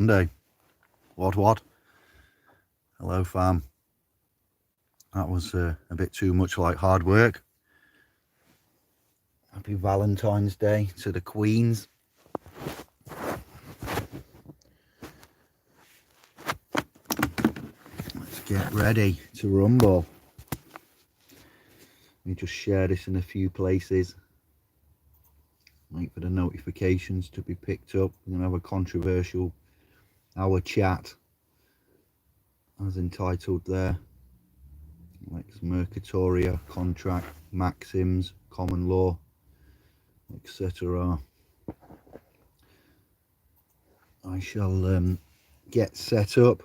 Monday. What? Hello, fam. That was a bit too much like hard work. Happy Valentine's Day to the Queens. Let's get ready to rumble. Let me just share this in a few places. Wait for the notifications to be picked up. We're going to have a controversial hour chat, as entitled there. Lex Mercuria, contract, maxims, common law, etc. I shall get set up.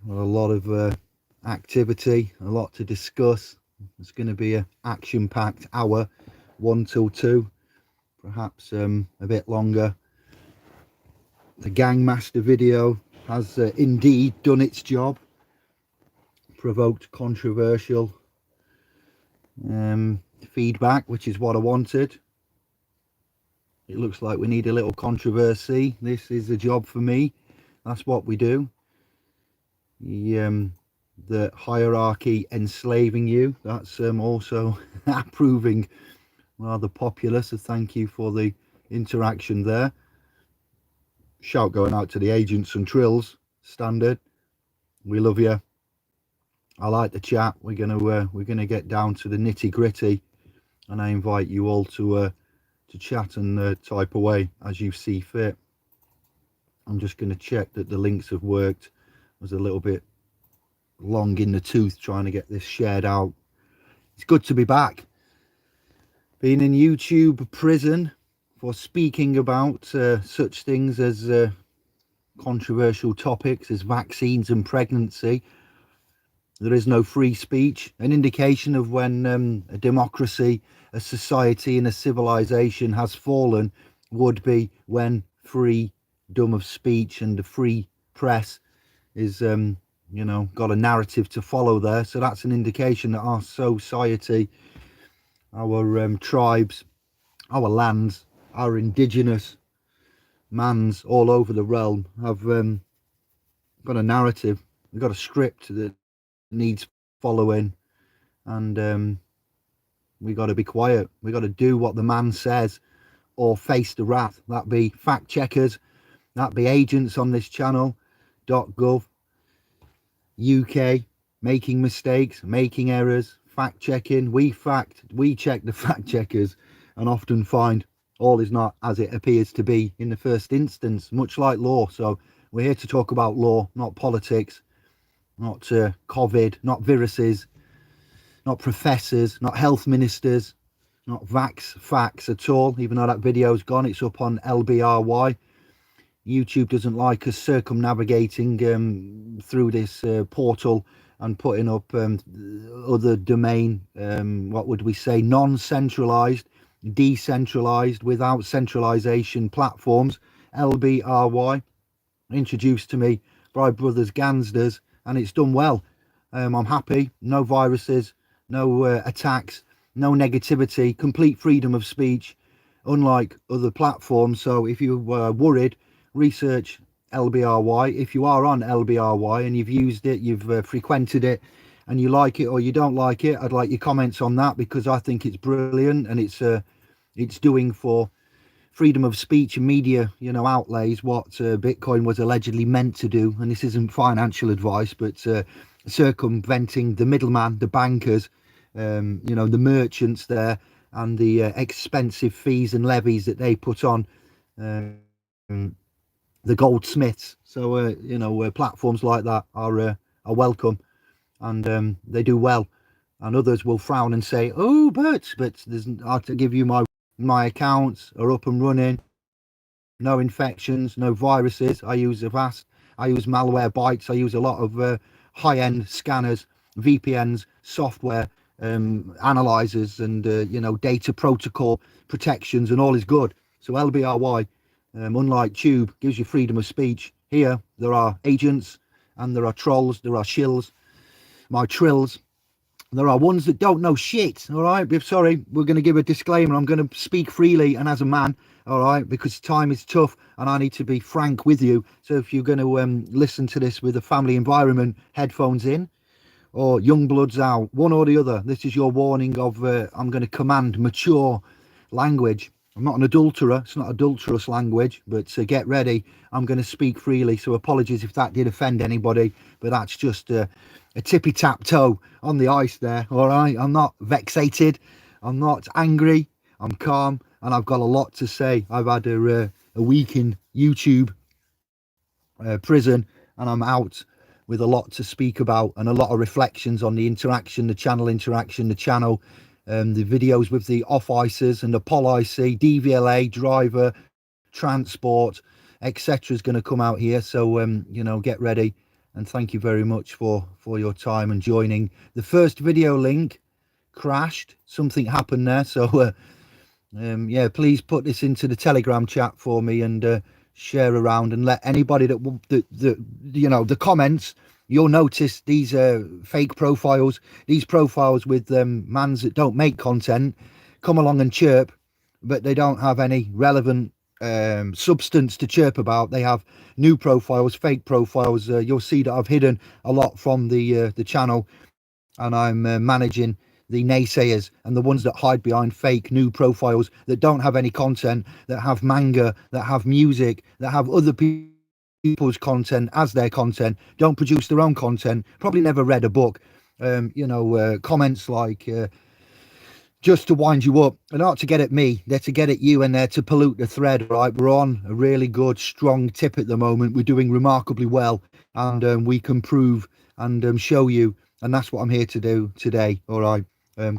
Well, a lot of activity, a lot to discuss. It's going to be an action-packed hour, 1 till 2, perhaps a bit longer. The Gangmaster video has indeed done its job, provoked controversial feedback, which is what I wanted. It looks like we need a little controversy. This is a job for me. That's what we do. The hierarchy enslaving you, that's also proving rather popular, so thank you for the interaction there. Shout going out to the agents and trills, standard. We love you. I like the chat. We're gonna get down to the nitty gritty, and I invite you all to chat and type away as you see fit. I'm just going to check that the links have worked. I was a little bit long in the tooth trying to get this shared out. It's good to be back. Been in YouTube prison for speaking about such things as controversial topics as vaccines and pregnancy. There is no free speech. An indication of when a democracy, a society and a civilization has fallen would be when freedom of speech and the free press is got a narrative to follow there. So that's an indication that our society, our tribes, our lands, our indigenous mans all over the realm have got a narrative. We've got a script that needs following, and we got to be quiet. We got to do what the man says or face the wrath. That be fact checkers, that be agents on this channel, .gov UK, making mistakes, making errors, fact checking. We check the fact checkers and often find all is not as it appears to be in the first instance, much like law. So we're here to talk about law, not politics, not COVID, not viruses, not professors, not health ministers, not facts at all. Even though that video's gone, it's up on LBRY. YouTube doesn't like us circumnavigating through this portal and putting up other domain, what would we say, non-centralized, decentralized, without centralization platforms. LBRY, introduced to me by brothers Gangmasters, and it's done well. I'm happy. No viruses, no attacks, no negativity, complete freedom of speech, unlike other platforms. So if you were worried, research LBRY. If you are on LBRY and you've used it, you've frequented it, and you like it or you don't like it, I'd like your comments on that, because I think it's brilliant, and it's doing for freedom of speech and media, outlays what Bitcoin was allegedly meant to do. And this isn't financial advice, but circumventing the middleman, the bankers, the merchants there, and the expensive fees and levies that they put on the goldsmiths. So platforms like that are welcome, and they do well. And others will frown and say, oh, but there's, I have to give you my accounts are up and running, no infections, no viruses. I use Avast, I use Malwarebytes, I use a lot of high-end scanners, VPNs, software analyzers, and data protocol protections, and all is good. So LBRY, unlike Tube, gives you freedom of speech. Here there are agents and there are trolls, there are shills, my trills, There are ones that don't know shit, all right? Sorry, we're going to give a disclaimer. I'm going to speak freely and as a man, all right, because time is tough and I need to be frank with you. So if you're going to listen to this with a family environment, headphones in, or young bloods out, one or the other, this is your warning of I'm going to command mature language. I'm not an adulterer, it's not adulterous language, but get ready, I'm going to speak freely. So apologies if that did offend anybody, but that's just a tippy tap toe on the ice there, all right? I'm not vexated, I'm not angry, I'm calm, and I've got a lot to say. I've had a week in YouTube prison, and I'm out with a lot to speak about and a lot of reflections on the interaction, the channel interaction, the channel, the videos with the off-icers and the pol-IC, DVLA, driver, transport, etc. is going to come out here. So, you know, get ready. And thank you very much for your time and joining. The first video link crashed. Something happened there. So, yeah, please put this into the Telegram chat for me and share around and let anybody that you know, the comments, you'll notice these fake profiles, these profiles with mans that don't make content come along and chirp, but they don't have any relevant substance to chirp about. They have new profiles, fake profiles. You'll see that I've hidden a lot from the channel, and I'm managing the naysayers and the ones that hide behind fake new profiles that don't have any content, that have manga, that have music, that have other people's content as their content, don't produce their own content, probably never read a book. You know, comments like just to wind you up. They're not to get at me, they're to get at you, and they're to pollute the thread, right? We're on a really good, strong tip at the moment. We're doing remarkably well, and we can prove and show you, and that's what I'm here to do today, all right?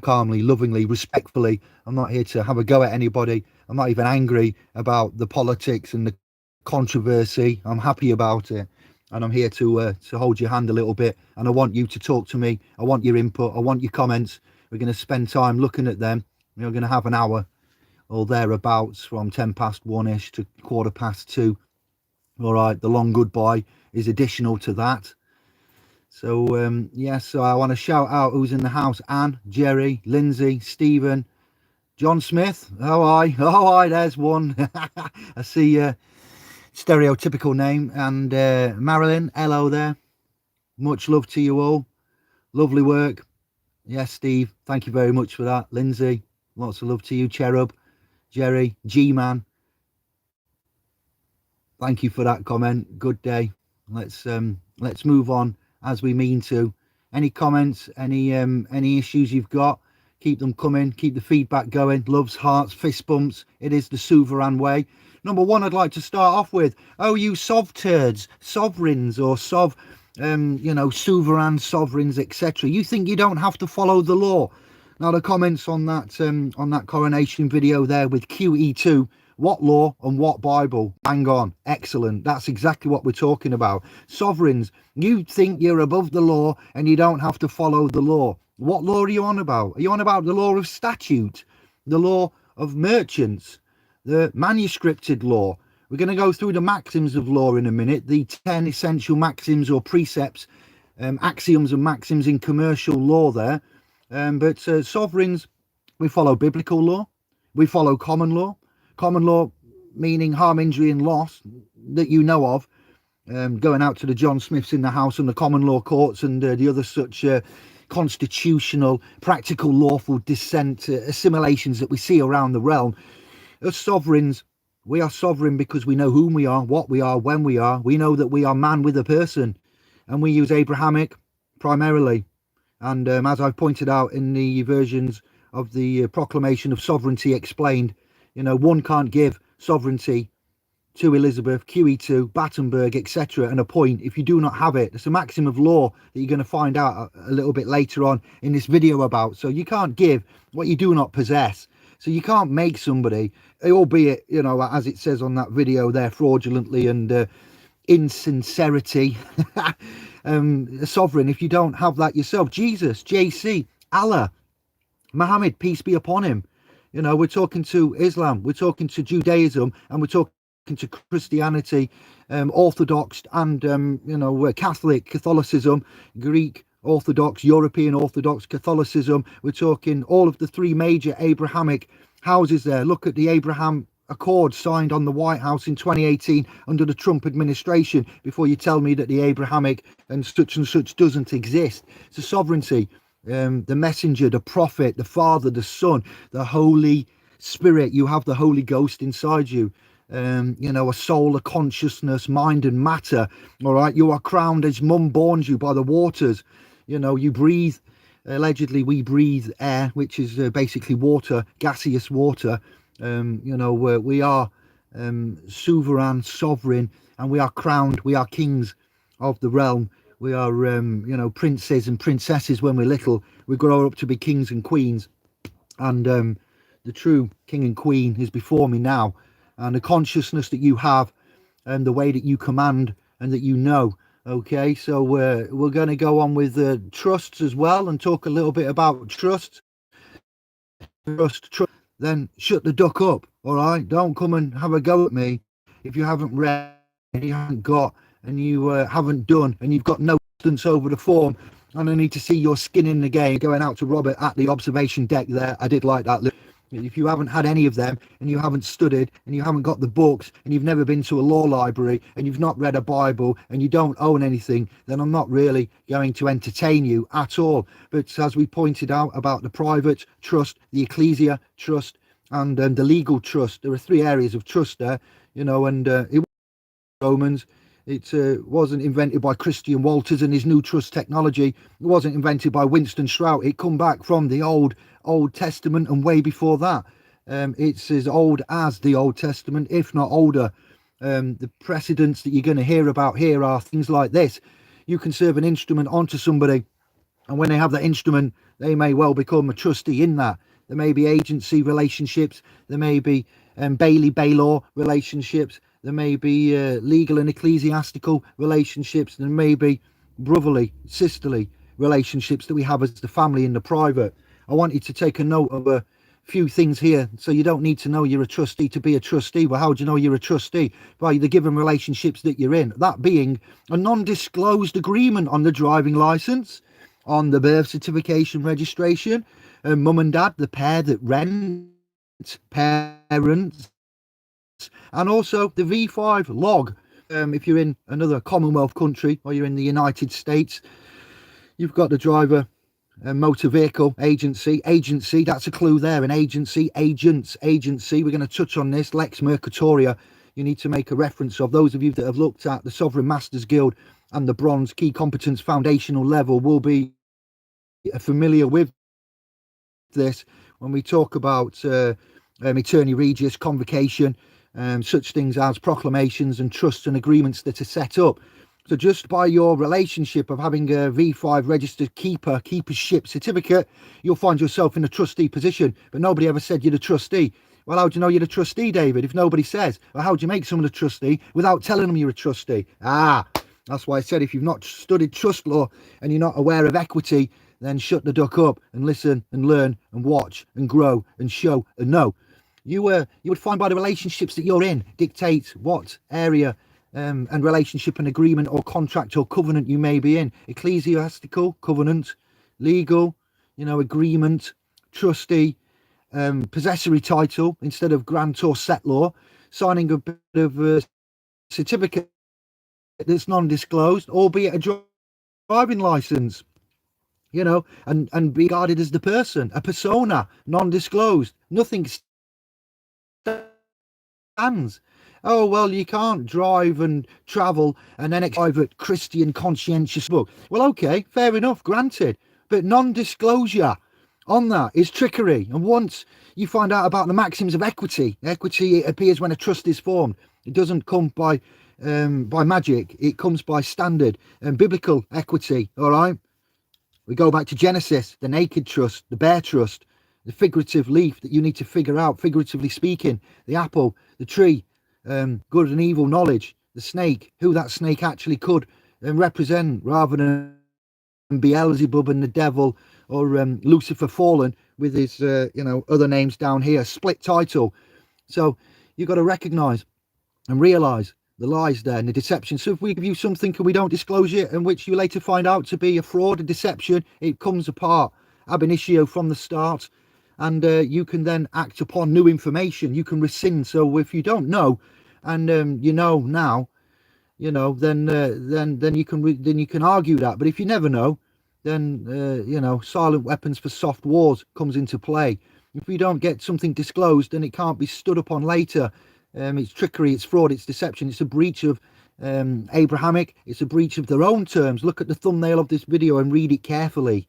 Calmly, lovingly, respectfully. I'm not here to have a go at anybody. I'm not even angry about the politics and the controversy. I'm happy about it, and I'm here to hold your hand a little bit, and I want you to talk to me. I want your input, I want your comments. We're going to spend time looking at them. We're going to have an hour or thereabouts, from 1:10 to 2:15. All right, the long goodbye is additional to that. So yes, so I want to shout out who's in the house: Anne, Jerry, Lindsay, Stephen, John Smith. Oh hi, there's one. I see stereotypical name. And Marilyn, hello there. Much love to you all. Lovely work. Yes, Steve, thank you very much for that. Lindsay, lots of love to you. Cherub, Jerry, G-Man, thank you for that comment. Good day. Let's move on as we mean to. Any comments, any issues you've got, keep them coming, keep the feedback going. Loves, hearts, fist bumps. It is the sovereign way. Number one, I'd like to start off with, oh, you sov turds, sovereigns, or you know, sovereigns, etc. You think you don't have to follow the law? Now, the comments on that coronation video there with QE2, what law and what Bible? Bang on. Excellent. That's exactly what we're talking about. Sovereigns, you think you're above the law and you don't have to follow the law. What law are you on about? Are you on about the law of statute, the law of merchants, the manuscripted law? We're going to go through the maxims of law in a minute, the 10 essential maxims or precepts, axioms and maxims in commercial law there. But sovereigns, we follow biblical law, we follow common law. Common law meaning harm, injury and loss that you know of, going out to the John Smiths in the house and the common law courts and the other such constitutional, practical, lawful dissent assimilations that we see around the realm. As sovereigns, we are sovereign because we know whom we are, what we are, when we are. We know that we are man with a person, and we use Abrahamic primarily. And as I've pointed out in the versions of the Proclamation of Sovereignty Explained, you know, one can't give sovereignty to Elizabeth, QE2, Battenberg, etc. and appoint if you do not have it. It's a maxim of law that you're going to find out a little bit later on in this video about. So you can't give what you do not possess. So you can't make somebody, albeit, you know, as it says on that video there, fraudulently and insincerity, a sovereign if you don't have that yourself. Jesus, JC, Allah, Muhammad, peace be upon him. You know, we're talking to Islam, we're talking to Judaism, and we're talking to Christianity, Orthodox and, you know, Catholicism, Greek Orthodox, European Orthodox, Catholicism. We're talking all of the three major Abrahamic houses there. Look at the Abraham Accord signed on the White House in 2018 under the Trump administration before you tell me that the Abrahamic and such doesn't exist. It's a sovereignty, the messenger, the prophet, the Father, the Son, the Holy Spirit. You have the Holy Ghost inside you. A soul, a consciousness, mind and matter. All right, you are crowned as mum borns you by the waters. You breathe. Allegedly, we breathe air, which is basically water, gaseous water. We are sovereign, and we are crowned. We are kings of the realm. We are, princes and princesses when we're little. We grow up to be kings and queens. And the true king and queen is before me now. And the consciousness that you have and the way that you command and that you know. Okay, so we're going to go on with trusts as well and talk a little bit about trust. Then shut the duck up. All right, don't come and have a go at me if you haven't read, you haven't got, and you haven't done, and you've got no distance over the form. And I need to see your skin in the game. Going out to Robert at the observation deck there. I did like that. If you haven't had any of them and you haven't studied and you haven't got the books and you've never been to a law library and you've not read a Bible and you don't own anything, then I'm not really going to entertain you at all. But as we pointed out about the private trust, the ecclesia trust and the legal trust, there are three areas of trust there, and it was Romans. It wasn't invented by Christian Walters and his new trust technology. It wasn't invented by Winston Strout. It come back from the Old Testament and way before that. It's as old as the Old Testament, if not older. The precedents that you're going to hear about here are things like this. You can serve an instrument onto somebody, and when they have that instrument, they may well become a trustee in that. There may be agency relationships. There may be Bailey-Baylor relationships. There may be legal and ecclesiastical relationships. There may be brotherly, sisterly relationships that we have as the family in the private. I want you to take a note of a few things here. So you don't need to know you're a trustee to be a trustee. Well, how do you know you're a trustee? By the given relationships that you're in. That being a non-disclosed agreement on the driving license, on the birth certification registration, mum and dad, the pair that rent, parents, and also the V5 log. If you're in another Commonwealth country or you're in the United States, you've got the driver motor vehicle agency, that's a clue there. An agency, agents, agency. We're going to touch on this. Lex Mercatoria, you need to make a reference of. Those of you that have looked at the Sovereign Masters Guild and the Bronze Key Competence Foundational level will be familiar with this when we talk about Eterni Regis, convocation, such things as proclamations and trusts and agreements that are set up. So just by your relationship of having a V5 registered keepership certificate, you'll find yourself in a trustee position. But nobody ever said you're the trustee. Well, how do you know you're the trustee, David, if nobody says? Well, how do you make someone a trustee without telling them you're a trustee? That's why I said if you've not studied trust law and you're not aware of equity, then shut the duck up and listen and learn and watch and grow and show and know. You would find by the relationships that you're in dictate what area and relationship and agreement or contract or covenant you may be in. Ecclesiastical, covenant, legal, agreement, trustee, possessory title instead of grantor settlor, signing a bit of a certificate that's non-disclosed, albeit a driving license, and be regarded as the person, a persona, non-disclosed, nothing stands. Oh, well, you can't drive and travel and then private Christian conscientious book. Well, okay, fair enough, granted. But non-disclosure on that is trickery. And once you find out about the maxims of equity, it appears when a trust is formed. It doesn't come by magic. It comes by standard and biblical equity, all right? We go back to Genesis, the naked trust, the bare trust, the figurative leaf that you need to figure out, figuratively speaking, the apple, the tree, good and evil knowledge, the snake, who that snake actually could represent, rather than Beelzebub and the devil, or Lucifer fallen with his other names down here, split title. So you've got to recognize and realize the lies there and the deception. So if we give you something and we don't disclose it, and which you later find out to be a fraud, a deception, it comes apart ab initio from the start, and you can then act upon new information. You can rescind. So if you don't know, and you know now, then you can argue that. But if you never know, then silent weapons for soft wars comes into play. If we don't get something disclosed, then it can't be stood upon later. It's trickery, it's fraud, it's deception, it's a breach of Abrahamic, it's a breach of their own terms. Look at the thumbnail of this video and read it carefully.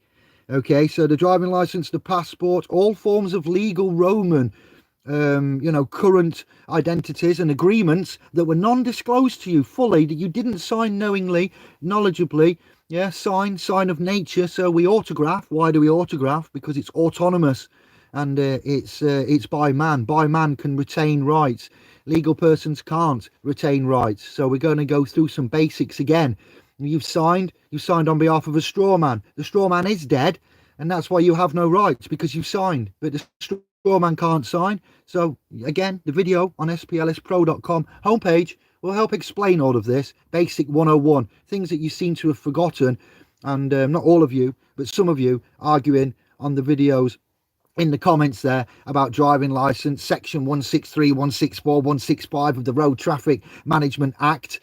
Okay, so the driving license, the passport, all forms of legal Roman current identities and agreements that were non-disclosed to you fully, that you didn't sign knowingly, knowledgeably. Sign of nature. So we autograph. Why do we autograph? Because it's autonomous, and it's by man. By man can retain rights. Legal persons can't retain rights. So we're going to go through some basics again. You've signed on behalf of a straw man. The straw man is dead, and that's why you have no rights, because you've signed. But the straw man can't sign. So again, the video on splspro.com homepage will help explain all of this. Basic 101, things that you seem to have forgotten, and not all of you, but some of you arguing on the videos in the comments there about driving license, section 163, 164, 165 of the Road Traffic Management Act,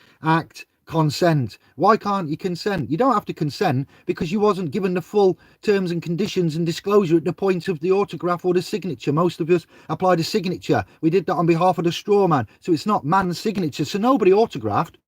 consent. Why can't you consent? You don't have to consent because you wasn't given the full terms and conditions and disclosure at the point of the autograph or the signature. Most of us applied a signature. We did that on behalf of the straw man, so it's not man's signature, so nobody autographed.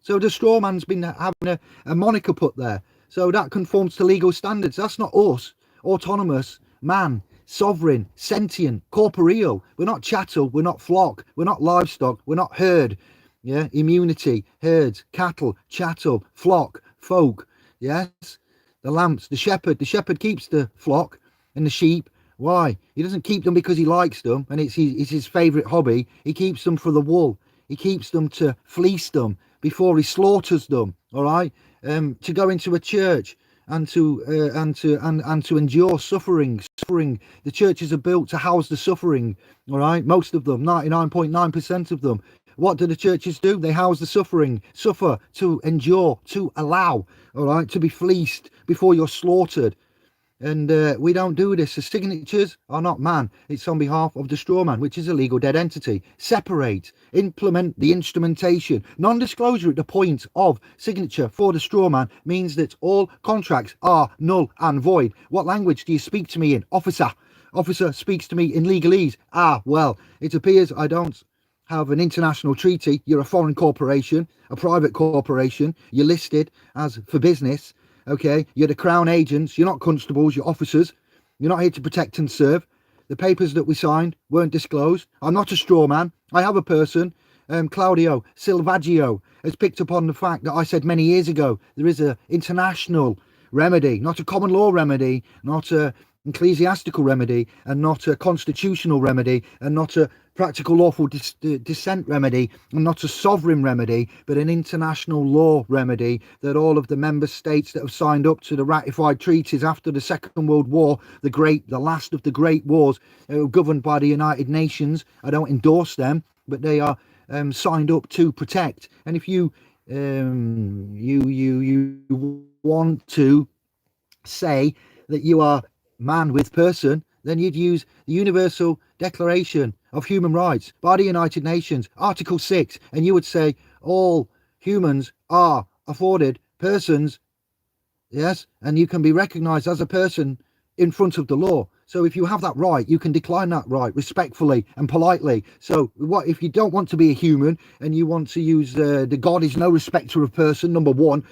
So the straw man's been having a moniker put there, so that conforms to legal standards. That's not us. Autonomous, man, sovereign, sentient, corporeal. We're not chattel, we're not flock, we're not livestock, we're not herd. Immunity, herds, cattle, chattel, flock, folk. Yes, the lambs, the shepherd keeps the flock and the sheep. Why? He doesn't keep them because he likes them and it's his favorite hobby. He keeps them for the wool. He keeps them to fleece them before he slaughters them. All right, to go into a church and to endure suffering. The churches are built to house the suffering. All right, most of them, 99.9% of them. What do the churches do? They house the suffering, suffer, to endure, to allow, all right, to be fleeced before you're slaughtered. And we don't do this. The signatures are not man. It's on behalf of the straw man, which is a legal dead entity. Separate, implement the instrumentation. Non-disclosure at the point of signature for the straw man means that all contracts are null and void. What language do you speak to me in? Officer. Officer speaks to me in legalese. Well, it appears I don't have an international treaty. You're a foreign corporation, a private corporation. You're listed as for business. Okay, you're the crown agents. You're not constables, you're officers. You're not here to protect and serve. The papers that we signed weren't disclosed. I'm not a straw man. I have a person, Claudio Silvaggio, has picked up on the fact that I said many years ago there is a international remedy, not a common law remedy, not a ecclesiastical remedy, and not a constitutional remedy, and not a practical lawful dissent remedy, and not a sovereign remedy, but an international law remedy that all of the member states that have signed up to the ratified treaties after the Second World War, the last of the great wars, governed by the United Nations. I don't endorse them, but they are signed up to protect. And if you want to say that you are man with person, then you'd use the Universal Declaration of Human Rights by the United Nations, Article 6, and you would say all humans are afforded persons, yes, and you can be recognized as a person in front of the law. So if you have that right, you can decline that right respectfully and politely. So what if you don't want to be a human and you want to use the God is no respecter of person, number one?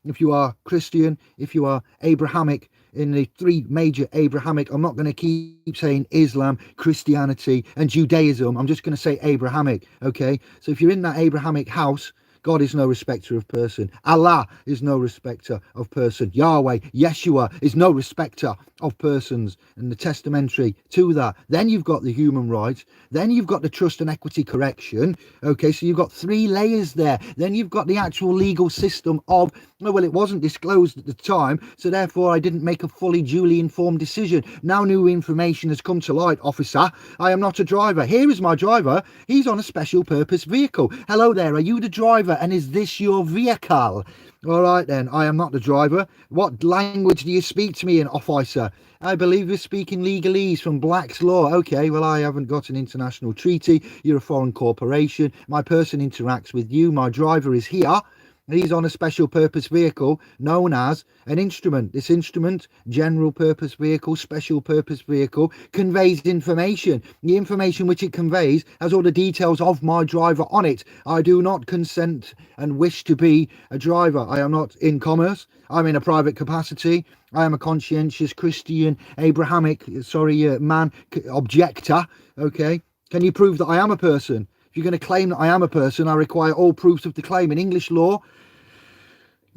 If you are Christian, if you are Abrahamic, in the three major Abrahamic, I'm not going to keep saying Islam, Christianity and Judaism. I'm just going to say Abrahamic. Okay, so if you're in that Abrahamic house, God is no respecter of person. Allah is no respecter of person. Yahweh, Yeshua is no respecter of persons, and the testamentary to that. Then you've got the human rights. Then you've got the trust and equity correction. Okay, so you've got 3 layers there. Then you've got the actual legal system of, well, it wasn't disclosed at the time, so therefore I didn't make a fully duly informed decision. Now new information has come to light, officer. I am not a driver. Here is my driver. He's on a special purpose vehicle. Hello there, are you the driver, and is this your vehicle? All right then, I am not the driver. What language do you speak to me in, officer? I believe you're speaking legalese from Black's Law. Okay, well, I haven't got an international treaty. You're a foreign corporation. My person interacts with you. My driver is here. He's on a special purpose vehicle known as an instrument. This instrument, general purpose vehicle, special purpose vehicle, conveys information. The information which it conveys has all the details of my driver on it. I do not consent and wish to be a driver. I am not in commerce. I'm in a private capacity. I am a conscientious Christian, Abrahamic, man, objector. Okay. Can you prove that I am a person? If you're going to claim that I am a person, I require all proofs of the claim. In English law,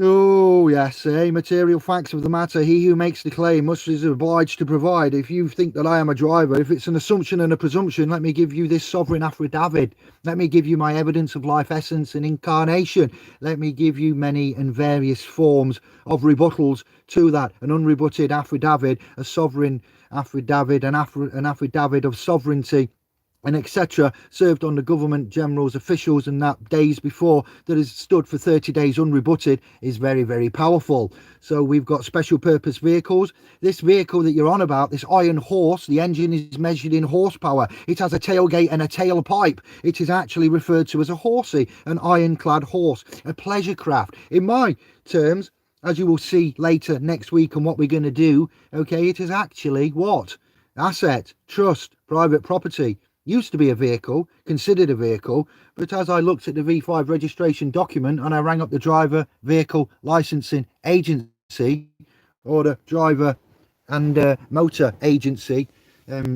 oh yes, material facts of the matter, he who makes the claim must is obliged to provide. If you think that I am a driver, if it's an assumption and a presumption, let me give you this sovereign affidavit. Let me give you my evidence of life essence and incarnation. Let me give you many and various forms of rebuttals to that. An unrebutted affidavit, a sovereign affidavit, an affidavit of sovereignty, and etc., served on the government generals, officials, and that days before, that has stood for 30 days unrebutted, is very, very powerful. So we've got special purpose vehicles. This vehicle that you're on about, this iron horse, the engine is measured in horsepower. It has a tailgate and a tailpipe. It is actually referred to as a horsey, an ironclad horse, a pleasure craft. In my terms, as you will see later next week and what we're going to do, okay, it is actually what? Asset, trust, private property. Used to be a vehicle, considered a vehicle, but as I looked at the V5 registration document and I rang up the driver vehicle licensing agency, or the driver and motor agency,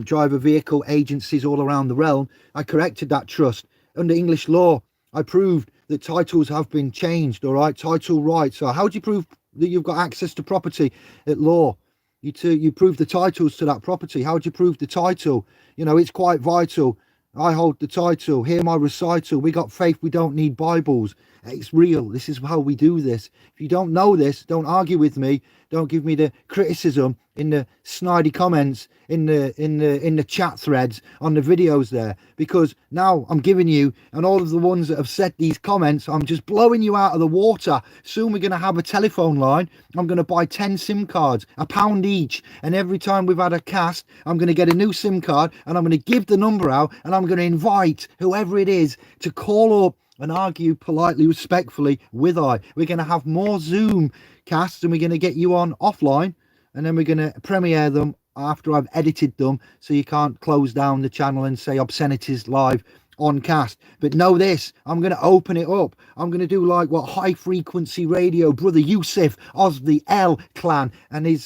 driver vehicle agencies all around the realm, I corrected that trust. Under English law, I proved that titles have been changed, all right, title rights. So how do you prove that you've got access to property at law? You prove the titles to that property. How do you prove the title? You know, it's quite vital. I hold the title. Hear my recital. We got faith. We don't need Bibles. It's real. This is how we do this. If you don't know this, don't argue with me. Don't give me the criticism in the snidey comments in the chat threads on the videos there, because now I'm giving you, and all of the ones that have said these comments, I'm just blowing you out of the water. Soon we're going to have a telephone line. I'm going to buy 10 SIM cards, £1 each, and every time we've had a cast, I'm going to get a new SIM card and I'm going to give the number out, and I'm going to invite whoever it is to call up and argue politely, respectfully with I. We're going to have more Zoom casts, and we're going to get you on offline, and then we're going to premiere them after I've edited them, so you can't close down the channel and say obscenities live on cast. But know this, I'm going to open it up. I'm going to do like what high frequency radio brother Yusuf of the L clan and his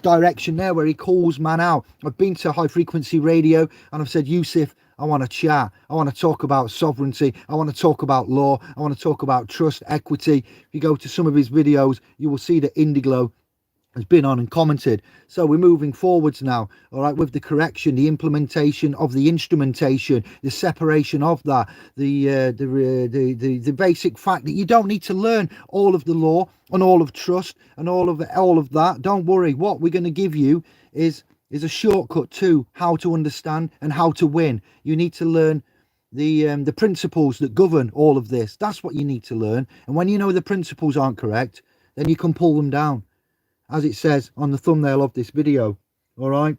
direction there, where he calls man out. I've been to high frequency radio and I've said, Yusuf, I want to chat. I want to talk about sovereignty. I want to talk about law. I want to talk about trust, equity. If you go to some of his videos, you will see that Indiglo has been on and commented. So we're moving forwards now, all right, with the correction, the implementation of the instrumentation, the separation of that, the basic fact that you don't need to learn all of the law and all of trust and all of that. Don't worry. What we're going to give you is a shortcut to how to understand and how to win. You need to learn the principles that govern all of this. That's what you need to learn. And when you know the principles aren't correct, then you can pull them down, as it says on the thumbnail of this video. All right,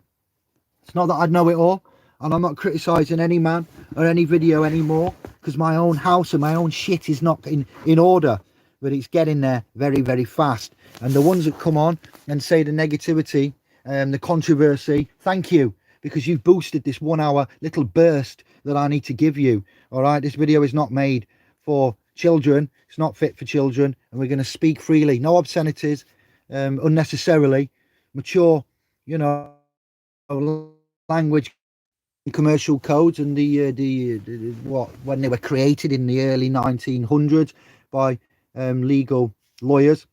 it's not that I know it all, and I'm not criticizing any man or any video anymore, because my own house and my own shit is not in order, but it's getting there very, very fast. And the ones that come on and say the negativity and the controversy, thank you, because you've boosted this 1 hour little burst that I need to give you. All right, this video is not made for children. It's not fit for children, and we're going to speak freely, no obscenities, unnecessarily, mature, you know, language commercial codes and what when they were created in the early 1900s by legal lawyers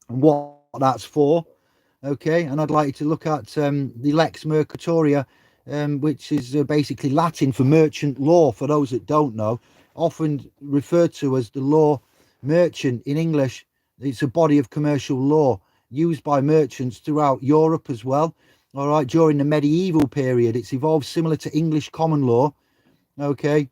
and what that's for. Okay, and I'd like you to look at the Lex Mercuria, which is basically Latin for merchant law, for those that don't know, often referred to as the law merchant in English. It's a body of commercial law used by merchants throughout Europe as well. All right, during the medieval period, it's evolved similar to English common law. Okay,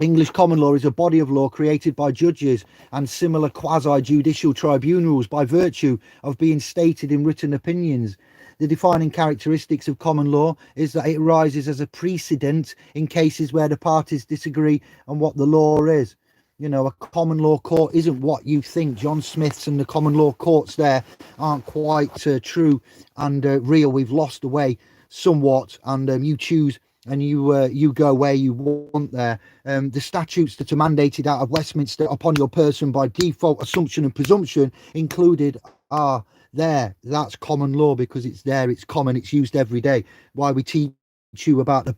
English common law is a body of law created by judges and similar quasi-judicial tribunals by virtue of being stated in written opinions. The defining characteristics of common law is that it arises as a precedent in cases where the parties disagree on what the law is. You know, a common law court isn't what you think. John Smith's and the common law courts there aren't quite true and real. We've lost the way somewhat, and you choose and you go where you want there. The statutes that are mandated out of Westminster upon your person by default, assumption and presumption included are there. That's common law because it's there, it's common, it's used every day. Why we teach you about the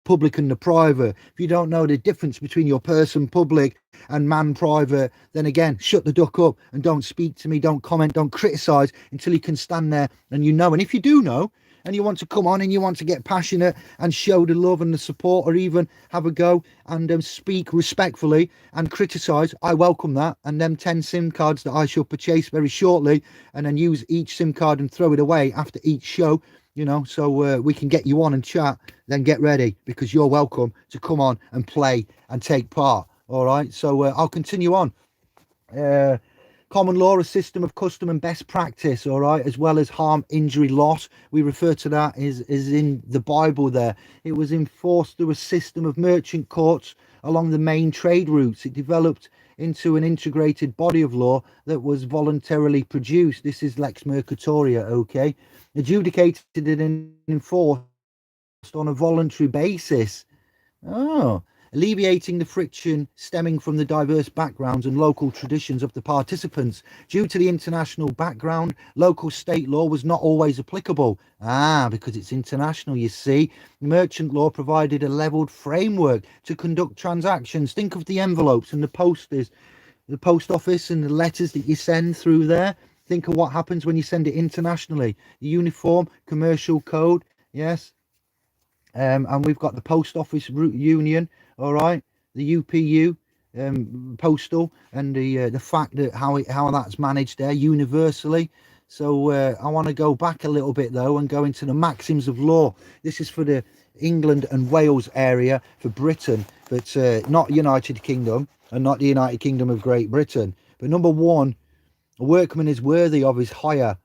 public and the private. If you don't know the difference between your person public and man private, then again, shut the duck up and don't speak to me, don't comment, don't criticize until you can stand there and you know. And if you do know and you want to come on and you want to get passionate and show the love and the support, or even have a go and speak respectfully and criticize, I welcome that. And them 10 SIM cards that I shall purchase very shortly, and then use each SIM card and throw it away after each show, you know, so we can get you on and chat, then get ready, because you're welcome to come on and play and take part. All right, so I'll continue on. Common law, a system of custom and best practice, all right, as well as harm, injury, loss. We refer to that as in the Bible there. It was enforced through a system of merchant courts along the main trade routes. It developed into an integrated body of law that was voluntarily produced. This is Lex Murkatoria, okay? Adjudicated and enforced on a voluntary basis. Oh, alleviating the friction stemming from the diverse backgrounds and local traditions of the participants. Due to the international background, local state law was not always applicable. Because it's international, you see. Merchant law provided a levelled framework to conduct transactions. Think of the envelopes and the posters, the post office and the letters that you send through there. Think of what happens when you send it internationally. The uniform commercial code, yes. And we've got the post office route union, all right, the UPU, postal, and the fact that how that's managed there universally. So I want to go back a little bit though and go into the maxims of law. This is for the England and Wales area for Britain, but not United Kingdom and not the United Kingdom of Great Britain. But number one, a workman is worthy of his hire.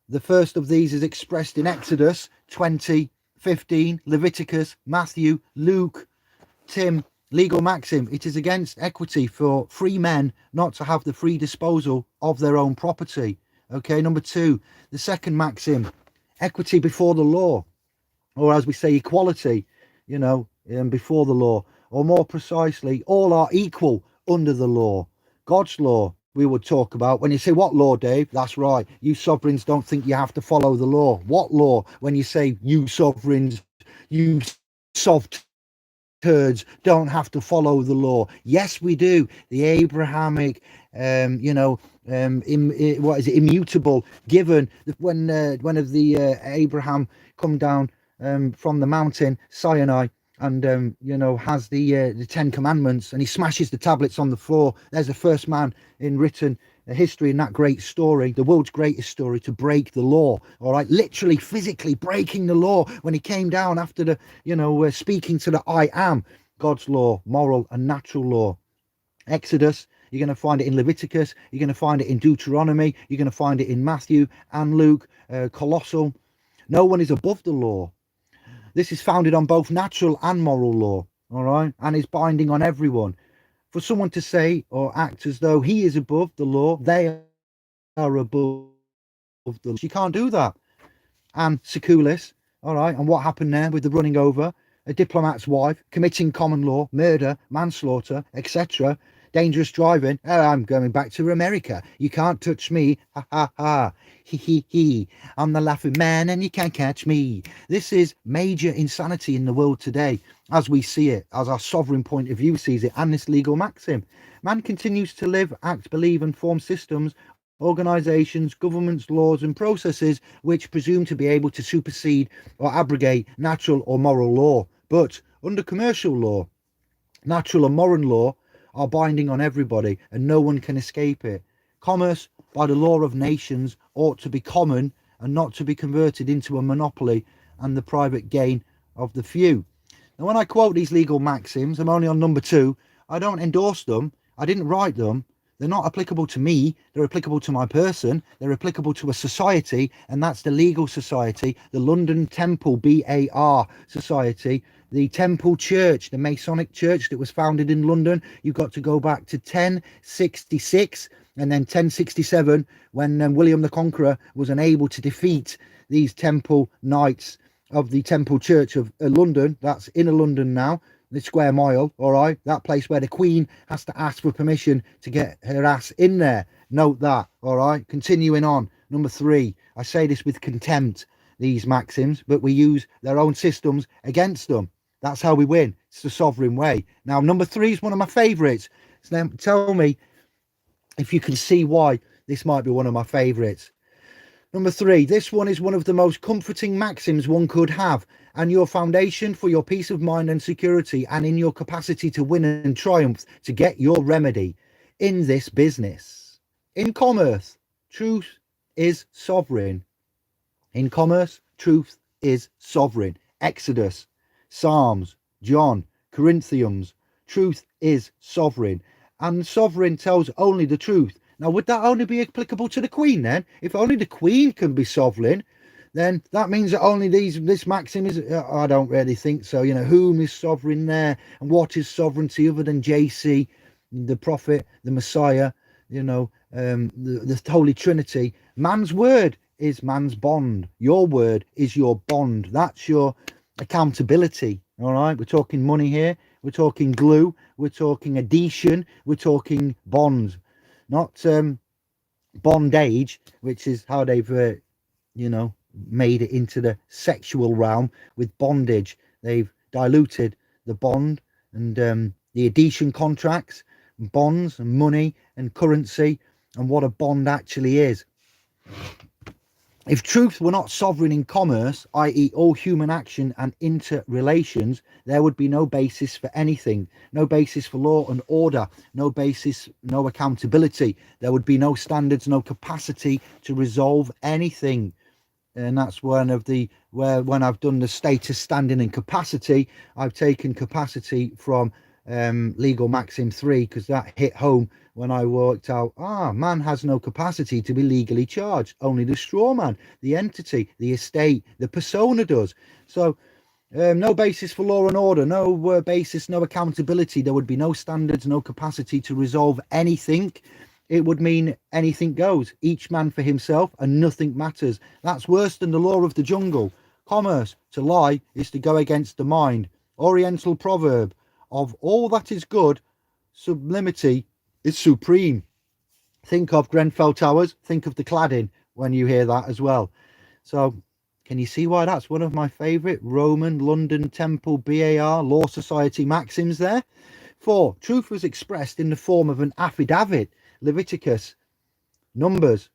The first of these is expressed in Exodus 20:15, Leviticus, Matthew, Luke, Tim. Legal maxim: it is against equity for free men not to have the free disposal of their own property. Okay, number two, the second maxim: equity before the law, or as we say, equality, before the law, or more precisely, all are equal under the law. God's law we would talk about. When you say, what law, Dave? That's right. You sovereigns don't think you have to follow the law. What law? When you say you sovereigns, you soft turds don't have to follow the law. Yes, we do. The Abrahamic, immutable, given when of the Abraham come down from the mountain Sinai and has the 10 commandments, and he smashes the tablets on the floor. There's the first man in written history in that great story, the world's greatest story, to break the law. All right, literally physically breaking the law when he came down after the speaking to the I am, God's law, moral and natural law. Exodus, you're going to find it in Leviticus, you're going to find it in Deuteronomy, you're going to find it in Matthew and Luke. Colossal. No one is above the law. This is founded on both natural and moral law, all right, and is binding on everyone. For someone to say or act as though he is above the law, they are above the law. You can't do that. And Seculis, all right, and what happened there with the running over, a diplomat's wife, committing common law, murder, manslaughter, etc. dangerous driving. Oh, I'm going back to America. You can't touch me. Ha ha ha. He he he. I'm the laughing man and you can't catch me. This is major insanity in the world today, as we see it, as our sovereign point of view sees it, and this legal maxim. Man continues to live, act, believe, and form systems, organizations, governments, laws, and processes which presume to be able to supersede or abrogate natural or moral law. But under commercial law, natural and moral law are binding on everybody and no one can escape it. Commerce, by the law of nations, ought to be common and not to be converted into a monopoly and the private gain of the few. Now, when I quote these legal maxims, I'm only on number 2. I don't endorse them. I didn't write them. They're not applicable to me. They're applicable to my person. They're applicable to a society, and that's the legal society, the London Temple BAR Society, the Temple Church, the Masonic Church that was founded in London. You've got to go back to 1066 and then 1067 when William the Conqueror was unable to defeat these Temple Knights of the Temple Church of London. That's inner London now, the square mile, all right, that place where the Queen has to ask for permission to get her ass in there. Note that, all right. Continuing on, number 3, I say this with contempt, these maxims, but we use their own systems against them. That's how we win. It's the sovereign way. Now, number 3 is one of my favorites. So now tell me if you can see why this might be one of my favorites. Number 3, this one is one of the most comforting maxims one could have, and your foundation for your peace of mind and security, and in your capacity to win and triumph to get your remedy in this business. In commerce, truth is sovereign. In commerce, truth is sovereign. Exodus, Psalms, John, Corinthians, truth is sovereign. And sovereign tells only the truth. Now, would that only be applicable to the Queen then? If only the Queen can be sovereign, then that means that only this maxim is... I don't really think so. You know, whom is sovereign there? And what is sovereignty other than JC, the prophet, the Messiah, you know, the Holy Trinity? Man's word is man's bond. Your word is your bond. That's your accountability, all right? We're talking money here. We're talking glue. We're talking adhesion. We're talking bonds. Not bondage, which is how they've, you know, made it into the sexual realm with bondage. They've diluted the bond and the adhesion contracts, and bonds and money and currency and what a bond actually is. If truth were not sovereign in commerce, i.e. all human action and interrelations, there would be no basis for anything, no basis for law and order, no basis, no accountability. There would be no standards, no capacity to resolve anything. And that's one of the, when I've done the status, standing and capacity, I've taken capacity from legal maxim 3, because that hit home when I worked out, man has no capacity to be legally charged. Only the straw man, the entity, the estate, the persona does. So no basis for law and order, no basis, no accountability. There would be no standards, no capacity to resolve anything. It would mean anything goes, each man for himself, and nothing matters. That's worse than the law of the jungle. Commerce, to lie, is to go against the mind. Oriental proverb, of all that is good, sublimity is supreme. Think of Grenfell Towers, think of the cladding when you hear that as well. So can you see why that's one of my favourite Roman London Temple BAR Law Society maxims there? 4, truth was expressed in the form of an affidavit. Leviticus, Numbers,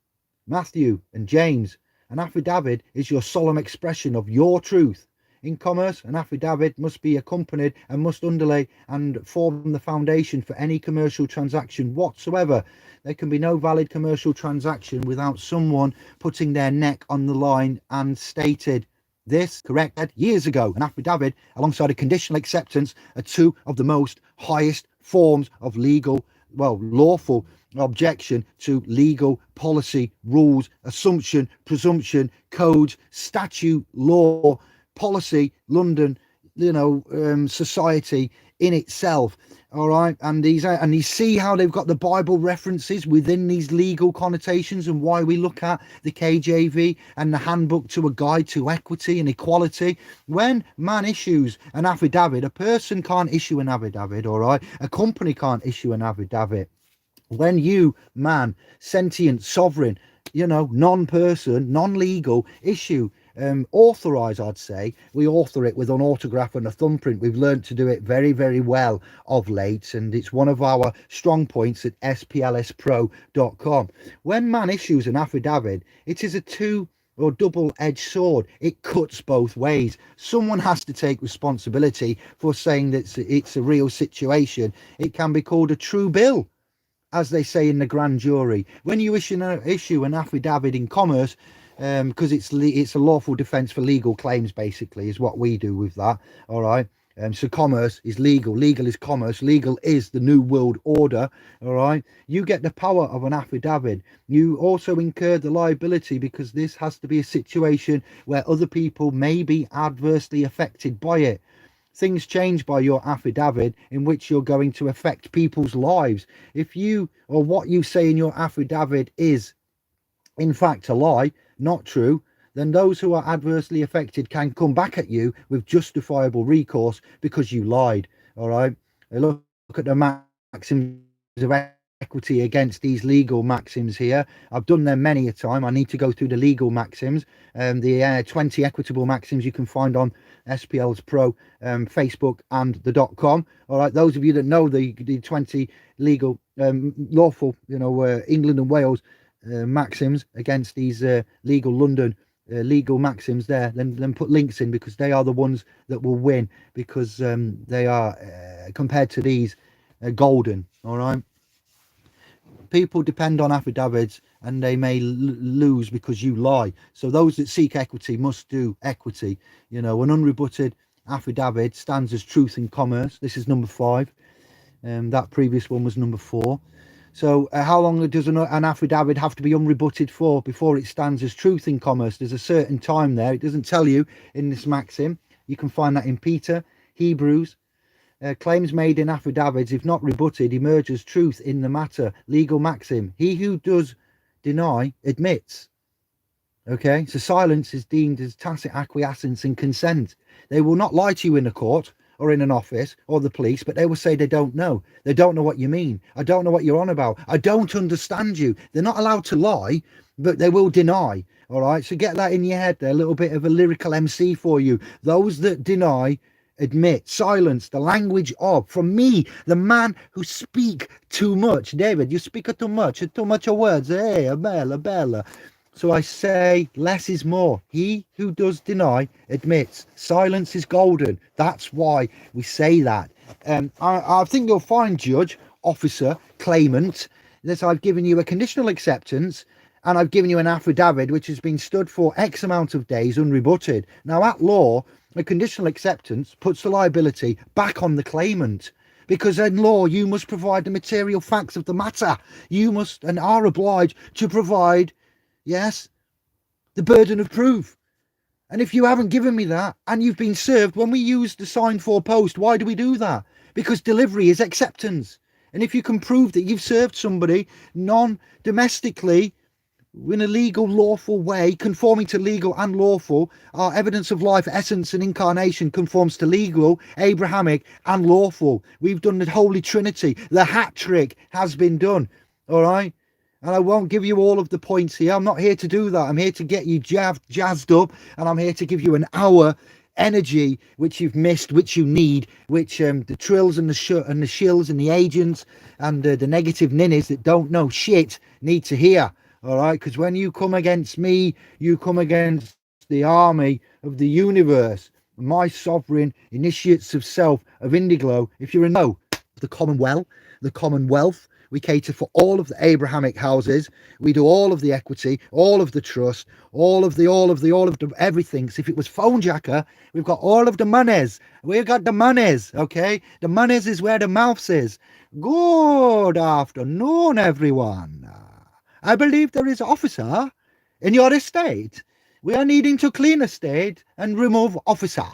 Matthew and James. An affidavit is your solemn expression of your truth. In commerce, an affidavit must be accompanied and must underlay and form the foundation for any commercial transaction whatsoever. There can be no valid commercial transaction without someone putting their neck on the line and stated. This, corrected years ago. An affidavit alongside a conditional acceptance are 2 of the most highest forms of legal, lawful objection to legal policy, rules, assumption, presumption, codes, statute, law, policy, London, society in itself. All right, and you see how they've got the Bible references within these legal connotations, and why we look at the KJV and the Handbook to a Guide to Equity and Equality. When man issues an affidavit, a person can't issue an affidavit, all right? A company can't issue an affidavit. When you, man, sentient, sovereign, non-person, non-legal, issue, authorize, I'd say, we author it with an autograph and a thumbprint. We've learned to do it very, very well of late, and it's one of our strong points at splspro.com. When man issues an affidavit, it is a double-edged sword. It cuts both ways. Someone has to take responsibility for saying that it's a real situation. It can be called a true bill, as they say in the grand jury. When you issue an affidavit in commerce, because it's a lawful defense for legal claims, basically, is what we do with that. All right. So commerce is legal. Legal is commerce. Legal is the new world order. All right. You get the power of an affidavit. You also incur the liability, because this has to be a situation where other people may be adversely affected by it. Things change by your affidavit in which you're going to affect people's lives. If you, or what you say in your affidavit is in fact a lie, not true, then those who are adversely affected can come back at you with justifiable recourse because you lied. All right. Look at the maxims of equity against these legal maxims here. I've done them many a time. I need to go through the legal maxims. The 20 equitable maxims you can find on SPL's Pro, Facebook and the .com. All right, those of you that know the 20 legal lawful, England and Wales maxims against these legal London legal maxims there, then put links in, because they are the ones that will win, because they are compared to these golden. All right, people depend on affidavits and they may lose because you lie. So those that seek equity must do equity. An unrebutted affidavit stands as truth in commerce. This is number 5. That previous one was number 4. So how long does an affidavit have to be unrebutted for before it stands as truth in commerce? There's a certain time there. It doesn't tell you in this maxim. You can find that in Peter, Hebrews. Claims made in affidavits, if not rebutted, emerge as truth in the matter. Legal maxim. He who does deny admits. Okay, so silence is deemed as tacit acquiescence and consent. They will not lie to you in a court or in an office or the police, but they will say they don't know. They don't know what you mean. I don't know what you're on about. I don't understand you. They're not allowed to lie, but they will deny. All right, so get that in your head there. A little bit of a lyrical MC for you. Those that deny admit. Silence, the language of, from me, the man who speak too much. David, you speak too much of words. Hey, a bella. So I say less is more. He who does deny admits. Silence is golden. That's why we say that. I think you'll find, judge, officer, claimant, that I've given you a conditional acceptance and I've given you an affidavit which has been stood for X amount of days unrebutted. Now at law, a conditional acceptance puts the liability back on the claimant, because in law you must provide the material facts of the matter. You must and are obliged to provide, yes, the burden of proof. And if you haven't given me that and you've been served, when we use the sign for post, why do we do that? Because delivery is acceptance. And if you can prove that you've served somebody non-domestically in a legal, lawful way, conforming to legal and lawful, our evidence of life, essence and incarnation conforms to legal, Abrahamic and lawful. We've done the Holy Trinity. The hat trick has been done. All right. And I won't give you all of the points here. I'm not here to do that. I'm here to get you jazzed up, and I'm here to give you an hour energy which you've missed, which you need, which the trills and the shills and the agents and the negative ninnies that don't know shit need to hear. All right, because when you come against me, you come against the army of the universe, my sovereign initiates of self, of Indiglo. If you're the Commonwealth, we cater for all of the Abrahamic houses. We do all of the equity, all of the trust, all of the everything. So if it was phone jacker, we've got all of the monies. We've got the monies, okay? The monies is where the mouth is. Good afternoon, everyone. I believe there is an officer in your estate. We are needing to clean estate and remove officer.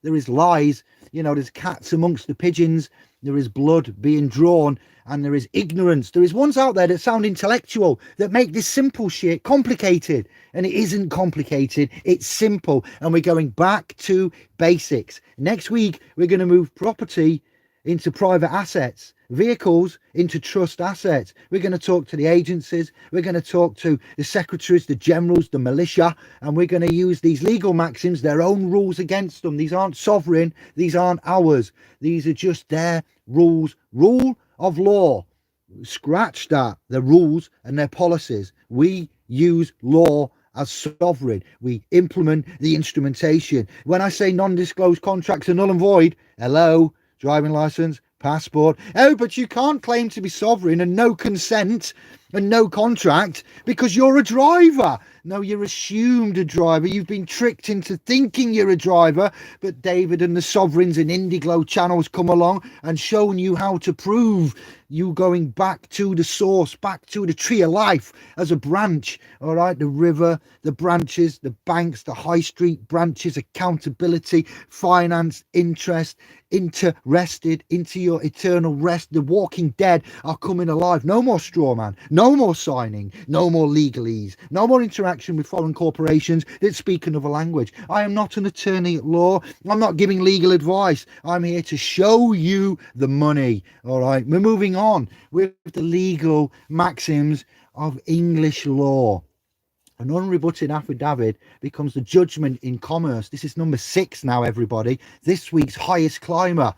there is lies, you know, there's cats amongst the pigeons, there is blood being drawn, and there is ignorance. There is ones out there that sound intellectual, that make this simple shit complicated, and it isn't complicated, it's simple. And we're going back to basics. Next week we're going to move property into private assets, vehicles into trust assets. We're going to talk to the agencies, we're going to talk to the secretaries, the generals, the militia, and we're going to use these legal maxims, their own rules against them. These aren't sovereign, these aren't ours, these are just their rules. Rule of law, scratch that, their rules and their policies. We use law as sovereign. We implement the instrumentation. When I say non-disclosed contracts are null and void, hello, driving license, passport. Oh, but you can't claim to be sovereign and no consent and no contract because you're a driver. No, you're assumed a driver. You've been tricked into thinking you're a driver, but David and the sovereigns and Indiglo channels come along and shown you how to prove you going back to the source, back to the tree of life as a branch. All right, the river, the branches, the banks, the high street branches, accountability, finance, interest, interested into your eternal rest. The walking dead are coming alive. No more straw man, no more signing, no more legalese, no more interaction with foreign corporations that speak another language. I am not an attorney at law. I'm not giving legal advice. I'm here to show you the money. All right, we're moving on with the legal maxims of English law. An unrebutted affidavit becomes the judgment in commerce. This is number 6 now, everybody. This week's highest climber.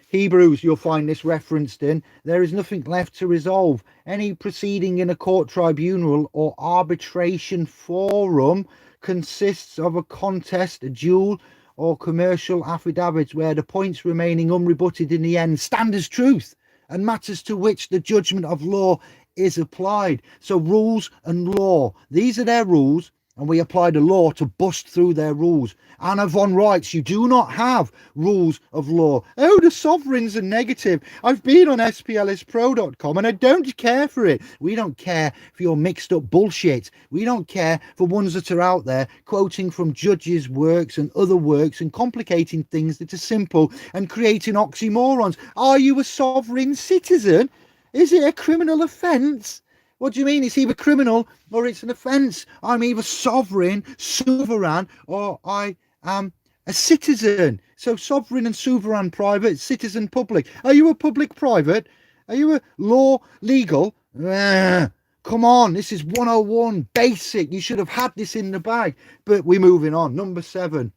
Hebrews, you'll find this referenced in. There is nothing left to resolve. Any proceeding in a court tribunal or arbitration forum consists of a contest, a duel, or commercial affidavits where the points remaining unrebutted in the end stand as truth and matters to which the judgment of law is applied. So rules and law, these are their rules, and we apply the law to bust through their rules. Anna von Reitz, you do not have rules of law. Oh, the sovereigns are negative. I've been on splspro.com and I don't care for it. We don't care for your mixed up bullshit. We don't care for ones that are out there quoting from judges' works and other works and complicating things that are simple and creating oxymorons. Are you a sovereign citizen? Is it a criminal offence? What do you mean? It's either criminal or it's an offence. I'm either sovereign, sovereign, or I am a citizen. So sovereign and sovereign private, citizen public. Are you a public private? Are you a law legal? Come on, this is 101 basic. You should have had this in the bag. But we're moving on. Number 7.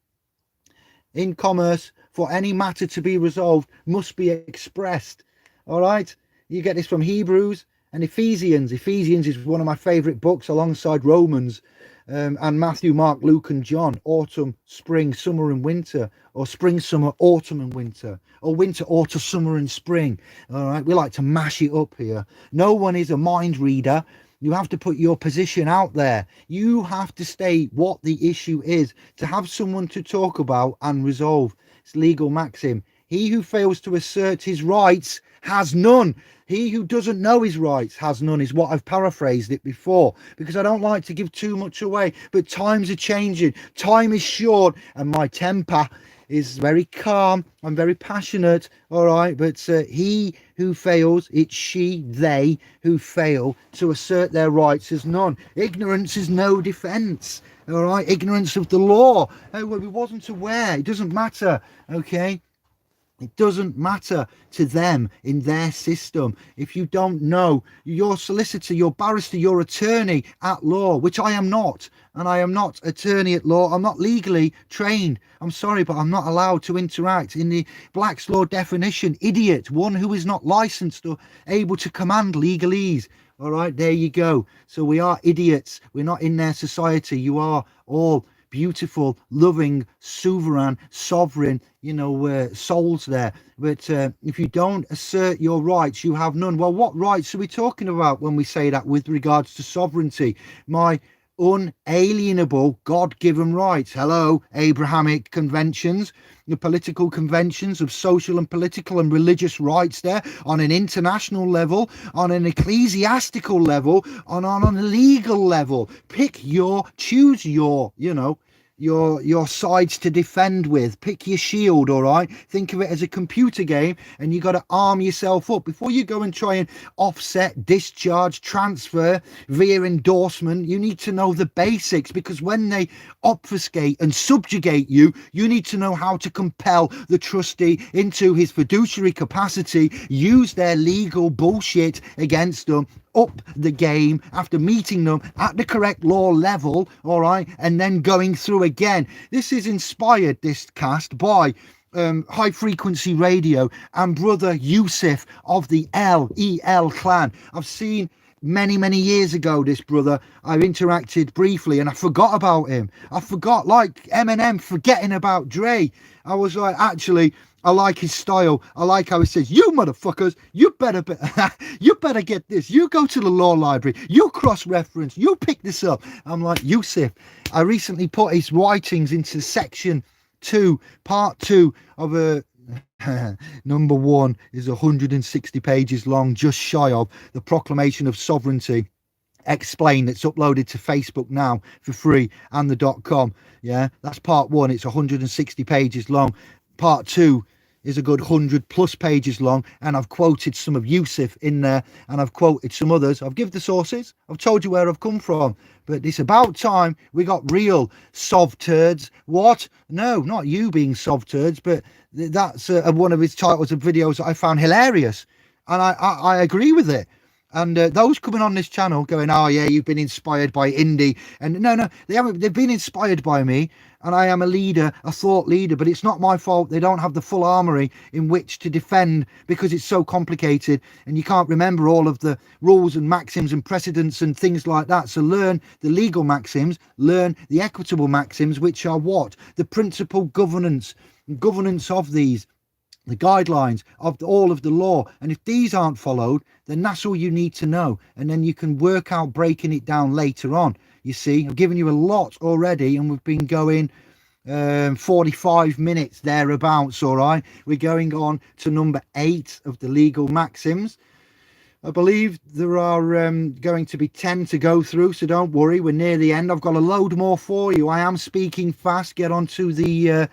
In commerce, for any matter to be resolved, must be expressed. All right? You get this from Hebrews and Ephesians. Ephesians is one of my favourite books alongside Romans, and Matthew, Mark, Luke and John. Autumn, spring, summer and winter, or spring, summer, autumn and winter, or winter, autumn, summer and spring. All right, we like to mash it up here. No one is a mind reader. You have to put your position out there. You have to state what the issue is to have someone to talk about and resolve. It's legal maxim. He who fails to assert his rights has none. He who doesn't know his rights has none, is what I've paraphrased it before, because I don't like to give too much away. But times are changing. Time is short and my temper is very calm. I'm very passionate. All right. But he who fails, it's she, they who fail to assert their rights has none. Ignorance is no defence. All right. Ignorance of the law. Oh, well, we wasn't aware. It doesn't matter. Okay. It doesn't matter to them in their system. If you don't know, your solicitor, your barrister, your attorney at law, which I am not, and I am not attorney at law. I'm not legally trained. I'm sorry, but I'm not allowed to interact in the Black's Law definition. Idiot, one who is not licensed or able to command legalese. All right, there you go. So we are idiots. We're not in their society. You are all beautiful, loving, sovereign, souls there. But if you don't assert your rights, you have none. Well, what rights are we talking about when we say that with regards to sovereignty? My unalienable God-given rights. Hello, Abrahamic conventions, the political conventions of social and political and religious rights there on an international level, on an ecclesiastical level, on a legal level. Choose your, your sides to defend with. Pick your shield, all right? Think of it as a computer game, and you got to arm yourself up before you go and try and offset, discharge, transfer via endorsement. You need to know the basics, because when they obfuscate and subjugate you, you need to know how to compel the trustee into his fiduciary capacity, use their legal bullshit against them, up the game after meeting them at the correct law level, all right, and then going through again. This is inspired, this cast, by High Frequency Radio and brother Yusuf of the LEL clan. I've seen many years ago this brother. I've interacted briefly and I forgot about him. I forgot, like Eminem forgetting about Dre. I was like, actually, I like his style. I like how he says, you motherfuckers, you better get this. You go to the law library, you cross-reference, you pick this up. I'm like, Yusuf, I recently put his writings into section 2, part 2 of a number 1 is 160 pages long, just shy of the Proclamation of Sovereignty Explained. It's uploaded to Facebook now for free, and the .com. Yeah, that's part 1. It's 160 pages long. Part 2 is a good 100+ pages long, and I've quoted some of Yusuf in there, and I've quoted some others. I've given the sources, I've told you where I've come from, but it's about time we got real sov turds. What? No, not you being sov turds, but that's one of his titles of videos that I found hilarious, and I agree with it. And those coming on this channel going, oh yeah, you've been inspired by Indy, and no, they haven't. They've been inspired by me, and I am a leader, a thought leader, but it's not my fault they don't have the full armory in which to defend, because it's so complicated and you can't remember all of the rules and maxims and precedents and things like that. So learn the legal maxims, learn the equitable maxims, which are what? The principal governance of these, the guidelines of all of the law. And if these aren't followed, then that's all you need to know, and then you can work out breaking it down later on. You see, I've given you a lot already, and we've been going 45 minutes thereabouts. All right, we're going on to number 8 of the legal maxims. I believe there are going to be 10 to go through, so don't worry, we're near the end. I've got a load more for you. I am speaking fast. Get on to the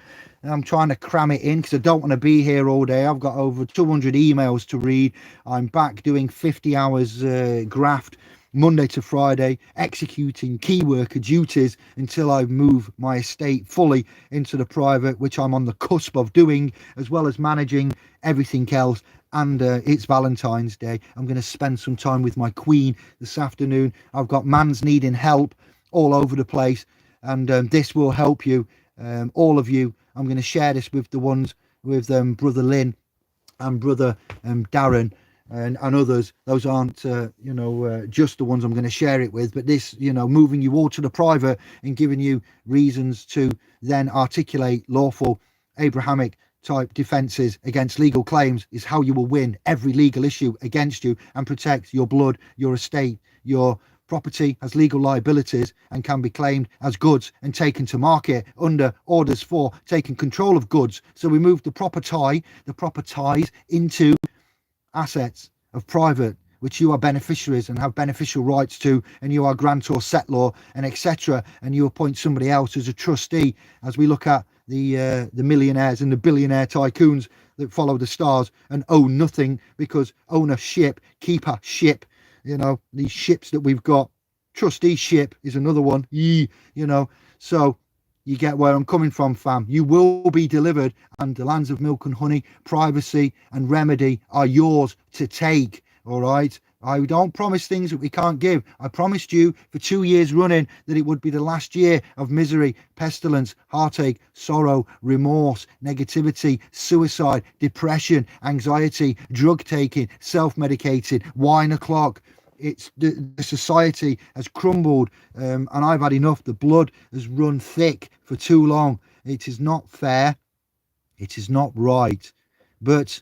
I'm trying to cram it in because I don't want to be here all day. I've got over 200 emails to read. I'm back doing 50 hours graft Monday to Friday, executing key worker duties until I move my estate fully into the private, which I'm on the cusp of doing, as well as managing everything else. And it's Valentine's Day. I'm going to spend some time with my queen this afternoon. I've got mans needing help all over the place, and this will help you, all of you. I'm going to share this with the ones with brother Lynn and brother Darren and others. Those aren't just the ones I'm going to share it with, but this, moving you all to the private and giving you reasons to then articulate lawful Abrahamic type defenses against legal claims is how you will win every legal issue against you and protect your blood, your estate, your property as legal liabilities, and can be claimed as goods and taken to market under orders for taking control of goods. So we move the proper ties into assets of private, which you are beneficiaries and have beneficial rights to, and you are grantor, settlor, and etc. And you appoint somebody else as a trustee, as we look at the millionaires and the billionaire tycoons that follow the stars and own nothing, because ownership, keepership, these ships that we've got, trusteeship is another one, so you get where I'm coming from, fam. You will be delivered, and the lands of milk and honey, privacy and remedy are yours to take. All right, I don't promise things that we can't give. I promised you for 2 years running that it would be the last year of misery, pestilence, heartache, sorrow, remorse, negativity, suicide, depression, anxiety, drug taking, self-medicated, wine o'clock. It's the society has crumbled, and I've had enough. The blood has run thick for too long. It is not fair. It is not right. But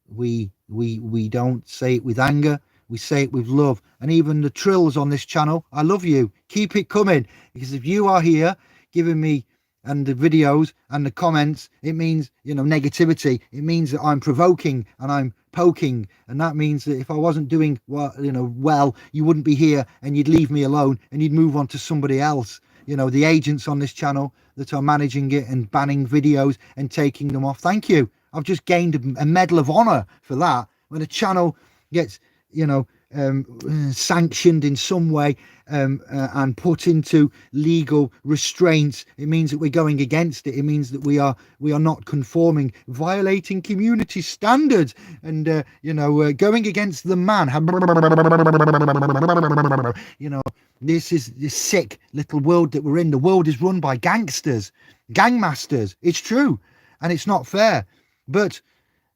we don't say it with anger. We say it with love. And even the trills on this channel, I love you. Keep it coming, because if you are here giving me and the videos and the comments, it means negativity. It means that I'm provoking and I'm poking, and that means that if I wasn't doing well, you wouldn't be here, and you'd leave me alone and you'd move on to somebody else. the agents on this channel that are managing it and banning videos and taking them off. Thank you. I've just gained a medal of honor for that. When a channel gets, sanctioned in some way and put into legal restraints, it means that we're going against it. It means that we are not conforming, violating community standards, and going against the man. This is this sick little world that we're in. The world is run by gangsters, gangmasters. It's true, and it's not fair. But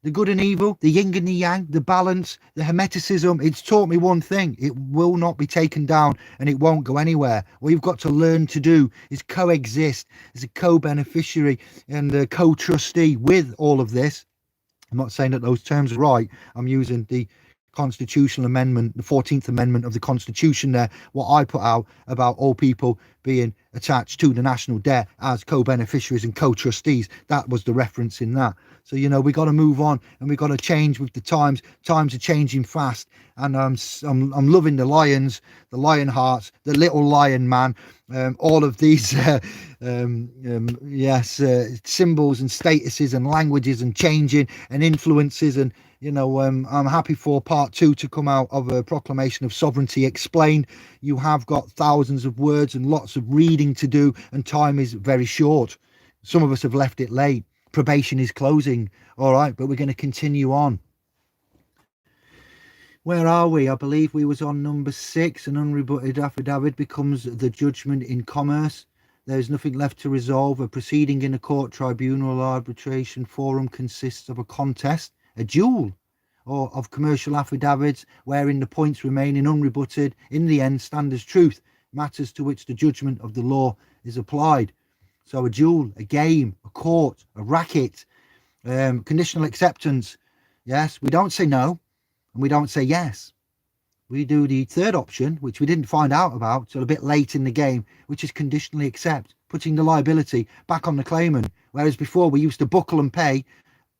the good and evil, the yin and the yang, the balance, the hermeticism, it's taught me one thing: it will not be taken down and it won't go anywhere. What you've got to learn to do is coexist as a co-beneficiary and a co-trustee with all of this. I'm not saying that those terms are right. I'm using the constitutional amendment, the 14th Amendment of the Constitution there, what I put out about all people being attached to the national debt as co-beneficiaries and co-trustees. That was the reference in that. So, we got to move on and we got to change with the times. Times are changing fast, and I'm loving the lions, the lion hearts, the little lion man, all of these symbols and statuses and languages and changing and influences. And I'm happy for part 2 to come out of a proclamation of sovereignty explained. You have got thousands of words and lots of reading to do, and time is very short. Some of us have left it late. Probation is closing. All right, but we're going to continue on. Where are we? I believe we was on number 6. An unrebutted affidavit becomes the judgment in commerce. There is nothing left to resolve. A proceeding in a court, tribunal, or arbitration forum consists of a contest, a duel, or of commercial affidavits wherein the points remaining unrebutted in the end stand as truth, matters to which the judgment of the law is applied. So a duel, a game, a court, a racket, conditional acceptance. Yes, we don't say no and we don't say yes. We do the third option, which we didn't find out about till a bit late in the game, which is conditionally accept, putting the liability back on the claimant. Whereas before we used to buckle and pay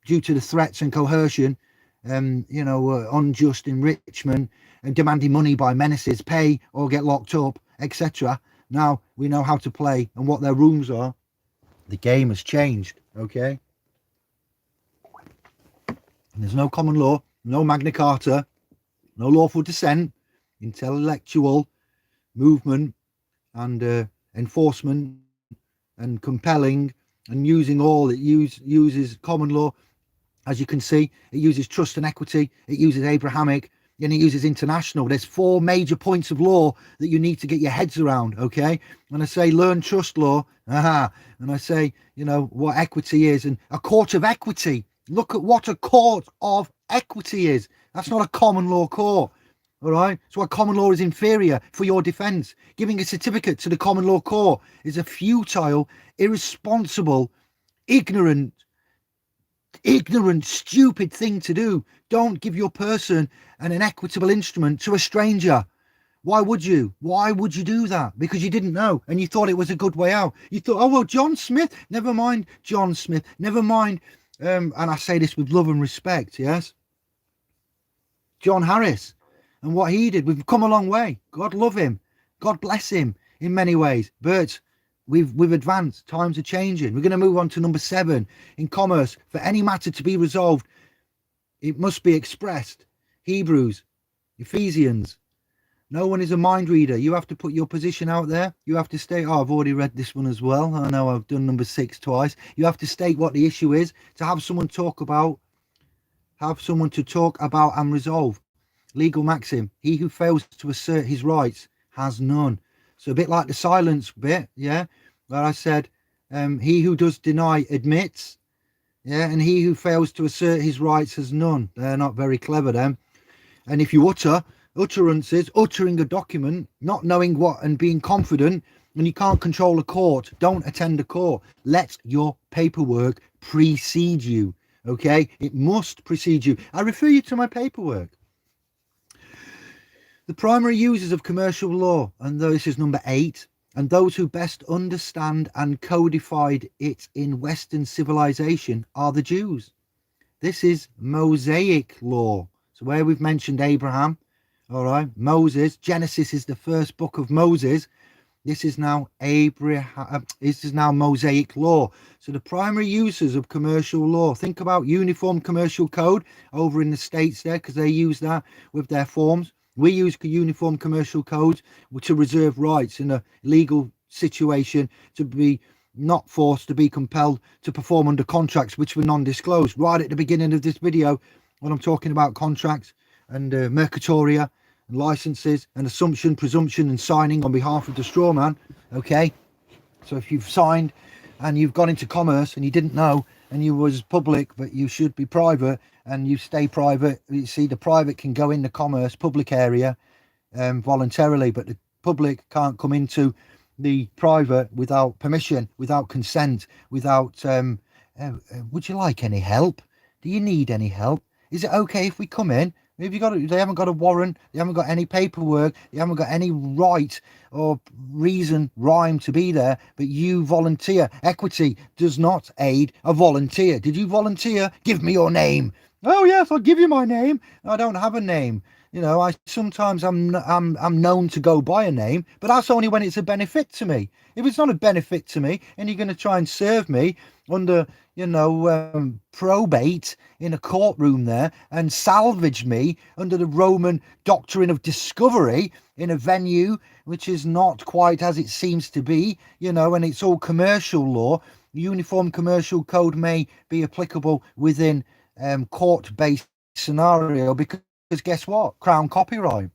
due to the threats and coercion, unjust enrichment and demanding money by menaces, pay or get locked up, etc. Now we know how to play and what their rules are. The game has changed, okay? And there's no common law, no Magna Carta, no lawful descent, intellectual movement and enforcement and compelling and using all. It uses common law. As you can see, it uses trust and equity, it uses Abrahamic, and it uses international. There's 4 major points of law that you need to get your heads around, okay? When I say learn trust law, and I say, what equity is, and a court of equity. Look at what a court of equity is. That's not a common law court, all right? So a common law is inferior for your defence. Giving a certificate to the common law court is a futile, irresponsible, ignorant, stupid thing to do. Don't give your person an equitable instrument to a stranger. Why would you do that? Because you didn't know and you thought it was a good way out. You thought, oh well, John Smith, never mind John Smith, never mind, and I say this with love and respect, yes, John Harris and what he did. We've come a long way. God love him, God bless him in many ways, but we've advanced. Times are changing. We're going to move on to number 7. In commerce, for any matter to be resolved, it must be expressed. Hebrews, Ephesians. No one is a mind reader. You have to put your position out there. You have to state, I've already read this one as well. I know I've done number 6 twice. You have to state what the issue is, to have someone to talk about and resolve. Legal maxim: he who fails to assert his rights has none. So a bit like the silence bit, yeah, where I said, he who does deny admits, yeah, and he who fails to assert his rights has none. They're not very clever, them. And if you utterances, uttering a document, not knowing what and being confident, and you can't control a court, don't attend a court. Let your paperwork precede you, okay? It must precede you. I refer you to my paperwork. The primary users of commercial law, and this is number 8, and those who best understand and codified it in Western civilization are the Jews. This is Mosaic law. So where we've mentioned Abraham, all right, Moses, Genesis is the first book of Moses, This is now this is now Mosaic law. So the primary uses of commercial law, think about Uniform Commercial Code over in the States there, because they use that with their forms. We use Uniform Commercial Codes to reserve rights in a legal situation, to be not forced to be compelled to perform under contracts which were non-disclosed. Right at the beginning of this video, when I'm talking about contracts and Mercatoria, licenses and assumption, presumption and signing on behalf of the straw man. Okay, so if you've signed and you've gone into commerce and you didn't know, and you was public but you should be private, and you stay private, you see, the private can go in the commerce public area voluntarily, but the public can't come into the private without permission, without consent, without would you like any help? Do you need any help? Is it okay if we come in? If they haven't got a warrant, they haven't got any paperwork, they haven't got any right or reason, rhyme to be there, but you volunteer. Equity does not aid a volunteer. Did you volunteer? Give me your name. Oh yes, I'll give you my name. I don't have a name. You know, I sometimes I'm known to go by a name, but that's only when it's a benefit to me. If it's not a benefit to me, and you're going to try and serve me under, you know, probate in a courtroom there, and salvage me under the Roman doctrine of discovery in a venue which is not quite as it seems to be, you know, and it's all commercial law. Uniform Commercial Code may be applicable within court-based scenario, because guess what? Crown copyright.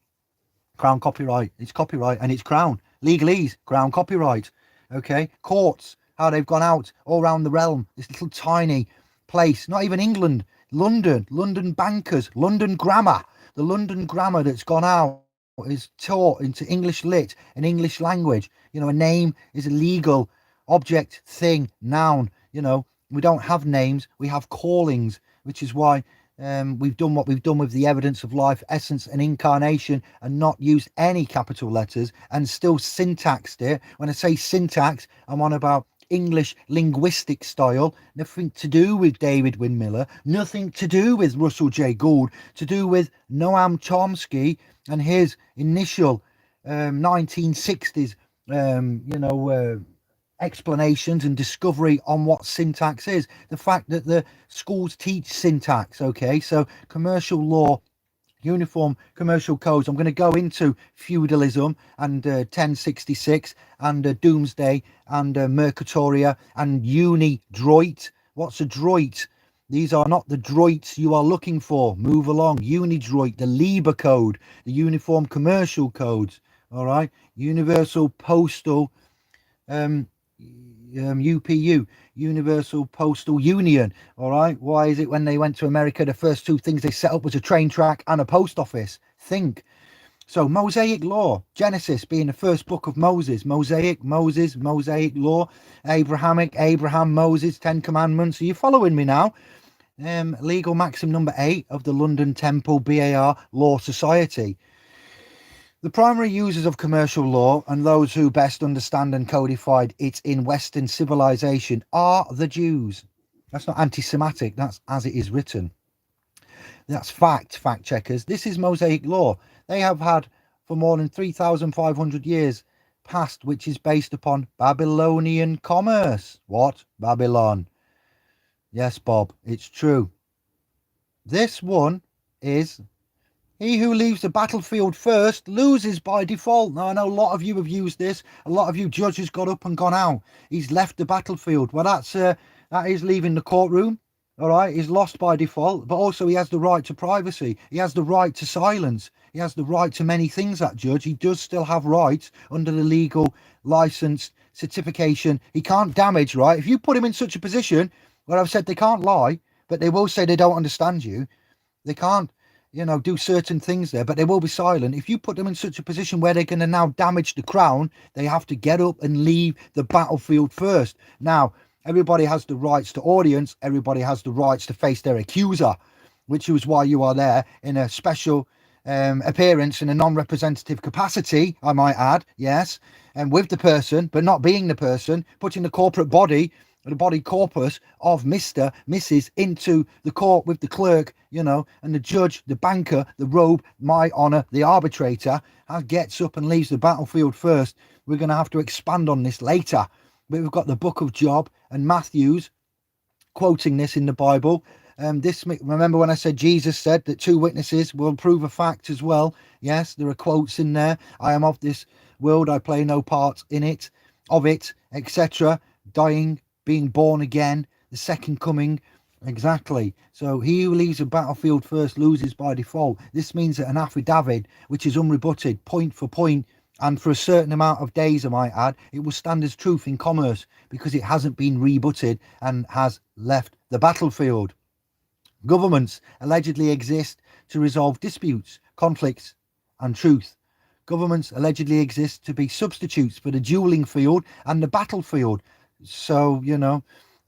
It's copyright and it's crown. Legalese, crown copyright. Okay, courts, how they've gone out all around the realm. This little tiny place, not even England, London bankers, London grammar. The London grammar that's gone out is taught into English lit and English language. You know, a name is a legal object, thing, noun. You know, we don't have names, we have callings, which is why we've done what we've done with the evidence of life, essence and incarnation, and not used any capital letters, and still syntaxed it. When I say syntax, I'm on about English linguistic style. Nothing to do with David Windmiller, nothing to do with Russell J. Gould, to do with Noam Chomsky and his initial 1960s explanations and discovery on what syntax is. The fact that the schools teach syntax. Okay, so commercial law, Uniform Commercial Codes. I'm going to go into feudalism and 1066 and Doomsday and Mercatoria and Uni-droit. What's a droit? These are not the droits you are looking for. Move along. Uni-droit, the Liber Code, the Uniform Commercial Codes. All right, Universal Postal UPU, Universal Postal Union. All right, why is it when they went to America, the first two things they set up was a train track and a post office? Think. So Mosaic law, Genesis being the first book of Moses, Mosaic law, Abraham, Moses, 10 Commandments. Are you following me now? Legal maxim number 8 of the London Temple BAR Law Society. The primary users of commercial law, and those who best understand and codified it in Western civilization, are the Jews. That's not anti-Semitic, that's as it is written. That's fact checkers. This is Mosaic law. They have had for more than 3,500 years past, which is based upon Babylonian commerce. What? Babylon. Yes, Bob, it's true. This one is: he who leaves the battlefield first loses by default. Now, I know a lot of you have used this. A lot of you judges got up and gone out. He's left the battlefield. Well, that is leaving the courtroom. All right, he's lost by default, but also he has the right to privacy. He has the right to silence. He has the right to many things, that judge. He does still have rights under the legal licensed certification. He can't damage, right? If you put him in such a position where I've said they can't lie, but they will say they don't understand you. They can't, you know, do certain things there, but they will be silent. If you put them in such a position where they're going to now damage the crown, they have to get up and leave the battlefield first. Now, everybody has the rights to audience. Everybody has the rights to face their accuser, which is why you are there in a special appearance in a non-representative capacity, I might add, yes, and with the person, but not being the person, putting the corporate body the body corpus of Mr., Mrs. into the court with the clerk, you know, and the judge, the banker, the robe, my honour, the arbitrator, gets up and leaves the battlefield first. We're going to have to expand on this later. But we've got the book of Job and Matthew's quoting this in the Bible. Remember when I said Jesus said that 2 witnesses will prove a fact as well? Yes, there are quotes in there. I am of this world, I play no part in it, of it, etc. Dying, being born again, the second coming. Exactly. So he who leaves a battlefield first loses by default. This means that an affidavit, which is unrebutted, point for point, and for a certain amount of days, I might add, it will stand as truth in commerce because it hasn't been rebutted and has left the battlefield. Governments allegedly exist to resolve disputes, conflicts, and truth. Governments allegedly exist to be substitutes for the dueling field and the battlefield. So, you know,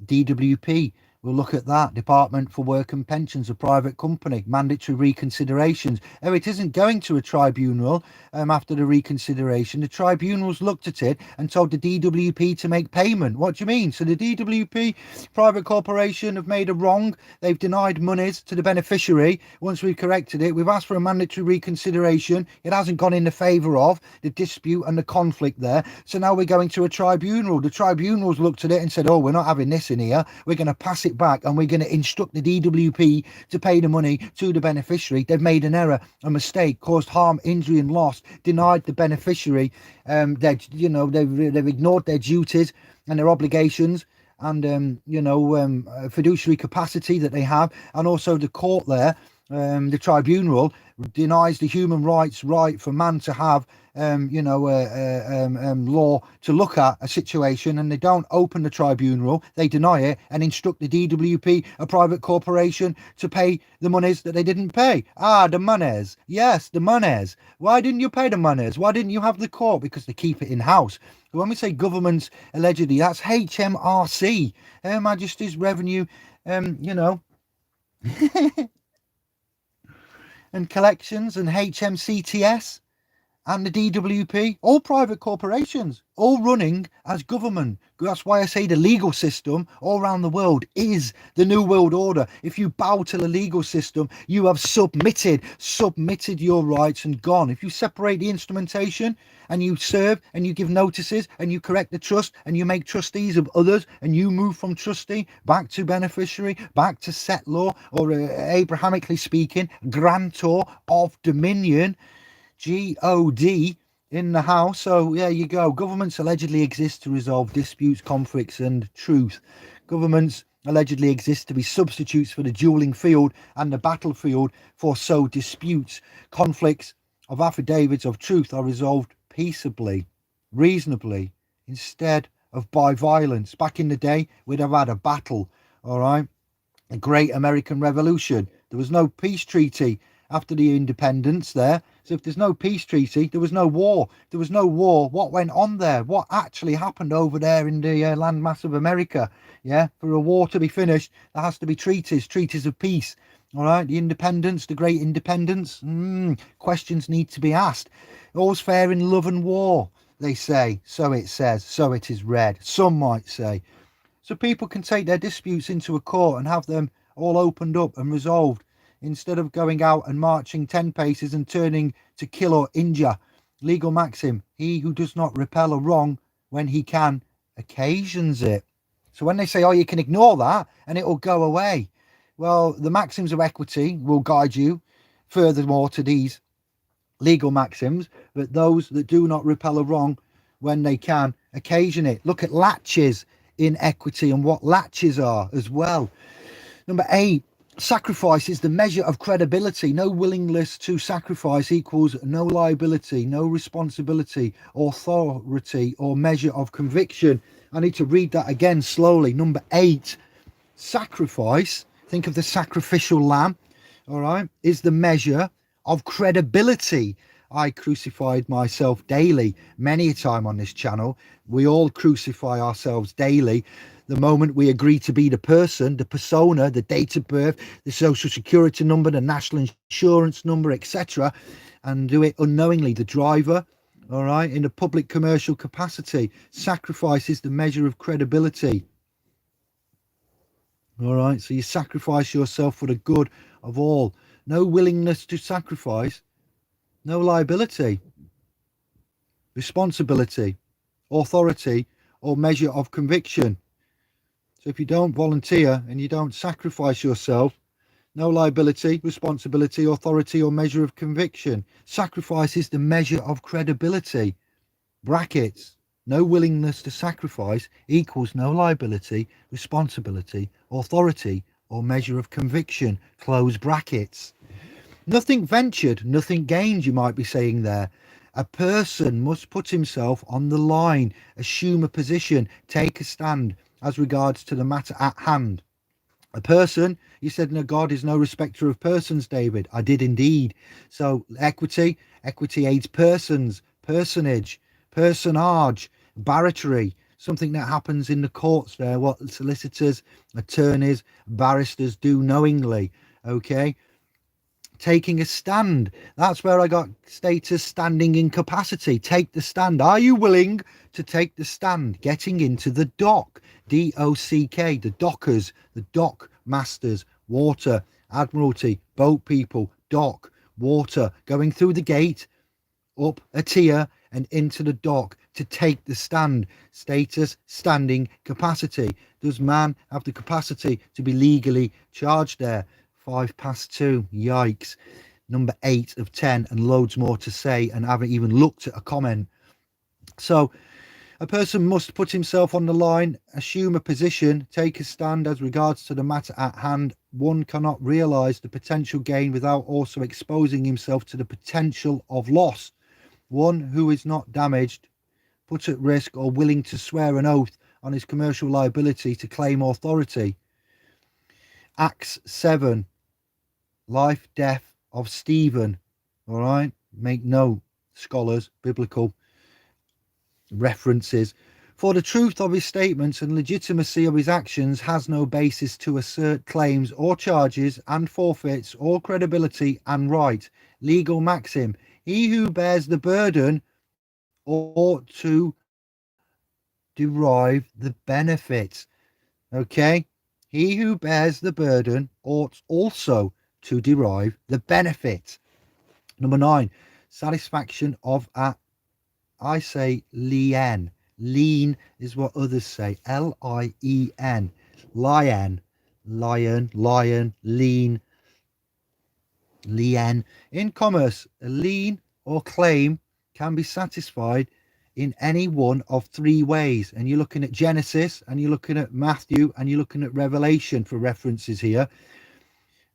DWP, we'll look at that. Department for Work and Pensions, a private company, mandatory reconsiderations. Oh, it isn't going to a tribunal after the reconsideration. The tribunals looked at it and told the DWP to make payment. What do you mean? So the DWP, private corporation, have made a wrong. They've denied monies to the beneficiary. Once we've corrected it, we've asked for a mandatory reconsideration. It hasn't gone in the favour of the dispute and the conflict there. So now we're going to a tribunal. The tribunals looked at it and said, oh, we're not having this in here. We're going to pass it back and we're going to instruct the DWP to pay the money to the beneficiary. They've made an error, a mistake, caused harm, injury and loss, denied the beneficiary. They've ignored their duties and their obligations and fiduciary capacity that they have, and also the court there, the tribunal denies the human rights right for man to have law to look at a situation, and they don't open the tribunal, they deny it and instruct the DWP, a private corporation, to pay the monies that they didn't pay. The monies. Yes, the monies. Why didn't you pay the monies? Why didn't you have the court? Because they keep it in house. When we say governments allegedly, that's HMRC, Her Majesty's Revenue, and Collections, and HMCTS, and the DWP, all private corporations, all running as government. That's why I say the legal system all around the world is the new world order. If you bow to the legal system, you have submitted your rights and gone. If you separate the instrumentation and you serve and you give notices and you correct the trust and you make trustees of others and you move from trustee back to beneficiary, back to settlor, or Abrahamically speaking, grantor of dominion, God in the house. So there you go. Governments allegedly exist to resolve disputes, conflicts and truth. Governments allegedly exist to be substitutes for the dueling field and the battlefield, for so disputes, conflicts of affidavits of truth are resolved peaceably, reasonably, instead of by violence. Back in the day, we'd have had a battle, all right? The Great American Revolution. There was no peace treaty after the independence there. So if there's no peace treaty, there was no war. If there was no war, what went on there? What actually happened over there in the landmass of America? Yeah, for a war to be finished, there has to be treaties of peace. All right, the independence, the great independence. Questions need to be asked. All's fair in love and war, they say. So it says, so it is read. Some might say. So people can take their disputes into a court and have them all opened up and resolved, instead of going out and marching 10 paces and turning to kill or injure. Legal maxim, he who does not repel a wrong when he can, occasions it. So when they say, oh, you can ignore that and it will go away. Well, the maxims of equity will guide you furthermore to these legal maxims, but those that do not repel a wrong when they can, occasion it. Look at latches in equity and what latches are as well. Number 8. Sacrifice is the measure of credibility. No willingness to sacrifice equals no liability, no responsibility, authority, or measure of conviction. I need to read that again slowly. Number 8, sacrifice, think of the sacrificial lamb, all right, is the measure of credibility. I crucified myself daily, many a time on this channel. We all crucify ourselves daily. The moment we agree to be the person, the persona, the date of birth, the social security number, the national insurance number, etc., and do it unknowingly, the driver, all right, in a public commercial capacity. Sacrifice is the measure of credibility. All right, so you sacrifice yourself for the good of all. No willingness to sacrifice, no liability, responsibility, authority, or measure of conviction. So if you don't volunteer and you don't sacrifice yourself, no liability, responsibility, authority, or measure of conviction. Sacrifice is the measure of credibility. Brackets. No willingness to sacrifice equals no liability, responsibility, authority, or measure of conviction. Close brackets. Nothing ventured, nothing gained, you might be saying there. A person must put himself on the line, assume a position, take a stand as regards to the matter at hand. A person, you said, no, God is no respecter of persons, David. I did indeed. So equity aids persons, personage, personage, barratry, something that happens in the courts there, what solicitors, attorneys, barristers do knowingly. Okay. Taking a stand, that's where I got status standing incapacity. Take the stand. Are you willing to take the stand? Getting into the dock, D-O-C-K, the dockers, the dock masters, water, Admiralty, boat people, dock, water, going through the gate, up a tier and into the dock to take the stand. Status, standing capacity. Does man have the capacity to be legally charged there? 2:05, yikes. Number 8 of 10, and loads more to say, and I haven't even looked at a comment. So a person must put himself on the line, assume a position, take a stand as regards to the matter at hand. One cannot realize the potential gain without also exposing himself to the potential of loss. One who is not damaged, put at risk, or willing to swear an oath on his commercial liability to claim authority. Acts 7, life, death of Stephen. All right, make note, scholars, biblical references. For the truth of his statements and legitimacy of his actions has no basis to assert claims or charges and forfeits all credibility and right. Legal maxim: he who bears the burden ought to derive the benefit. Okay, he who bears the burden ought also to derive the benefit. Number 9, satisfaction of I say lien. Lien is what others say. L-I-E-N. Lion, lion, lien, lien. In commerce, a lien or claim can be satisfied in any one of 3 ways. And you're looking at Genesis, and you're looking at Matthew, and you're looking at Revelation for references here.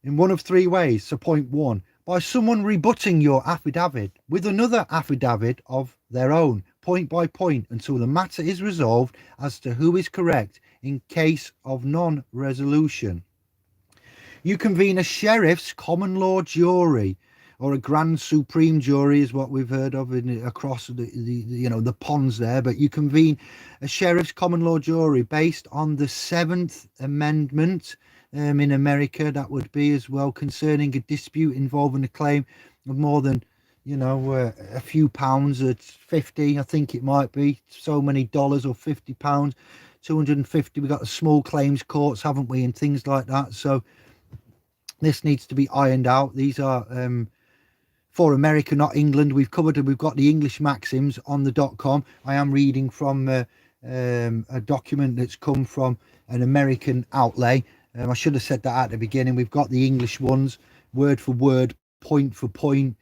In one of 3 ways. So point 1, by someone rebutting your affidavit with another affidavit of their own, point by point, until the matter is resolved as to who is correct in case of non-resolution. You convene a sheriff's common law jury, or a grand supreme jury is what we've heard of across the ponds there, but you convene a sheriff's common law jury based on the 7th Amendment. In America, that would be as well, concerning a dispute involving a claim of more than a few pounds at 50, I think it might be, so many dollars, or 50 pounds, 250. We got the small claims courts, haven't we, and things like that. So this needs to be ironed out. These are for America, not England. We've covered it. We've got the English maxims on the .com. I am reading from a document that's come from an American outlay. I should have said that at the beginning. We've got the English ones, word for word, point for point,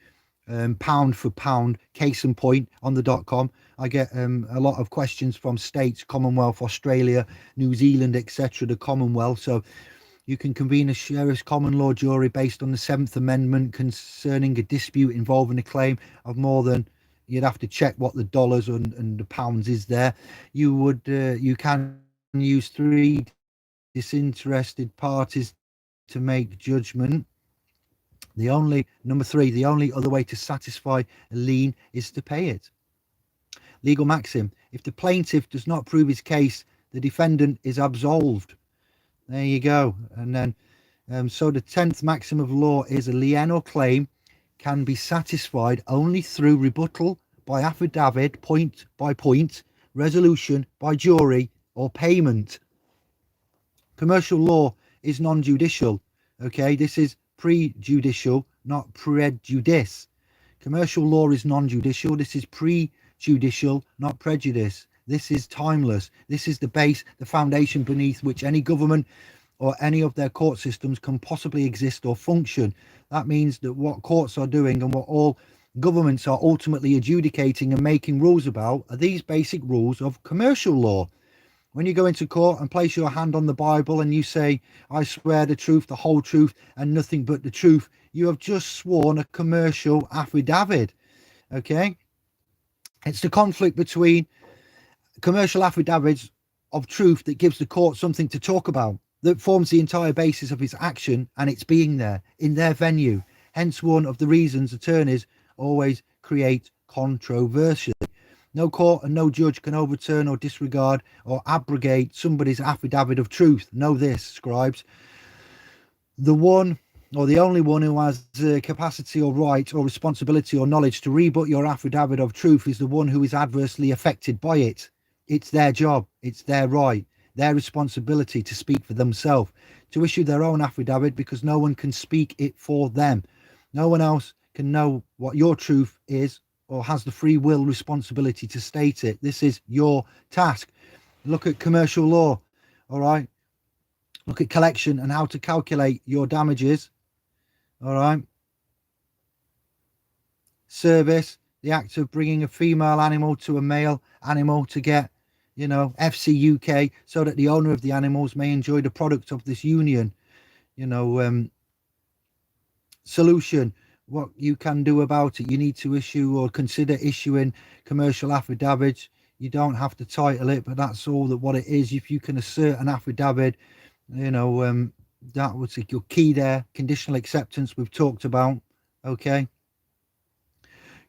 pound for pound, case and point on the .com. I get a lot of questions from states, Commonwealth, Australia, New Zealand, etc., the Commonwealth. So you can convene a sheriff's common law jury based on the 7th Amendment concerning a dispute involving a claim of more than, you'd have to check what the dollars and the pounds is there. You can use 3 disinterested parties to make judgment. Number 3, the only other way to satisfy a lien is to pay it. Legal maxim: if the plaintiff does not prove his case, the defendant is absolved. There you go. And then so the 10th maxim of law is a lien or claim can be satisfied only through rebuttal by affidavit, point by point, resolution by jury, or payment. Commercial law is non-judicial. Okay, this is prejudicial, not prejudice. Commercial law is non-judicial. This is prejudicial, not prejudice. This is timeless. This is the base, the foundation beneath which any government or any of their court systems can possibly exist or function. That means that what courts are doing and what all governments are ultimately adjudicating and making rules about are these basic rules of commercial law. When you go into court and place your hand on the Bible and you say, I swear the truth, the whole truth, and nothing but the truth, you have just sworn a commercial affidavit. Okay? It's the conflict between commercial affidavits of truth that gives the court something to talk about, that forms the entire basis of its action and its being there in their venue. Hence one of the reasons attorneys always create controversy. No court and no judge can overturn or disregard or abrogate somebody's affidavit of truth. Know this, scribes. The one or the only one who has the capacity or right or responsibility or knowledge to rebut your affidavit of truth is the one who is adversely affected by it. It's their job. It's their right, their responsibility to speak for themselves, to issue their own affidavit, because no one can speak it for them. No one else can know what your truth is or has the free will responsibility to state it. This is your task. Look at commercial law, all right? Look at collection and how to calculate your damages, all right? Service, the act of bringing a female animal to a male animal to get, FC UK, so that the owner of the animals may enjoy the product of this union. Solution, what you can do about it. You need to issue or consider issuing commercial affidavits. You don't have to title it, but that's all that what it is. If you can assert an affidavit, that was your key there. Conditional acceptance we've talked about. Okay.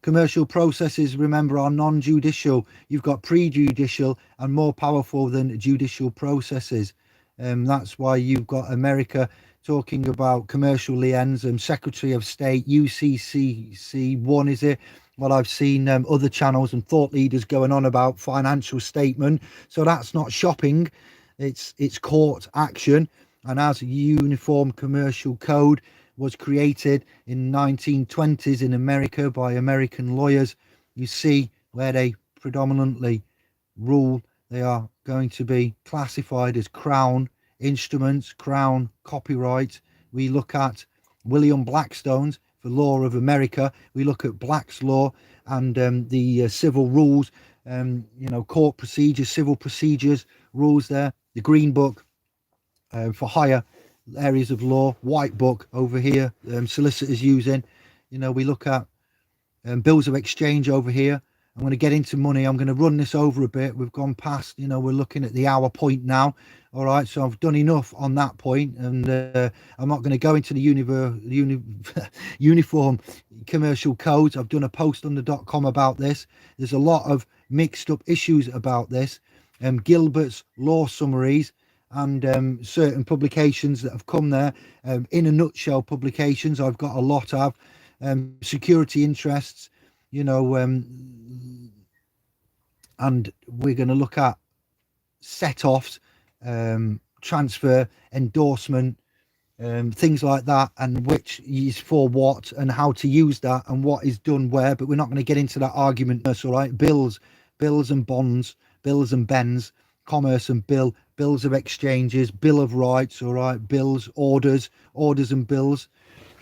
Commercial processes, remember, are non-judicial. You've got prejudicial and more powerful than judicial processes. That's why you've got America talking about commercial liens and Secretary of State, UCCC1, is it? Well, I've seen other channels and thought leaders going on about financial statement. So that's not shopping. It's court action. And as a uniform commercial code was created in 1920s in America by American lawyers, you see where they predominantly rule. They are going to be classified as crown instruments, crown copyright. We look at William Blackstone's for Law of America. We look at Black's Law and the civil rules, court procedures, civil procedures rules there. The Green Book for higher areas of law, White Book over here, solicitors using. We look at bills of exchange over here. I'm going to get into money. I'm going to run this over a bit. We've gone past, we're looking at the hour point now. All right, so I've done enough on that point, and I'm not going to go into the uniform commercial codes. I've done a post on the .com about this. There's a lot of mixed up issues about this. Gilbert's law summaries and certain publications that have come there. In a nutshell publications, I've got a lot of security interests, and we're going to look at set-offs, transfer, endorsement, things like that, and which is for what and how to use that and what is done where. But we're not going to get into that argument. That's all right. Bills and bonds, bills and bends, commerce and bills of exchanges, bill of rights, all right, bills, orders and bills.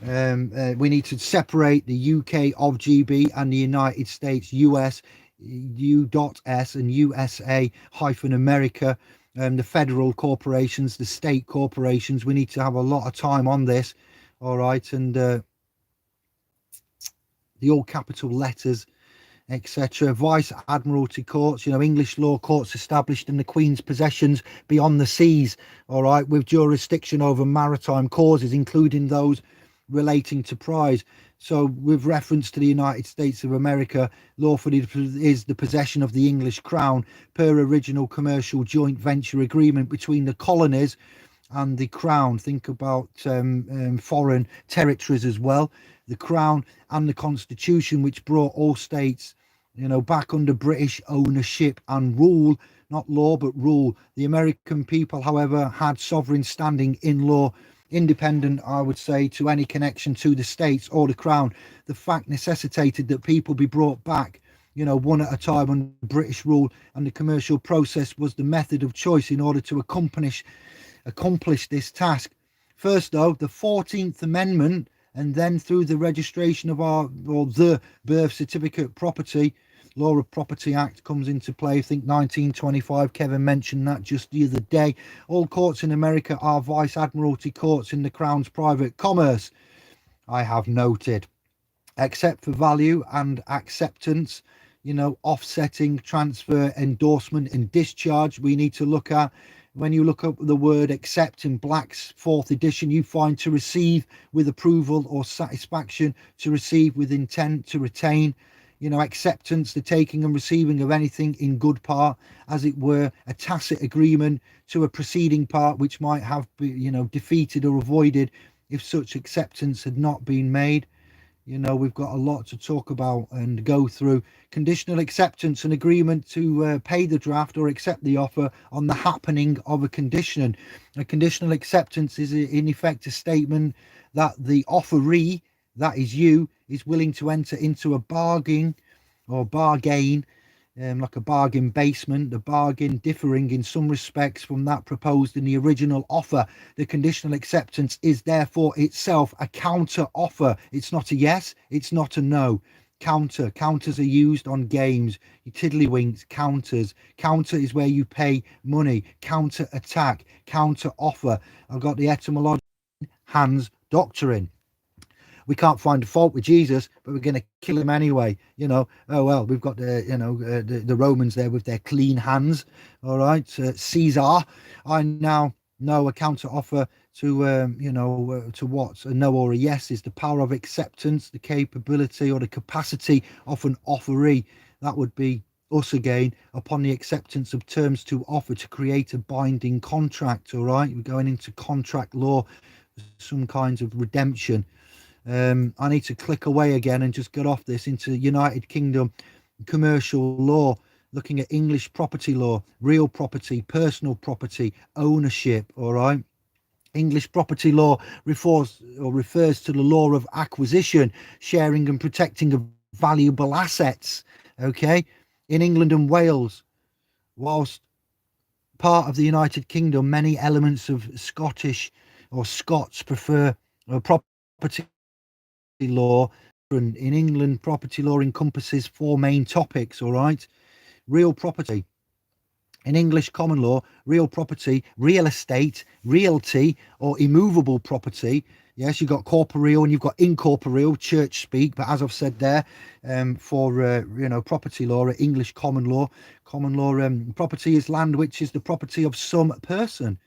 We need to separate the UK of GB and the United States, US, U.S and USA hyphen America, the federal corporations, the state corporations. We need to have a lot of time on this, all right, and the all capital letters, etc. Vice Admiralty courts, English law courts established in the Queen's possessions beyond the seas, all right, with jurisdiction over maritime causes, including those relating to prize. So with reference to the United States of America, lawfully is the possession of the English crown per original commercial joint venture agreement between the colonies and the crown. Think about foreign territories as well. The crown and the constitution, which brought all states back under British ownership and rule, not law, but rule. The American people, however, had sovereign standing in law, independent, I would say, to any connection to the states or the crown. The fact necessitated that people be brought back, one at a time under British rule, and the commercial process was the method of choice in order to accomplish this task. First, though, the 14th Amendment, and then through the registration of the birth certificate property, Law of Property Act comes into play. I think 1925, Kevin mentioned that just the other day. All courts in America are vice admiralty courts in the Crown's private commerce, I have noted, except for value and acceptance, offsetting, transfer, endorsement, and discharge. We need to look at, when you look up the word accept in Black's 4th edition, you find to receive with approval or satisfaction, to receive with intent, to retain. Acceptance, the taking and receiving of anything in good part, as it were, a tacit agreement to a preceding part which might have been, defeated or avoided if such acceptance had not been made. We've got a lot to talk about and go through. Conditional acceptance, an agreement to pay the draft or accept the offer on the happening of a condition. A conditional acceptance is in effect a statement that the offeree, that is you, is willing to enter into a bargain or bargain, like a bargain basement, the bargain differing in some respects from that proposed in the original offer. The conditional acceptance is therefore itself a counter offer. It's not a yes, it's not a no. Counters are used on games. You tiddlywinks, counters. Counter is where you pay money. Counter attack, counter offer. I've got the etymology, Hans doctrine. We can't find a fault with Jesus, but we're going to kill him anyway. Oh well, we've got the Romans there with their clean hands. All right, Caesar. I now know a counter offer to to what a no or a yes is the power of acceptance, the capability or the capacity of an offeree. That would be us again, upon the acceptance of terms to offer to create a binding contract. All right, we're going into contract law, some kinds of redemption. I need to click away again and just get off this into United Kingdom commercial law, looking at English property law, real property, personal property, ownership. All right. English property law refers to the law of acquisition, sharing and protecting of valuable assets. Okay. In England and Wales, whilst part of the United Kingdom, many elements of Scottish or Scots prefer property law. In England, property law encompasses 4 main topics. All right. Real property. In English common law, real property, real estate, realty, or immovable property. Yes, you've got corporeal and you've got incorporeal, church speak. But as I've said there, for property law, English common law, property is land which is the property of some person,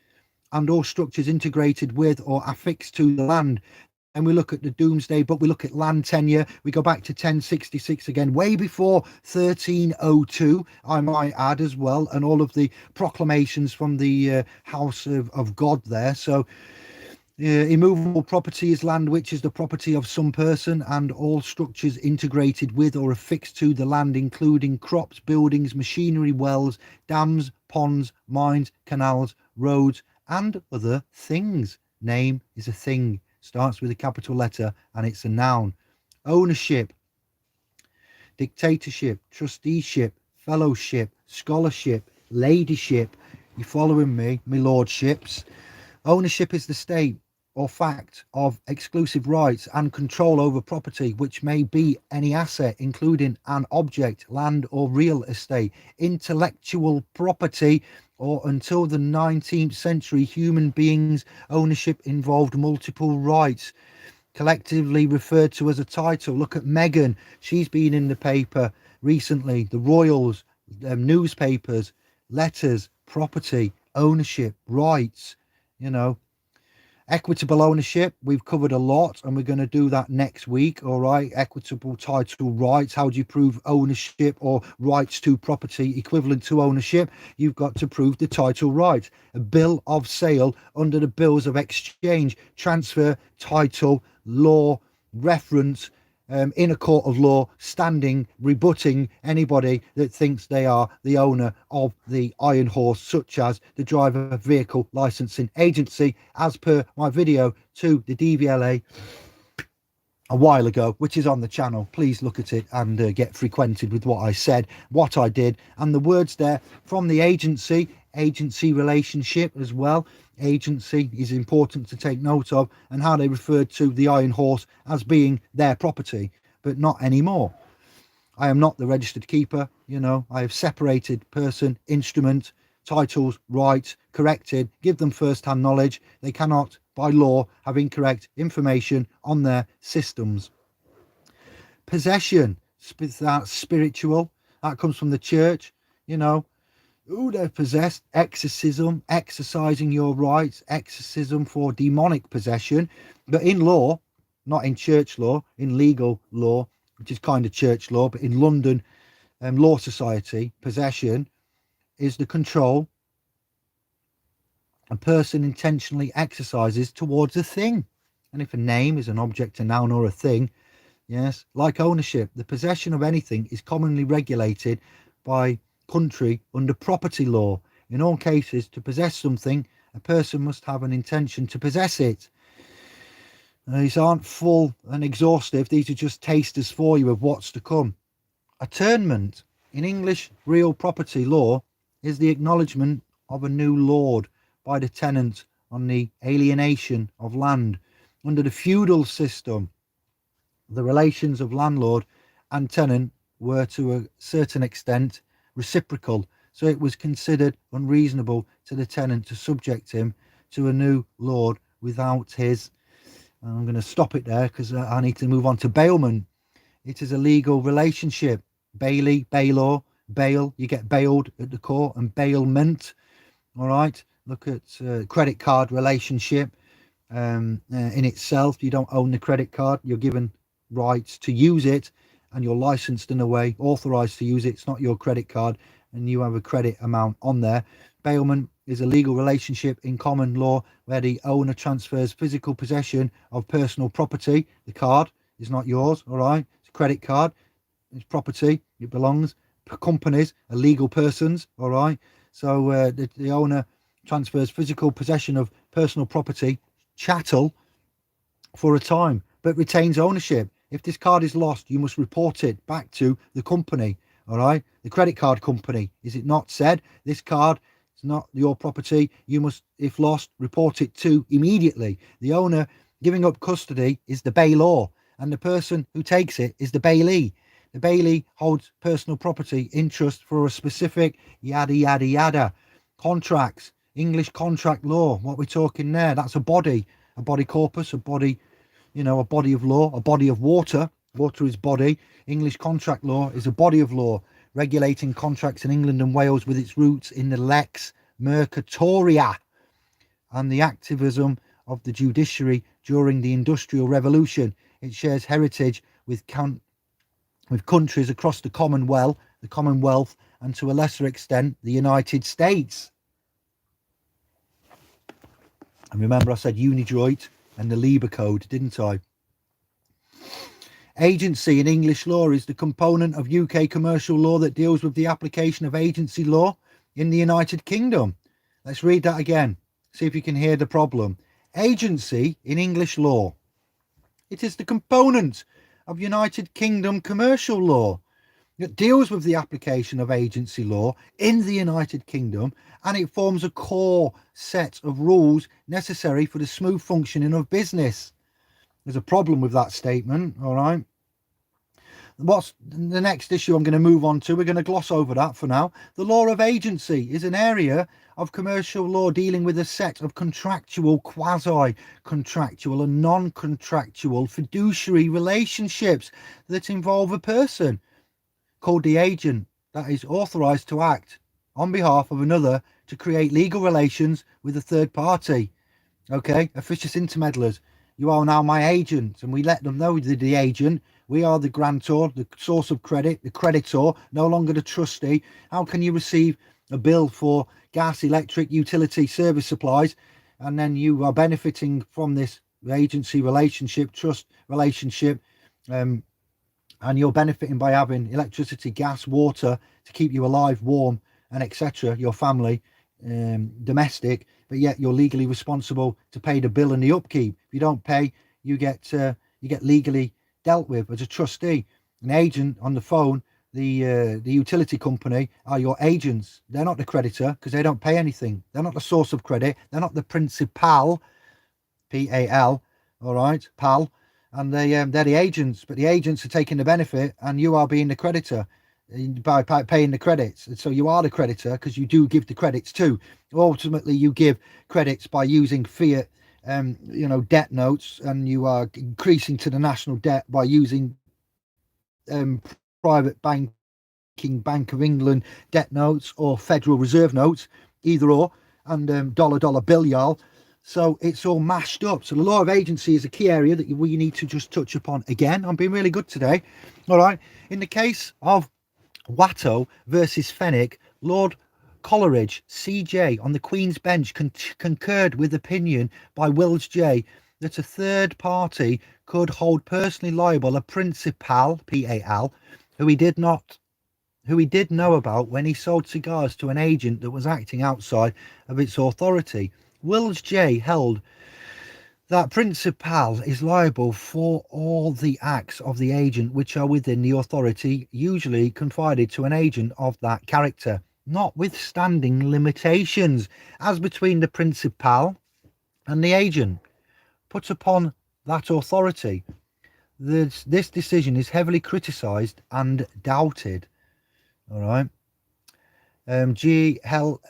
and all structures integrated with or affixed to the land. And we look at the Doomsday Book, we look at land tenure, we go back to 1066 again, way before 1302, I might add as well, and all of the proclamations from the house of God there. So immovable property is land which is the property of some person, and all structures integrated with or affixed to the land, including crops, buildings, machinery, wells, dams, ponds, mines, canals, roads, and other things. Name is a thing. Starts with a capital letter and it's a noun. Ownership, dictatorship, trusteeship, fellowship, scholarship, ladyship. You following me, my lordships? Ownership is the state or fact of exclusive rights and control over property, which may be any asset, including an object, land or real estate. Intellectual property, or until the 19th century, human beings' ownership involved multiple rights, collectively referred to as a title. Look at Meghan. She's been in the paper recently. The royals, newspapers, letters, property, ownership, rights, Equitable ownership, we've covered a lot, and we're going to do that next week. All right. Equitable title rights. How do you prove ownership or rights to property equivalent to ownership? You've got to prove the title right. A bill of sale under the bills of exchange, transfer, title, law, reference, in a court of law, standing, rebutting anybody that thinks they are the owner of the iron horse, such as the Driver Vehicle Licensing Agency, as per my video to the DVLA a while ago, which is on the channel. Please look at it and get frequented with what I said, what I did, and the words there from the agency relationship as well. Agency is important to take note of, and how they referred to the iron horse as being their property, but not anymore. I am not the registered keeper, you know. I have separated person, instrument, titles, rights, corrected, give them first-hand knowledge. They cannot, by law, have incorrect information on their systems. Possession, that's spiritual. That comes from the church, you know. Ooh, they're possessed. Exorcism, exercising your rights. Exorcism for demonic possession. But in law, not in church law, in legal law, which is kind of church law, but in London Law Society, possession is the control a person intentionally exercises towards a thing. And if a name is an object, a noun, or a thing, yes, like ownership, the possession of anything is commonly regulated by country under property law. In all cases, to possess something, a person must have an intention to possess it. These aren't full and exhaustive. These are just tasters for you of what's to come. Attornment in English real property law is the acknowledgement of a new lord by the tenant on the alienation of land. Under the feudal system, the relations of landlord and tenant were to a certain extent reciprocal, so it was considered unreasonable to the tenant to subject him to a new lord without his. I'm going to stop it there because I need to move on to bailment. It is a legal relationship. Bailey, bailor, bail, you get bailed at the court, and bailment. All right, look at credit card relationship. In itself, you don't own the credit card. You're given rights to use it, and you're licensed in a way, authorized to use it. It's not your credit card, and you have a credit amount on there. Bailment is a legal relationship in common law where the owner transfers physical possession of personal property. The card is not yours, all right? It's a credit card. It's property. It belongs to companies, legal persons, all right? So the owner transfers physical possession of personal property, chattel, for a time, but retains ownership. If this card is lost, you must report it back to the company, all right? The credit card company. Is it not said this card is not your property? You must, if lost, report it to immediately. The owner giving up custody is the bailor, and the person who takes it is the bailee. The bailee holds personal property in trust for a specific yada yada yada. Contracts, English contract law, what we're talking there, that's a body corpus, a body, you know, a body of law, a body of water. Water is body. English contract law is a body of law regulating contracts in England and Wales with its roots in the Lex Murkatoria and the activism of the judiciary during the Industrial Revolution. It shares heritage with countries across the Commonwealth, and to a lesser extent, the United States. And remember, I said Unidroit and the Lieber Code, didn't I? Agency in English law is the component of UK commercial law that deals with the application of agency law in the United Kingdom. Let's read that again. See if you can hear the problem. Agency in English law. It is the component of United Kingdom commercial law that deals with the application of agency law in the United Kingdom, and it forms a core set of rules necessary for the smooth functioning of business. There's a problem with that statement, all right? What's the next issue I'm going to move on to? We're going to gloss over that for now. The law of agency is an area of commercial law dealing with a set of contractual, quasi-contractual and non-contractual fiduciary relationships that involve a person called the agent that is authorized to act on behalf of another to create legal relations with a third party. Okay, officious intermeddlers. You are now my agent, and we let them know the agent. We are the grantor, the source of credit, the creditor, no longer the trustee. How can you receive a bill for gas, electric, utility service supplies, and then you are benefiting from this agency relationship, trust relationship, and you're benefiting by having electricity, gas, water to keep you alive, warm, and etc., your family, domestic, but yet you're legally responsible to pay the bill and the upkeep. If you don't pay, you get legally dealt with as a trustee. An agent on the phone, the utility company are your agents. They're not the creditor because they don't pay anything. They're not the source of credit. They're not the principal, P-A-L, all right, pal, and they're the agents, but the agents are taking the benefit and you are being the creditor by paying the credits. And so you are the creditor because you do give the credits too. Ultimately, you give credits by using fiat, debt notes, and you are increasing to the national debt by using private banking, Bank of England debt notes or Federal Reserve notes, either or, and dollar bill, y'all. So it's all mashed up. So the law of agency is a key area that we need to just touch upon. Again, I'm being really good today. All right. In the case of Watto versus Fenwick, Lord Coleridge, CJ, on the Queen's Bench concurred with opinion by Wills J that a third party could hold personally liable a principal, P-A-L, who he did know about when he sold cigars to an agent that was acting outside of its authority. Wills J held that principal is liable for all the acts of the agent which are within the authority usually confided to an agent of that character, notwithstanding limitations as between the principal and the agent put upon that authority. This decision is heavily criticised and doubted. All right. G.H.L.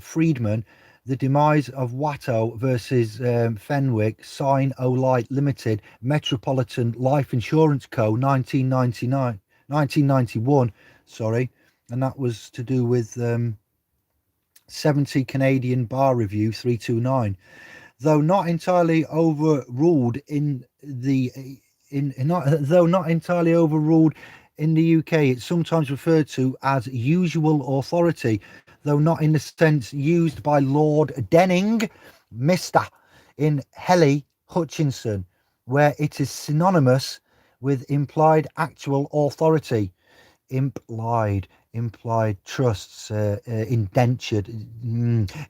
Friedman, The Demise of Watto versus Fenwick, Sign O'Light Limited, Metropolitan Life Insurance Co. 1991, sorry, and that was to do with 70 Canadian Bar Review 329. Though not entirely overruled in the UK, it's sometimes referred to as usual authority, though not in the sense used by Lord Denning, Mr. in Helly Hutchinson, where it is synonymous with implied actual authority, implied trusts, indentured.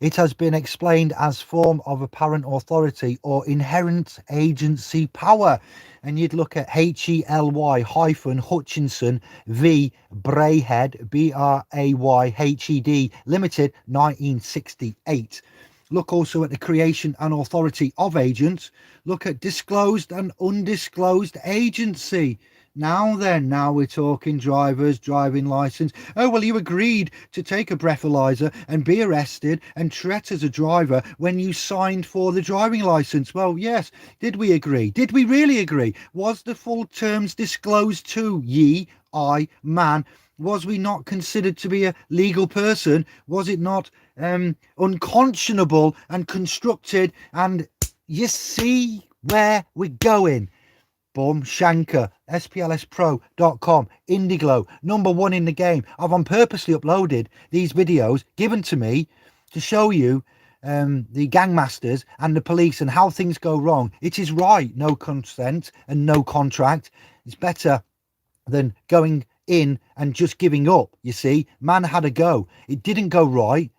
It has been explained as form of apparent authority or inherent agency power. And you'd look at HELY Hutchinson v Brayhead, BRAYHED Limited, 1968. Look also at the creation and authority of agents. Look at disclosed and undisclosed agency. Now we're talking drivers, driving license. Oh, well, you agreed to take a breathalyzer and be arrested and treat as a driver when you signed for the driving license. Well, yes. Did we agree? Did we really agree? Was the full terms disclosed to ye, I, man? Was we not considered to be a legal person? Was it not unconscionable and constructed? And you see where we're going. Boom, Shanker, SPLSPro.com, Indiglo, #1 in the game. I've purposely uploaded these videos given to me to show you the gangmasters and the police and how things go wrong. It is right, no consent and no contract. It's better than going in and just giving up. You see, man had a go. It didn't go right.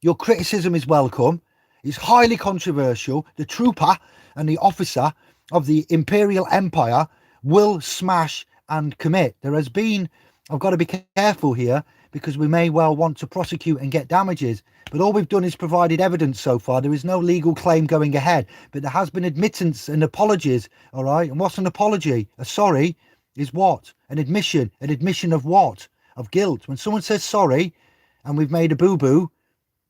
Your criticism is welcome. It's highly controversial. The trooper and the officer of the Imperial Empire will smash and commit. There has been, I've got to be careful here because we may well want to prosecute and get damages, but all we've done is provided evidence so far. There is no legal claim going ahead, but there has been admittance and apologies. All right. And what's an apology? A sorry is what? An admission of what? Of guilt. When someone says sorry and we've made a boo-boo,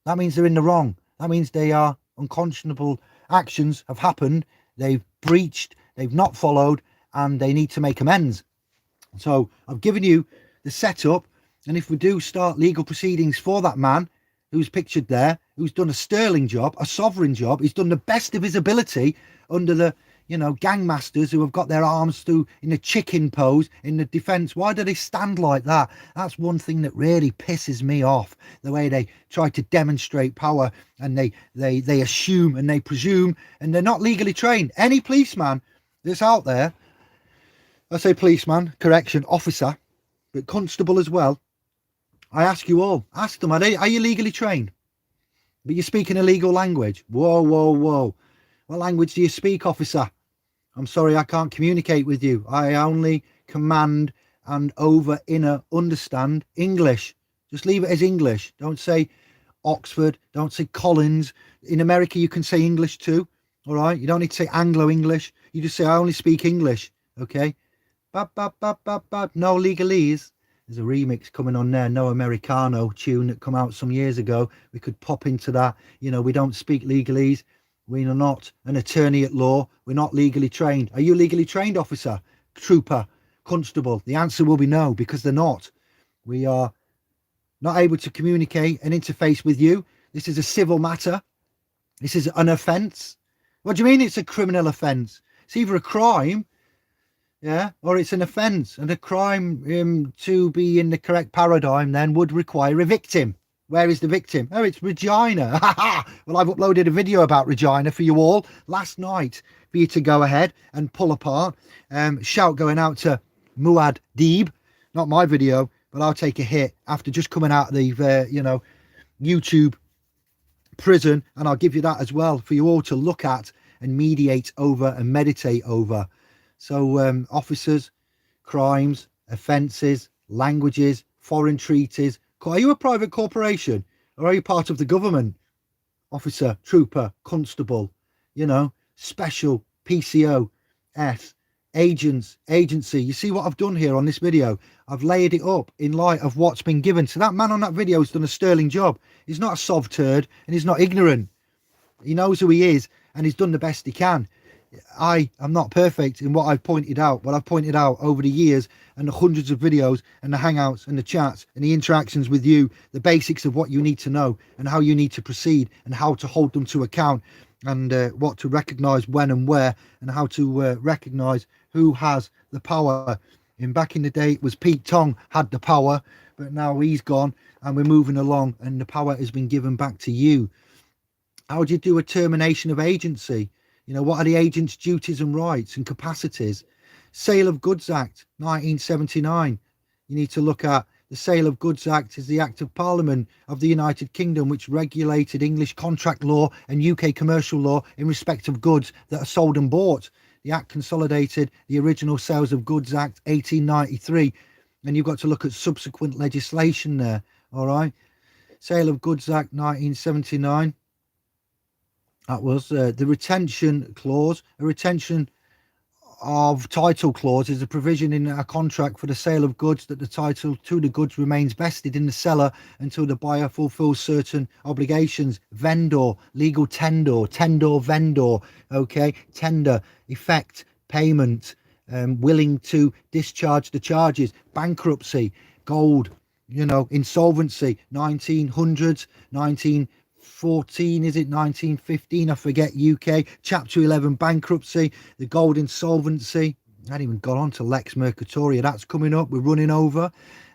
that means they're in the wrong. That means they are unconscionable actions have happened. They've breached, they've not followed, and they need to make amends. So I've given you the setup, and if we do start legal proceedings for that man who's pictured there, who's done a sterling job, a sovereign job, he's done the best of his ability under the gangmasters who have got their arms through in a chicken pose in the defence. Why do they stand like that? That's one thing that really pisses me off, the way they try to demonstrate power and they assume and they presume, and they're not legally trained. Any policeman that's out there I say policeman, correction, officer, but constable as well. I ask you all, ask them, are you legally trained? But you're speaking a legal language. Whoa, whoa, whoa. What language do you speak, officer? I'm sorry, I can't communicate with you. I only command and understand English. Just leave it as English. Don't say Oxford. Don't say Collins. In America, you can say English too. All right. You don't need to say Anglo-English. You just say, I only speak English. Okay. Bap, bap, bap, bap, bap. No legalese. There's a remix coming on there. No Americano tune that come out some years ago. We could pop into that. You know, we don't speak legalese. We are not an attorney at law. We're not legally trained. Are you legally trained, officer, trooper, constable? The answer will be no, because they're not. We are not able to communicate and interface with you. This is a civil matter. This is an offence. What do you mean it's a criminal offence? It's either a crime, yeah, or it's an offence. And a crime, to be in the correct paradigm, then would require a victim. Where is the victim? Oh, it's Regina. Well, I've uploaded a video about Regina for you all last night for you to go ahead and pull apart. Shout going out to Muad Deeb. Not my video, but I'll take a hit after just coming out of the, YouTube prison. And I'll give you that as well for you all to look at and mediate over and meditate over. So officers, crimes, offences, languages, foreign treaties. Are you a private corporation or are you part of the government? Officer, trooper, constable, special, PCO, agents, agency. You see what I've done here on this video? I've layered it up in light of what's been given. So that man on that video has done a sterling job. He's not a sov turd and he's not ignorant. He knows who he is and he's done the best he can. I am not perfect in what I've pointed out over the years and the hundreds of videos and the hangouts and the chats and the interactions with you, the basics of what you need to know and how you need to proceed and how to hold them to account and what to recognize when and where and how to recognize who has the power. Back in the day, it was Pete Tong had the power, but now he's gone and we're moving along and the power has been given back to you. How do you do a termination of agency? What are the agent's duties and rights and capacities? Sale of Goods Act 1979. You need to look at the Sale of Goods Act is the Act of Parliament of the United Kingdom which regulated English contract law and UK commercial law in respect of goods that are sold and bought. The Act consolidated the original Sales of Goods Act 1893 and you've got to look at subsequent legislation there. All right. Sale of Goods Act 1979. That was the retention clause. A retention of title clause is a provision in a contract for the sale of goods that the title to the goods remains vested in the seller until the buyer fulfills certain obligations. Vendor, legal tender, vendor, okay, tender, effect, payment, willing to discharge the charges, bankruptcy, gold, insolvency, 1900s, 1914, is it 1915? I forget. UK Chapter 11 bankruptcy, the gold insolvency. I hadn't even got on to Lex Mercuria. That's coming up. We're running over.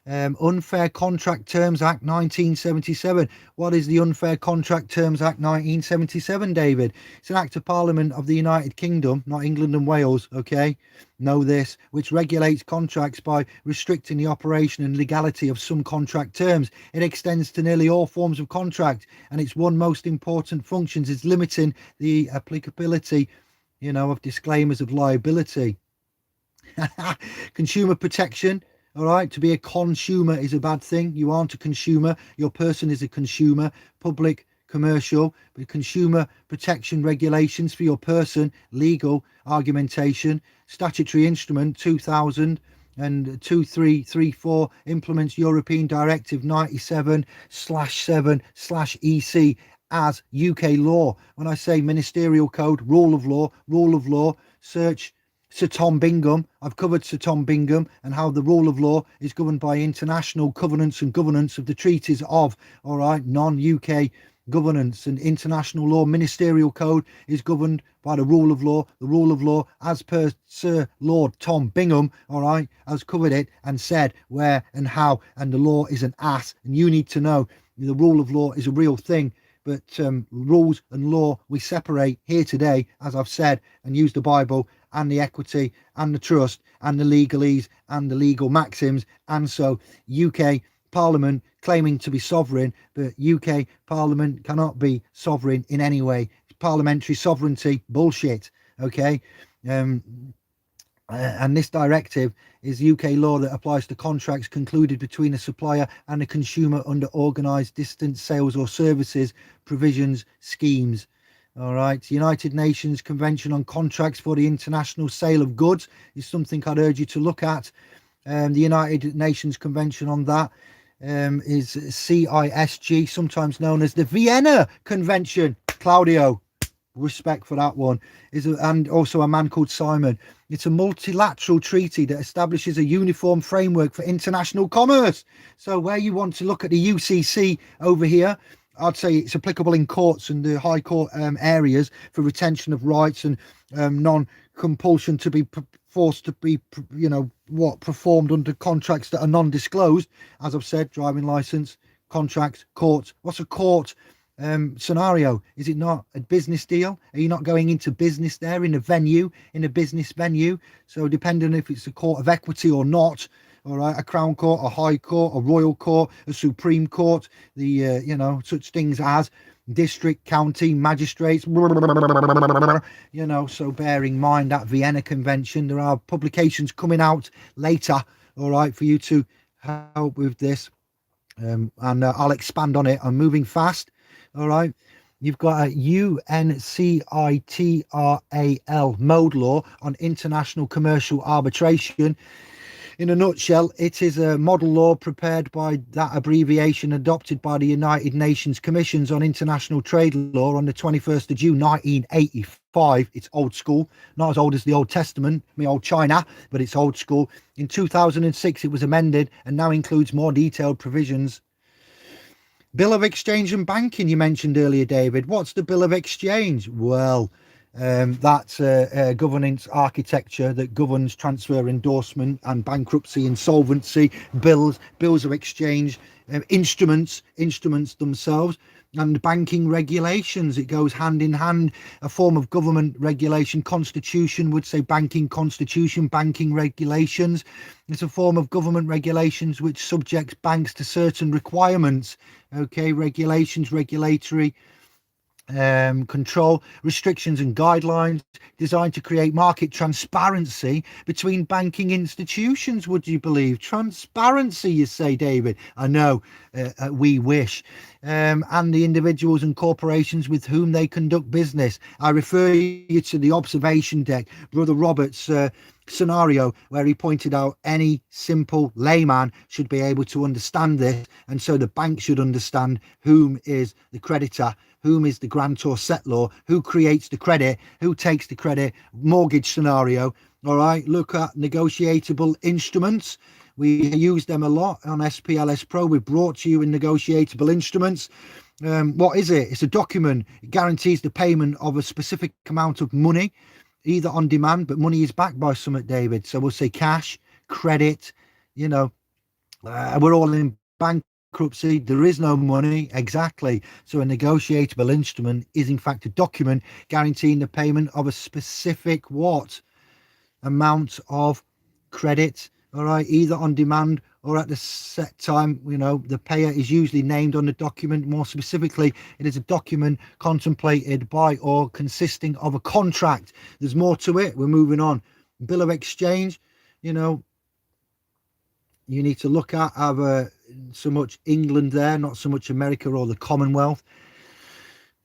Unfair Contract Terms Act 1977. What is the Unfair Contract Terms Act 1977, David? It's an act of Parliament of the United Kingdom, not England and Wales, okay? Know this, which regulates contracts by restricting the operation and legality of some contract terms. It extends to nearly all forms of contract, and its one most important functions is limiting the applicability, of disclaimers of liability. Consumer protection. All right, to be a consumer is a bad thing. You aren't a consumer. Your person is a consumer. Public, commercial, but consumer protection regulations for your person, legal argumentation, statutory instrument 2000 and 2334 implements European Directive 97/7/EC as UK law. When I say ministerial code, rule of law, search Sir Tom Bingham. I've covered Sir Tom Bingham and how the rule of law is governed by international covenants and governance of the treaties of, all right, non-UK governance, and international law. Ministerial code is governed by the rule of law. The rule of law, as per Sir Lord Tom Bingham, all right, has covered it and said where and how, and the law is an ass, and you need to know the rule of law is a real thing. But rules and law we separate here today, as I've said, and use the Bible and the equity and the trust and the legalese and the legal maxims. And so UK Parliament claiming to be sovereign, but UK Parliament cannot be sovereign in any way. Parliamentary sovereignty bullshit. Okay. And this directive is UK law that applies to contracts concluded between a supplier and a consumer under organised distance sales or services provisions schemes. All right. United Nations Convention on Contracts for the International Sale of Goods is something I'd urge you to look at. The United Nations Convention on that is CISG, sometimes known as the Vienna Convention. Claudio, respect for that one. And also a man called Simon. It's a multilateral treaty that establishes a uniform framework for international commerce. So where you want to look at the UCC over here, I'd say it's applicable in courts and the high court areas for retention of rights and non-compulsion to be forced to be, performed under contracts that are non-disclosed. As I've said, driving license, contracts, courts. What's a court scenario? Is it not a business deal? Are you not going into business there in a venue, in a business venue? So depending if it's a court of equity or not, all right, a crown court, a high court, a royal court, a supreme court, the such things as district, county, magistrates, so bear in mind that Vienna Convention. There are publications coming out later, all right, for you to help with this, and I'll expand on it. I'm moving fast. All right, you've got a UNCITRAL mode law on international commercial arbitration. In a nutshell, it is a model law prepared by that abbreviation adopted by the United Nations Commissions on International Trade Law on the 21st of June 1985. It's old school, not as old as the Old Testament, old China, but it's old school. In 2006, it was amended and now includes more detailed provisions. Bill of Exchange and Banking, you mentioned earlier, David. What's the Bill of Exchange? Well, that's governance architecture that governs transfer, endorsement and bankruptcy, insolvency, bills of exchange, instruments themselves, and banking regulations. It goes hand in hand. A form of government regulation, constitution would say banking constitution, banking regulations. It's a form of government regulations which subjects banks to certain requirements. Okay, regulations, regulatory control, restrictions and guidelines designed to create market transparency between banking institutions. Would you believe? Transparency, you say, David? I know, we wish. And the individuals and corporations with whom they conduct business. I refer you to the observation deck, Brother Robert's scenario, where he pointed out any simple layman should be able to understand this, and so the bank should understand whom is the creditor, whom is the grantor settlor, who creates the credit, who takes the credit. Mortgage scenario. All right, look at negotiable instruments. We use them a lot on SPLS Pro. We've brought to you in negotiable instruments. What is it? It's a document. It guarantees the payment of a specific amount of money, either on demand, but money is backed by something, David. So we'll say cash, credit, we're all in bankruptcy. There is no money. Exactly. So a negotiable instrument is in fact a document guaranteeing the payment of a specific amount of credit. All right, either on demand or at the set time. The payer is usually named on the document. More specifically, it is a document contemplated by or consisting of a contract. There's more to it. We're moving on. Bill of Exchange, you need to look at so much England there, not so much America or the Commonwealth.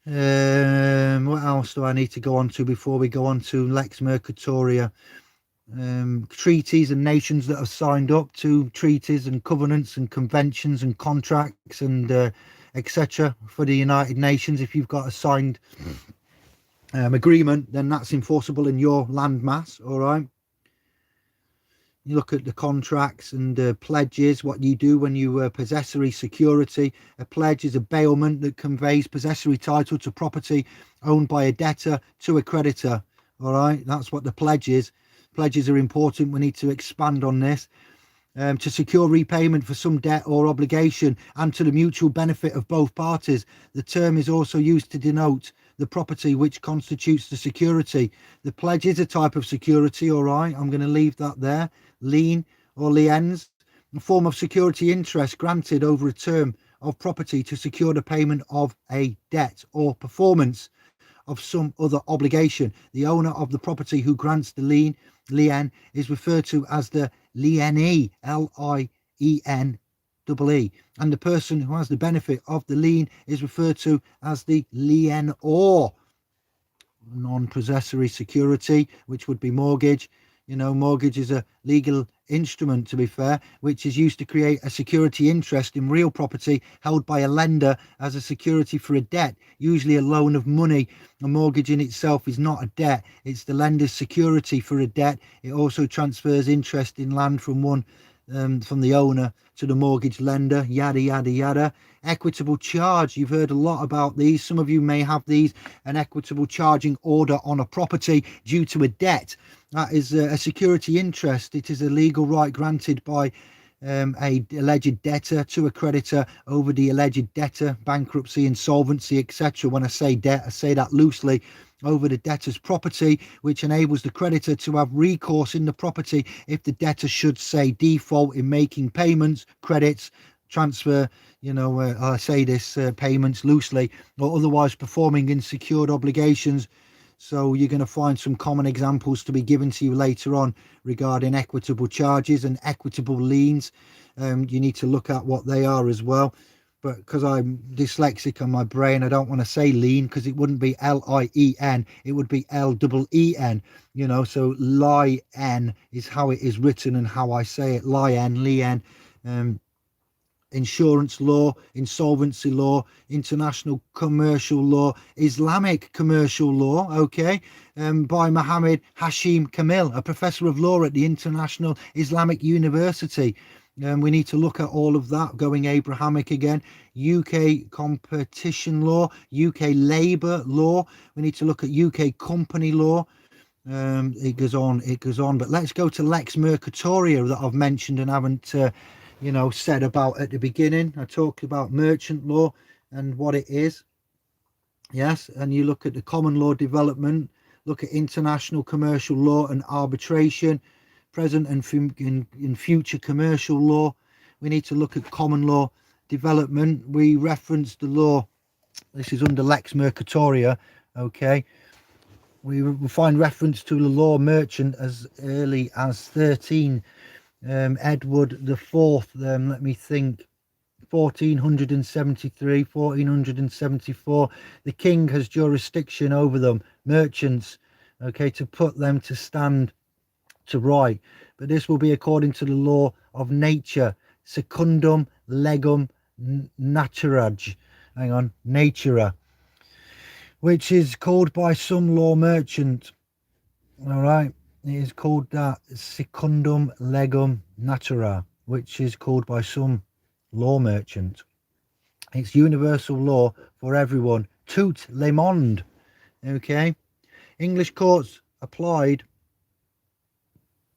What else do I need to go on to before we go on to Lex Murkatoria? Treaties and nations that have signed up to treaties and covenants and conventions and contracts and etc. for the United Nations. If you've got a signed agreement, then that's enforceable in your landmass. All right. You look at the contracts and pledges, what you do when you possessory security. A pledge is a bailment that conveys possessory title to property owned by a debtor to a creditor. All right, that's what the pledge is. Pledges are important. We need to expand on this. To secure repayment for some debt or obligation and to the mutual benefit of both parties. The term is also used to denote the property which constitutes the security. The pledge is a type of security, all right? I'm going to leave that there. Lien or liens, a form of security interest granted over a term of property to secure the payment of a debt or performance of some other obligation. The owner of the property who grants the lien is referred to as the lienee, L-I-E-N-E-E, and the person who has the benefit of the lien is referred to as the lienor. Non-possessory security, which would be mortgage. You know, mortgage is a legal instrument, to be fair, which is used to create a security interest in real property held by a lender as a security for a debt, usually a loan of money. A mortgage in itself is not a debt, it's the lender's security for a debt. It also transfers interest in land from the owner to the mortgage lender, yada yada yada. Equitable charge, you've heard a lot about these. Some of you may have these. An equitable charging order on a property due to a debt. That is a security interest. It is a legal right granted by a alleged debtor to a creditor over the alleged debtor, bankruptcy, insolvency, etc. When I say debt, I say that loosely, over the debtor's property, which enables the creditor to have recourse in the property if the debtor should say default in making payments, credits, transfer, you know, I say this, payments loosely, or otherwise performing in secured obligations. So you're going to find some common examples to be given to you later on regarding equitable charges and equitable liens. You need to look at what they are as well. But because I'm dyslexic on my brain, I don't want to say lien because it wouldn't be L-I-E-N. It would be L-E-E-N, you know. So lien is how it is written and how I say it. Lien. Insurance law, insolvency law, international commercial law, Islamic commercial law, okay, by Mohammed Hashim Kamil, a professor of law at the International Islamic University. We need to look at all of that, going Abrahamic again. UK competition law, UK labour law. We need to look at UK company law. It goes on. But let's go to Lex Mercatoria that I've mentioned and haven't said about at the beginning. I talked about merchant law and what it is. Yes, and you look at the common law development, look at international commercial law and arbitration, present and in future commercial law. We need to look at common law development. We reference the law. This is under Lex Murkatoria, okay. We find reference to the law merchant as early as 13. Edward the Fourth, let me think, 1473, 1474. The king has jurisdiction over them, merchants, okay, to put them to stand to right. But this will be according to the law of nature, secundum legum naturage, natura, which is called by some law merchant, all right. It is called that, secundum legum natura, which is called by some law merchant. It's universal law for everyone. Tout le monde. Okay. English courts applied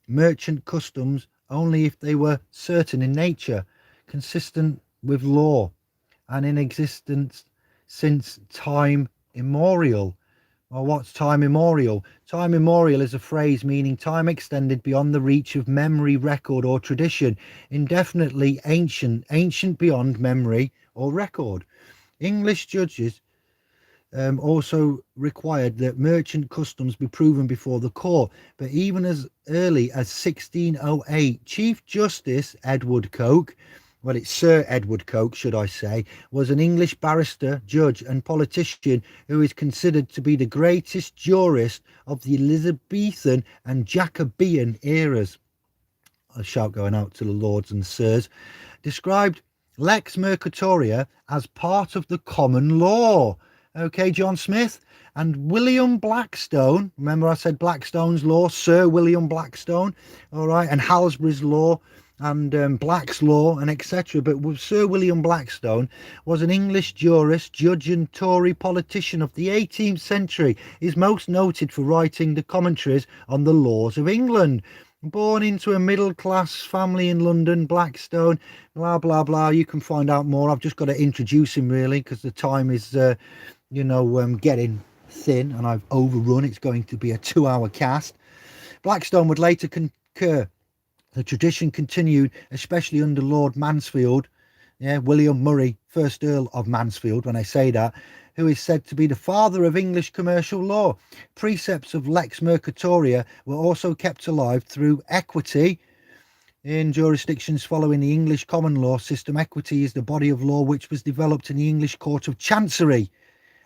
merchant customs only if they were certain in nature, consistent with law, and in existence since time immemorial. Well, what's time immemorial? Time immemorial is a phrase meaning time extended beyond the reach of memory, record, or tradition, indefinitely ancient beyond memory or record. English judges also required that merchant customs be proven before the court, but even as early as 1608, Chief Justice Edward Coke, well, it's Sir Edward Coke, should I say, was an English barrister, judge and politician who is considered to be the greatest jurist of the Elizabethan and Jacobean eras. A shout going out to the lords and sirs. Described Lex Mercuria as part of the common law. Okay, John Smith. And William Blackstone, remember I said Blackstone's law, Sir William Blackstone, all right, and Halsbury's law, and Black's law, and etc. But Sir William Blackstone was an English jurist, judge and Tory politician of the 18th century. He's most noted for writing the commentaries on the laws of England. Born into a middle-class family in London, Blackstone, blah, blah, blah. You can find out more. I've just got to introduce him, really, because the time is, getting thin and I've overrun. It's going to be a 2-hour cast. Blackstone would later concur the tradition continued, especially under Lord Mansfield, William Murray, 1st Earl of Mansfield, when I say that, who is said to be the father of English commercial law. Precepts of Lex Mercuria were also kept alive through equity. In jurisdictions following the English common law system, equity is the body of law which was developed in the English Court of Chancery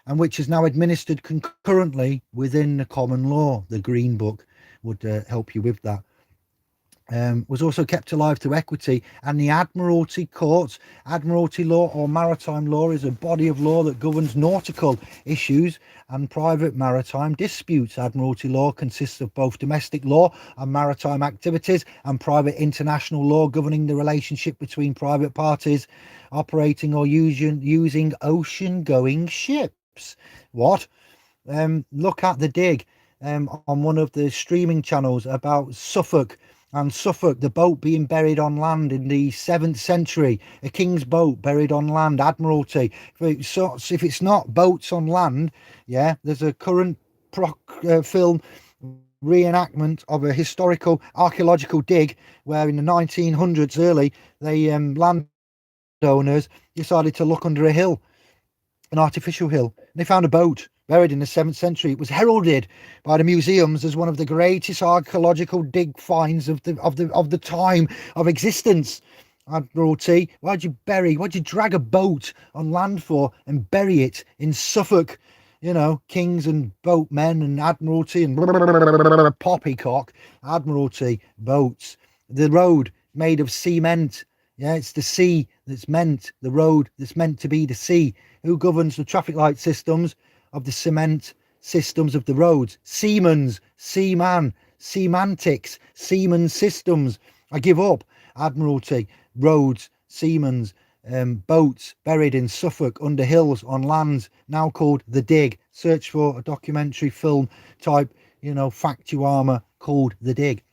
and which is now administered concurrently within the common law. The Green Book would help you with that. Was also kept alive through equity and the Admiralty Courts. Admiralty Law or Maritime Law is a body of law that governs nautical issues and private maritime disputes. Admiralty Law consists of both domestic law and maritime activities and private international law governing the relationship between private parties operating or using ocean-going ships. What? Look at the dig on one of the streaming channels about Suffolk, the boat being buried on land in the 7th century, a king's boat buried on land, Admiralty. If it's not boats on land, there's a current film reenactment of a historical archaeological dig where in the 1900s early, they landowners decided to look under a hill, an artificial hill, and they found a boat buried in the 7th century. It was heralded by the museums as one of the greatest archaeological dig finds of the time of existence. Admiralty, why'd you drag a boat on land for and bury it in Suffolk? Kings and boatmen and Admiralty and poppycock. Admiralty boats. The road made of cement. It's the sea that's meant, the road that's meant to be the sea. Who governs the traffic light systems of the cement systems of the roads? Siemens, Seaman, semantics, Siemens systems. I give up. Admiralty, roads, Siemens, boats buried in Suffolk under hills on lands now called the dig. Search for a documentary film type, factuama called the dig.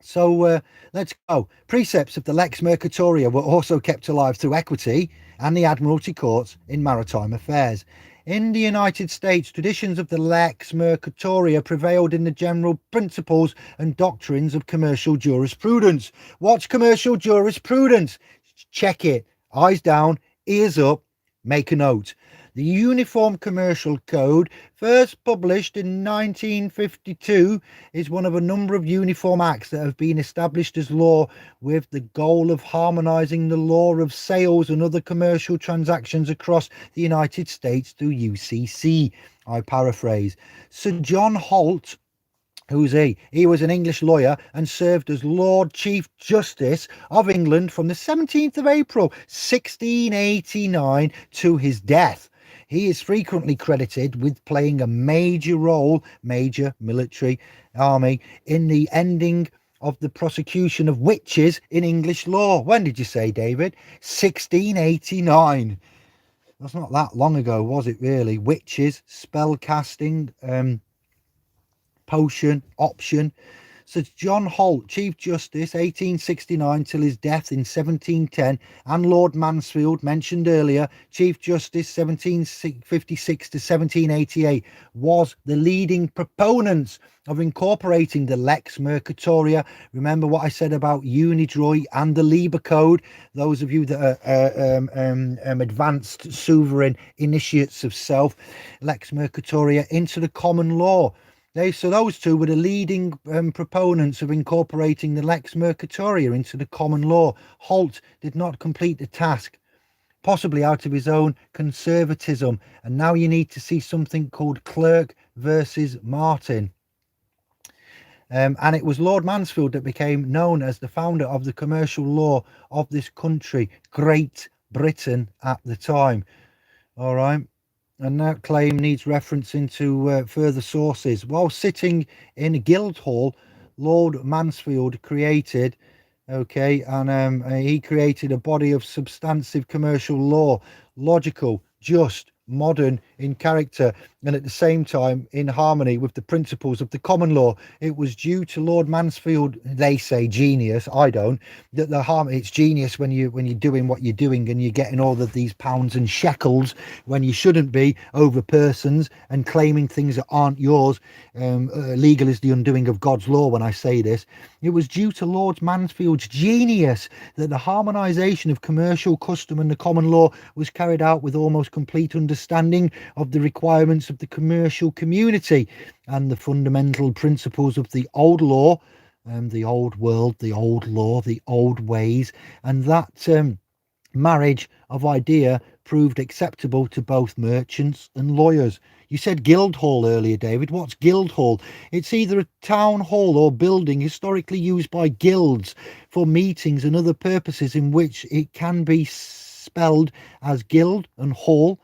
So let's go. Precepts of the Lex Mercatoria were also kept alive through equity and the Admiralty Courts in maritime affairs. In the United States, traditions of the Lex Murkatoria prevailed in the general principles and doctrines of commercial jurisprudence. What's commercial jurisprudence? Check it. Eyes down, ears up, make a note. The Uniform Commercial Code, first published in 1952, is one of a number of uniform acts that have been established as law with the goal of harmonizing the law of sales and other commercial transactions across the United States through UCC. I paraphrase. Sir John Holt, who's he? He was an English lawyer and served as Lord Chief Justice of England from the 17th of April 1689 to his death. He is frequently credited with playing a major military army in the ending of the prosecution of witches in English law. When did you say, David? 1689. That's not that long ago, was it really? Witches, spell casting, potion, option. Sir John Holt, Chief Justice, 1869 till his death in 1710, and Lord Mansfield, mentioned earlier, Chief Justice, 1756 to 1788, was the leading proponents of incorporating the Lex Mercatoria. Remember what I said about Unidroit and the Lieber Code? Those of you that are advanced sovereign initiates of self, Lex Mercatoria into the common law. So those two were the leading proponents of incorporating the Lex Mercatoria into the common law. Holt did not complete the task, possibly out of his own conservatism. And now you need to see something called Clerk versus Martin. And it was Lord Mansfield that became known as the founder of the commercial law of this country, Great Britain at the time. All right. And that claim needs reference into further sources. While sitting in Guildhall, Lord Mansfield created, he created a body of substantive commercial law, logical, just, modern in character, and at the same time in harmony with the principles of the common law. It was due to Lord Mansfield, they say genius, I don't, that it's genius when you're doing what you're doing and you're getting all of these pounds and shekels when you shouldn't be over persons and claiming things that aren't yours. Legal is the undoing of God's law. When I say this, it was due to Lord Mansfield's genius that the harmonisation of commercial custom and the common law was carried out with almost complete understanding of the requirements of the commercial community and the fundamental principles of the old law, the old world, the old law, the old ways, and that marriage of idea proved acceptable to both merchants and lawyers. You said Guildhall earlier, David. What's Guildhall? It's either a town hall or building historically used by guilds for meetings and other purposes, in which it can be spelled as guild and hall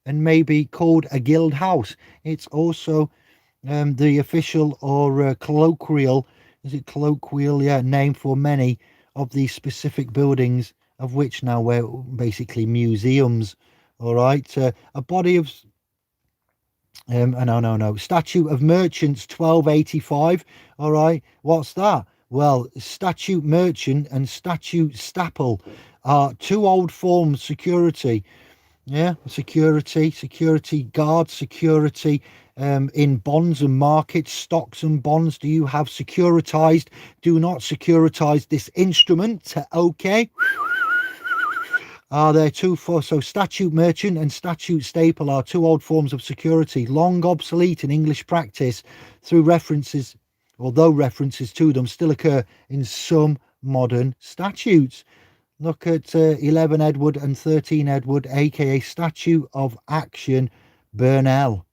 and may be called a guild house. It's also the official or colloquial, name for many of these specific buildings, of which now we're basically museums. All right, a body of statute of merchants 1285. All right, what's that? Well, statute merchant and statute staple are two old forms security. Yeah, security guard, security in bonds and markets, stocks and bonds. Do you have securitized? Do not securitize this instrument. Okay. Are there two for so statute merchant and statute staple are two old forms of security, long obsolete in English practice, although references to them still occur in some modern statutes. Look at 11 Edward and 13 Edward, aka Statute of Action, Burnell.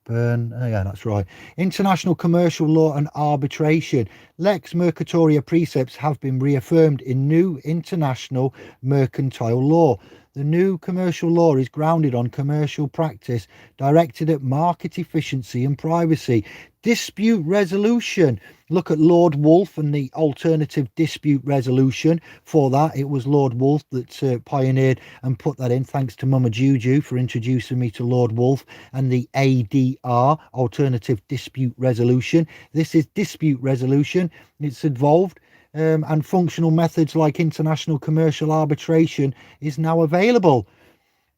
Yeah, that's right. International commercial law and arbitration. Lex Mercuria precepts have been reaffirmed in new international mercantile law. The new commercial law is grounded on commercial practice directed at market efficiency and privacy. Dispute resolution. Look at Lord Wolfe and the alternative dispute resolution. For that, it was Lord Wolfe that pioneered and put that in. Thanks to Mama Juju for introducing me to Lord Wolfe and the ADR, alternative dispute resolution. This is dispute resolution. It's evolved. And functional methods like international commercial arbitration is now available.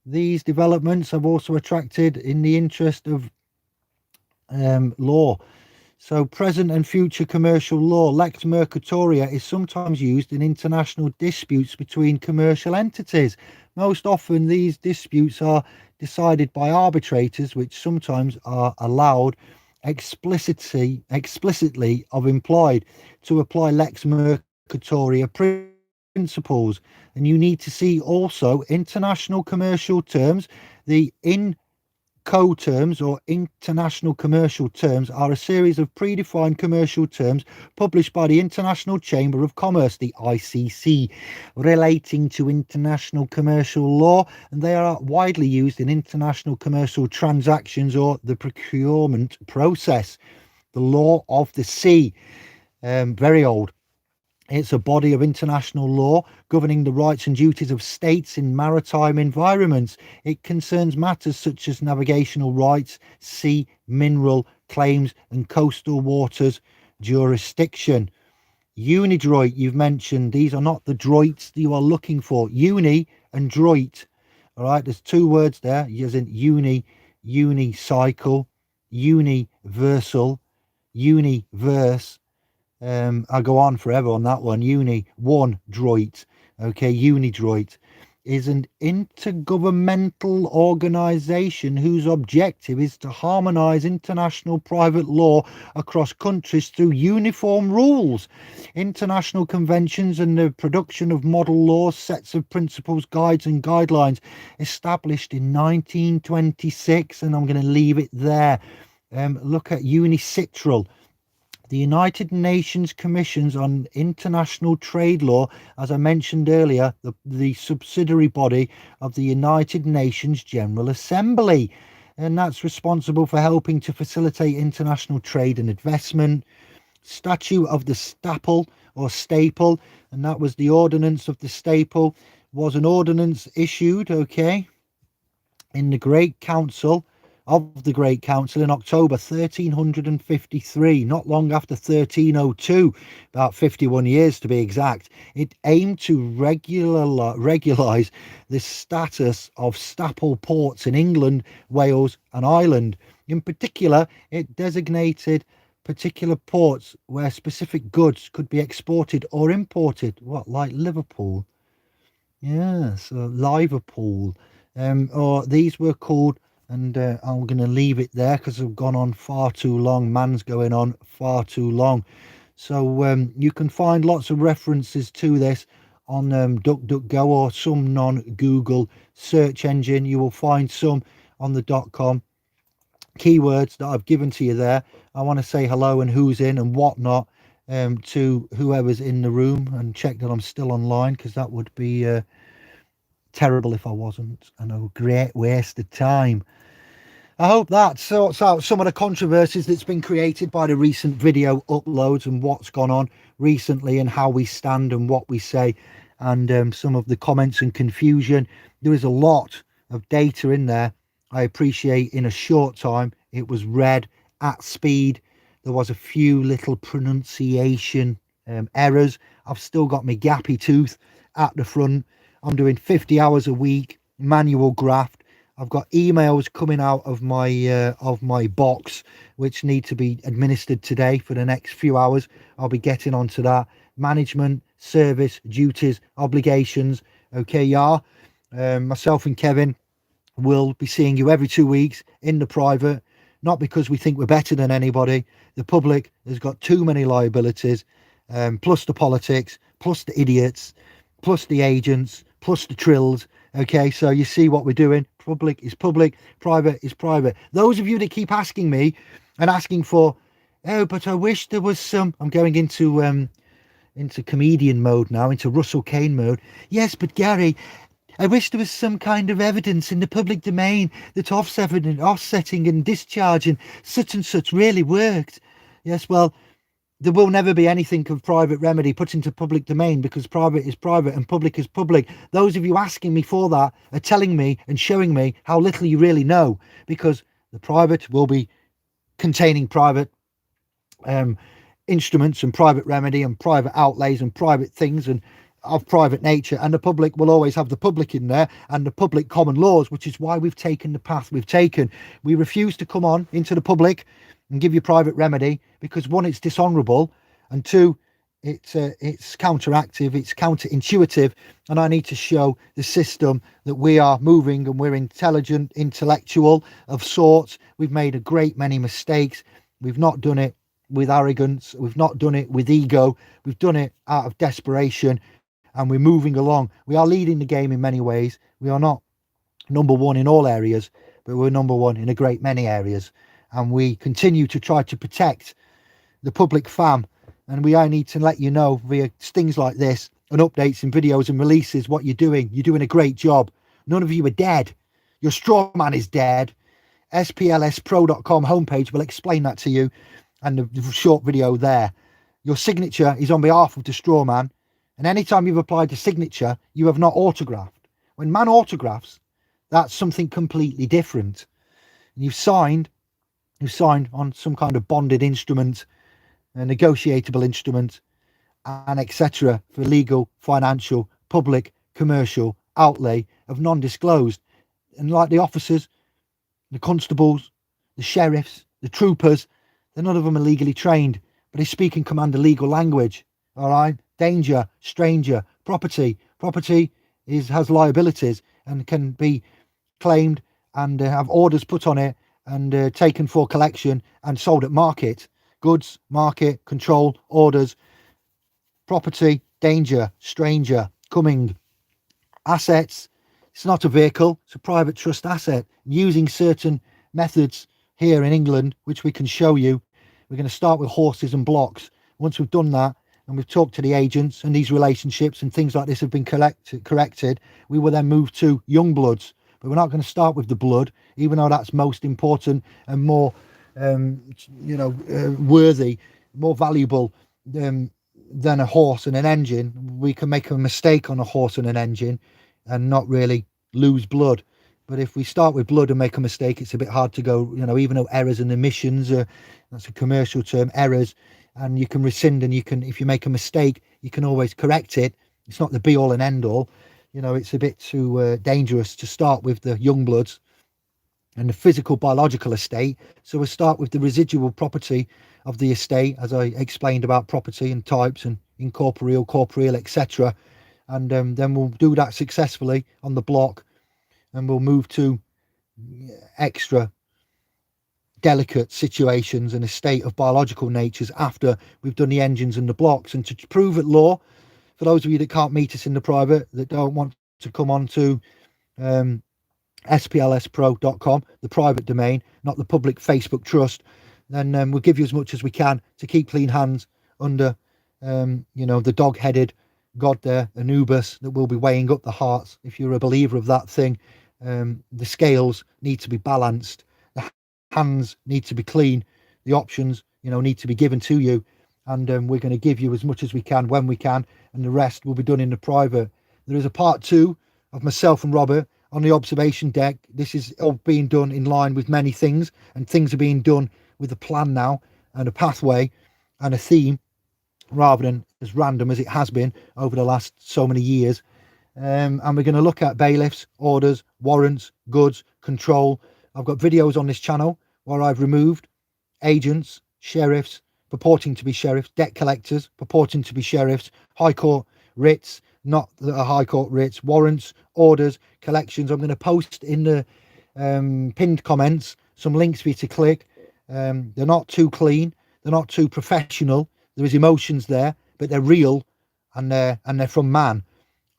These developments have also attracted in the interest of law. So present and future commercial law. Lex Mercatoria is sometimes used in international disputes between commercial entities. Most often these disputes are decided by arbitrators, which sometimes are allowed explicitly of implied to apply Lex Mercatoria principles. And you need to see also international commercial terms. The Incoterms or international commercial terms are a series of predefined commercial terms published by the International Chamber of Commerce, the ICC, relating to international commercial law, and they are widely used in international commercial transactions or the procurement process. The law of the sea, very old. It's a body of international law governing the rights and duties of states in maritime environments. It concerns matters such as navigational rights, sea, mineral claims, and coastal waters jurisdiction. Unidroit, you've mentioned. These are not the droits that you are looking for. Uni and droit. All right, there's two words there, as in unicycle, universal, universe. I'll go on forever on that one. Droit. Okay, Unidroit is an intergovernmental organization whose objective is to harmonize international private law across countries through uniform rules, international conventions, and the production of model laws, sets of principles, guides, and guidelines established in 1926. And I'm going to leave it there. Look at UNICITRAL. The United Nations Commissions on International Trade Law, as I mentioned earlier, the subsidiary body of the United Nations General Assembly, and that's responsible for helping to facilitate international trade and investment. Statute of the Staple or Staple, and that was the ordinance of the Staple, was an ordinance issued, okay, in the Great Council of the Great Council in October 1353, not long after 1302, about 51 years to be exact. It aimed to regularize the status of staple ports in England, Wales and Ireland. In particular, it designated particular ports where specific goods could be exported or imported. What, like Liverpool? Yeah, so Liverpool. Or these were called, and I'm going to leave it there because I've gone on far too long. Man's going on far too long. So you can find lots of references to this on DuckDuckGo or some non-Google search engine. You will find some on the .com keywords that I've given to you there. I want to say hello and who's in and whatnot to whoever's in the room, and check that I'm still online, because that would be terrible if I wasn't, and a great waste of time. I hope that sorts out some of the controversies that's been created by the recent video uploads and what's gone on recently and how we stand and what we say, and some of the comments and confusion. There is a lot of data in there. I appreciate in a short time it was read at speed. There was a few little pronunciation errors. I've still got my gappy tooth at the front. I'm doing 50 hours a week manual graft. I've got emails coming out of my box which need to be administered today for the next few hours. I'll be getting onto that. Management, service, duties, obligations. Okay, yeah. Myself and Kevin will be seeing you every 2 weeks in the private, not because we think we're better than anybody. The public has got too many liabilities, plus the politics, plus the idiots, plus the agents, plus the trills. Okay, so you see what we're doing. Public is public, private is private. Those of you that keep asking me and asking for, oh, but I wish there was some, I'm going into comedian mode now, into Russell Kane mode. Yes, but Gary, I wish there was some kind of evidence in the public domain that offsetting and discharging such and such really worked. Yes, well, there will never be anything of private remedy put into public domain, because private is private and public is public. Those of you asking me for that are telling me and showing me how little you really know, because the private will be containing private instruments and private remedy and private outlays and private things and of private nature, and the public will always have the public in there and the public common laws, which is why we've taken the path we've taken. We refuse to come on into the public and give you private remedy, because one, it's dishonorable, and two, it's counteractive, it's counterintuitive, and I need to show the system that we are moving and we're intelligent, intellectual of sorts. We've made a great many mistakes. We've not done it with arrogance, we've not done it with ego, we've done it out of desperation, and we're moving along. We are leading the game in many ways. We are not number one in all areas, but we're number one in a great many areas, and we continue to try to protect the public fam. And I need to let you know via things like this and updates and videos and releases what you're doing. You're doing a great job. None of you are dead. Your straw man is dead. splspro.com homepage will explain that to you, and the short video there. Your signature is on behalf of the straw man, and anytime you've applied the signature, you have not autographed. When man autographs, that's something completely different. And you've signed on some kind of bonded instrument, a negotiable instrument, and etc. for legal, financial, public, commercial outlay of non-disclosed. And like the officers, the constables, the sheriffs, the troopers, none of them are legally trained, but they speak and command a legal language. All right, danger, stranger, property has liabilities and can be claimed and have orders put on it and taken for collection and sold at market. Goods, market, control, orders, property, danger, stranger, coming. Assets, it's not a vehicle, it's a private trust asset. Using certain methods here in England, which we can show you. We're going to start with horses and blocks. Once we've done that, and we've talked to the agents and these relationships and things like this have been corrected, we will then move to young bloods. But we're not going to start with the blood, even though that's most important and more, worthy, more valuable than a horse and an engine. We can make a mistake on a horse and an engine and not really lose blood. But if we start with blood and make a mistake, it's a bit hard to go, even though errors and omissions that's a commercial term, errors, and you can rescind, and if you make a mistake, you can always correct it. It's not the be all and end all. It's a bit too dangerous to start with the young bloods and the physical biological estate. So we'll start with the residual property of the estate, as I explained about property and types and incorporeal, corporeal, etc. And then we'll do that successfully on the block, and we'll move to extra delicate situations and a state of biological natures after we've done the engines and the blocks. And to prove at law, for those of you that can't meet us in the private, that don't want to come on to splspro.com, the private domain, not the public Facebook trust, then we'll give you as much as we can to keep clean hands under the dog-headed God there, Anubis, that will be weighing up the hearts. If you're a believer of that thing, the scales need to be balanced, the hands need to be clean, the options need to be given to you, and we're going to give you as much as we can when we can, and the rest will be done in the private. There is a part 2 of myself and Robert on the observation deck. This is all being done in line with many things, and things are being done with a plan now and a pathway and a theme, rather than as random as it has been over the last so many years. And we're going to look at bailiffs, orders, warrants, goods, control. I've got videos on this channel where I've removed agents, sheriffs purporting to be sheriffs, debt collectors purporting to be sheriffs, high court writs, not the high court writs, warrants, orders, collections. I'm going to post in the pinned comments some links for you to click. They're not too clean, they're not too professional. There is emotions there, but they're real, and they're from man,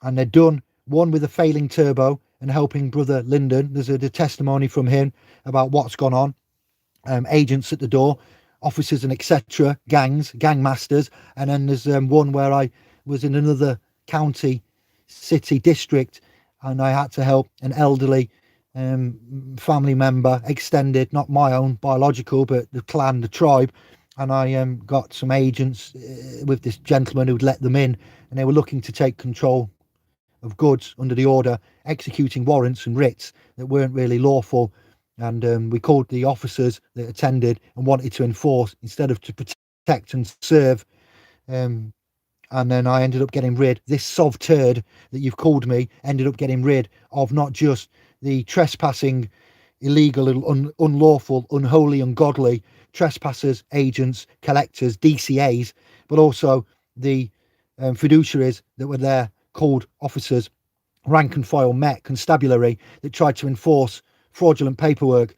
and they're done, one with a failing turbo and helping brother Lyndon. There's a testimony from him about what's gone on, agents at the door, officers and etc., gangmasters. And then there's one where I was in another county, city, district, and I had to help an elderly family member, extended, not my own biological, but the clan, the tribe. And I got some agents with this gentleman who'd let them in, and they were looking to take control of goods under the order, executing warrants and writs that weren't really lawful. And we called the officers that attended and wanted to enforce instead of to protect and serve. And then I ended up getting rid, this sov turd that you've called me, ended up getting rid of not just the trespassing, illegal, unlawful, unholy, ungodly trespassers, agents, collectors, DCAs, but also the fiduciaries that were there, called officers, rank and file Met, constabulary, that tried to enforce fraudulent paperwork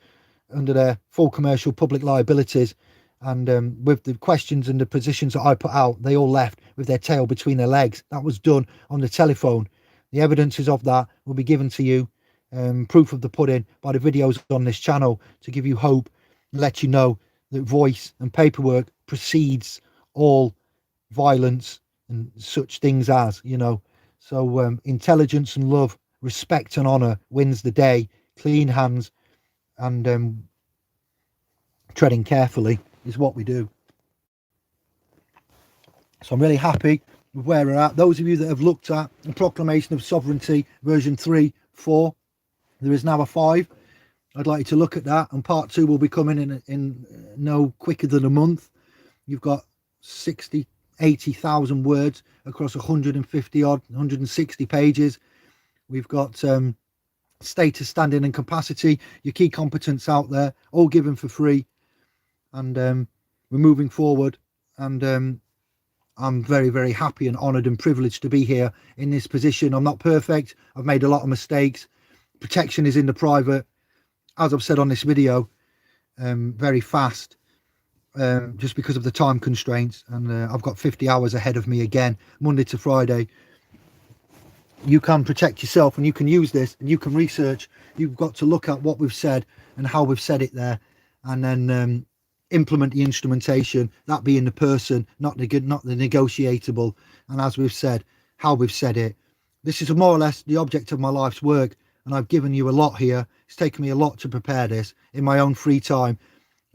under their full commercial public liabilities. And with the questions and the positions that I put out, they all left with their tail between their legs. That was done on the telephone. The evidences of that will be given to you, proof of the pudding, by the videos on this channel, to give you hope and let you know that voice and paperwork precedes all violence and such things as, So intelligence and love, respect and honour wins the day. Clean hands and treading carefully is what we do. So I'm really happy with where we're at. Those of you that have looked at the Proclamation of Sovereignty version 3, 4, there is now a 5. I'd like you to look at that, and part 2 will be coming in no quicker than a month. You've got 80,000 words across 150 odd, 160 pages. We've got status, standing and capacity, your key competence out there, all given for free. And we're moving forward, and I'm very, very happy and honoured and privileged to be here in this position. I'm not perfect. I've made a lot of mistakes. Protection is in the private, as I've said on this video, very fast, just because of the time constraints. And I've got 50 hours ahead of me again, Monday to Friday. You can protect yourself, and you can use this, and you can research. You've got to look at what we've said and how we've said it there, and then implement the instrumentation, that being the person, not the negotiable. And as we've said, how we've said it. This is more or less the object of my life's work, and I've given you a lot here. It's taken me a lot to prepare this in my own free time.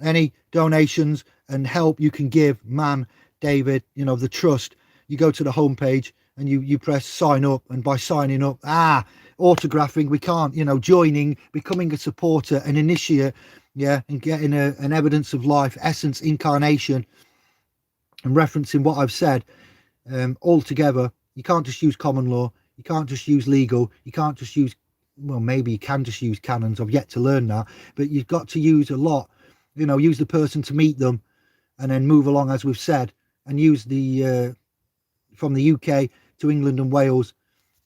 Any donations and help you can give, man, David, the trust, you go to the homepage and you press sign up, and by signing up, autographing, we can't, joining, becoming a supporter, an initiate, and getting an evidence of life, essence, incarnation, and referencing what I've said, all together. You can't just use common law, you can't just use legal, you can't just use, well, maybe you can just use canons, I've yet to learn that, but you've got to use a lot, use the person to meet them, and then move along, as we've said, and use the from the UK to England and Wales,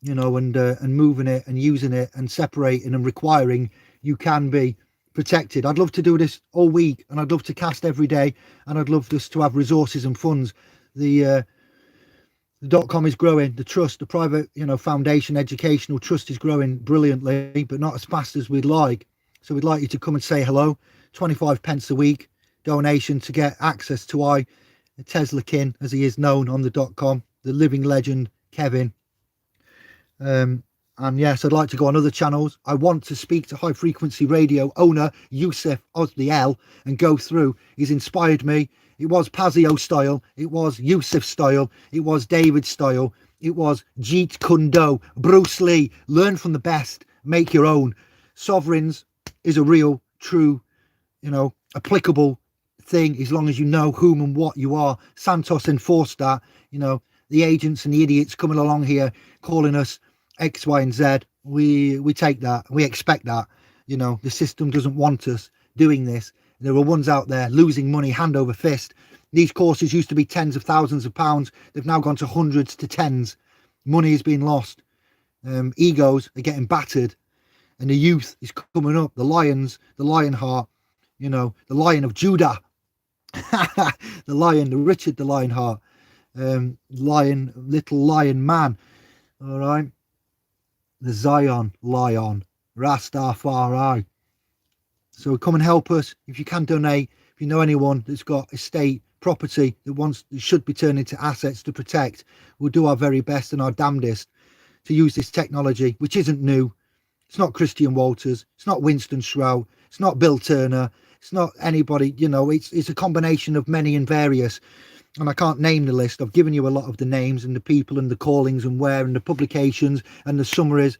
and moving it and using it and separating and requiring you can be protected. I'd love to do this all week, and I'd love to cast every day, and I'd love us to have resources and funds. The .com is growing, the trust, the private, foundation, educational trust is growing brilliantly, but not as fast as we'd like. So we'd like you to come and say hello. 25 pence a week donation to get access to Tesla Kin, as he is known on the .com, the living legend Kevin. And yes, I'd like to go on other channels. I want to speak to High Frequency Radio owner Yusuf Osdiel and go through. He's inspired me. It was Pazio style, it was Yusuf style, it was David style, it was Jeet Kune Do, Bruce Lee. Learn from the best, make your own. Sovereigns is a real, true, applicable thing, as long as you know whom and what you are. Santos enforced that. The agents and the idiots coming along here calling us X, Y, and Z. We take that. We expect that. The system doesn't want us doing this. There are ones out there losing money hand over fist. These courses used to be tens of thousands of pounds. They've now gone to hundreds to tens. Money is being lost. Egos are getting battered, and the youth is coming up. The lions, the lion heart, the Lion of Judah, the lion, the Richard, the Lionheart, lion, little lion man. All right. The Zion lion, Rastafari. So come and help us. If you can donate, if you know anyone that's got estate property that should be turned into assets to protect, we'll do our very best and our damnedest to use this technology, which isn't new. It's not Christian Walters, it's not Winston Shrout, it's not Bill Turner, it's not anybody, it's a combination of many and various. And I can't name the list. I've given you a lot of the names and the people and the callings and where and the publications and the summaries.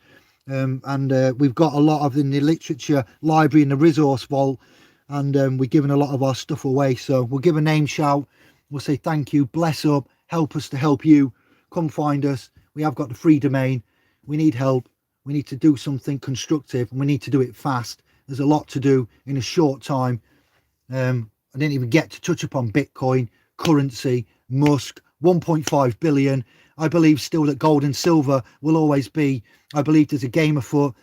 We've got a lot of in the literature library and the resource vault, and we're giving a lot of our stuff away. So we'll give a name shout, we'll say thank you, bless up, help us to help you. Come find us. We have got the free domain. We need help. We need to do something constructive, and we need to do it fast. There's a lot to do in a short time. I didn't even get to touch upon Bitcoin, currency, Musk, 1.5 billion. I believe still that gold and silver will always be. I believe there's a game afoot.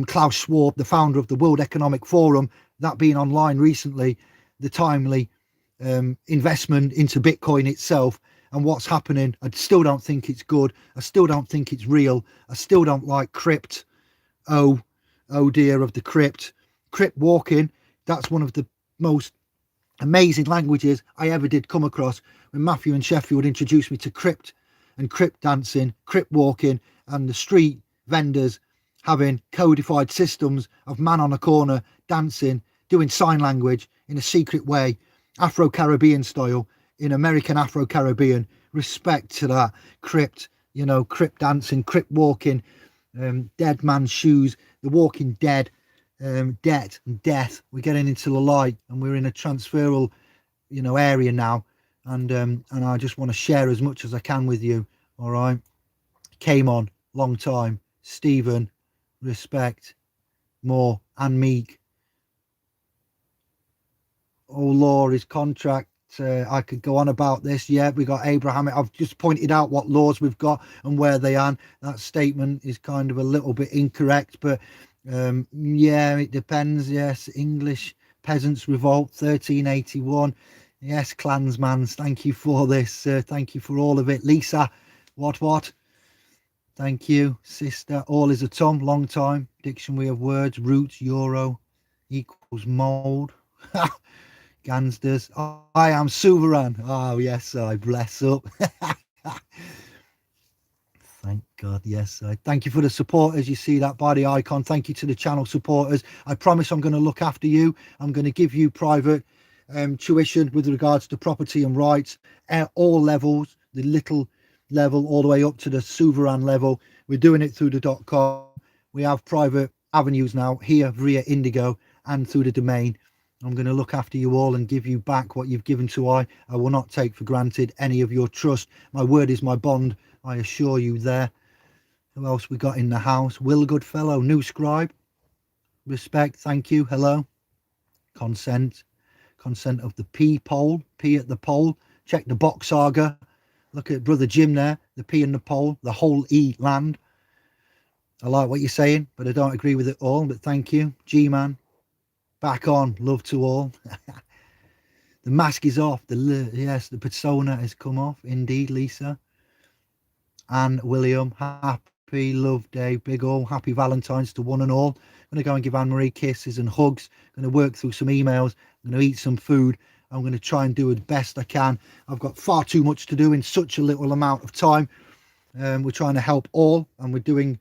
Klaus Schwab, the founder of the World Economic Forum, that being online recently, the timely investment into Bitcoin itself and what's happening. I still don't think it's good. I still don't think it's real. I still don't like crypt. Oh dear of the crypt. Crypt walking, that's one of the most amazing languages I ever did come across, when Matthew and Sheffield introduced me to crypt and crypt dancing, crypt walking, and the street vendors having codified systems of man on a corner dancing, doing sign language in a secret way, Afro-Caribbean style, in American Afro-Caribbean. Respect to that. Crypt, crypt dancing, crypt walking, dead man's shoes, the walking dead, debt and death. We're getting into the light, and we're in a transferal area now, and I just want to share as much as I can with you. All right. Came on long time. Stephen, respect, more, and Meek. Oh, law is contract. I could go on about this. Yeah, we got Abraham. I've just pointed out what laws we've got and where they are. That statement is kind of a little bit incorrect, but yeah, it depends. Yes, English Peasants Revolt 1381. Yes, clansmans, thank you for this. Thank you for all of it. Lisa, what? Thank you, sister. All is a Tom, long time. Dictionary of words, roots, euro equals mold. Gangsters. I am Suveran. Oh, yes, I bless up. Thank God. Yes, I thank you for the supporters. You see that by the icon. Thank you to the channel supporters. I promise I'm going to look after you. I'm going to give you private tuition with regards to property and rights at all levels. The little level all the way up to the sovereign level. We're doing it through the .com. We have private avenues now here via Indigo and through the domain. I'm going to look after you all and give you back what you've given to I will not take for granted any of your trust. My word is my bond, I assure you there. Who else we got in the house? Will Goodfellow, new scribe. Respect, thank you, hello. Consent of the P pole, P at the pole. Check the box saga. Look at brother Jim there, the P and the pole, the whole E land. I like what you're saying, but I don't agree with it all, but thank you. G-Man, back on, love to all. The mask is off, yes, the persona has come off, indeed, Lisa. And William, happy love day, big all, happy Valentine's to one and all. I'm going to go and give Anne-Marie kisses and hugs. I'm going to work through some emails. I'm going to eat some food. I'm going to try and do the best I can. I've got far too much to do in such a little amount of time. We're trying to help all, and we're doing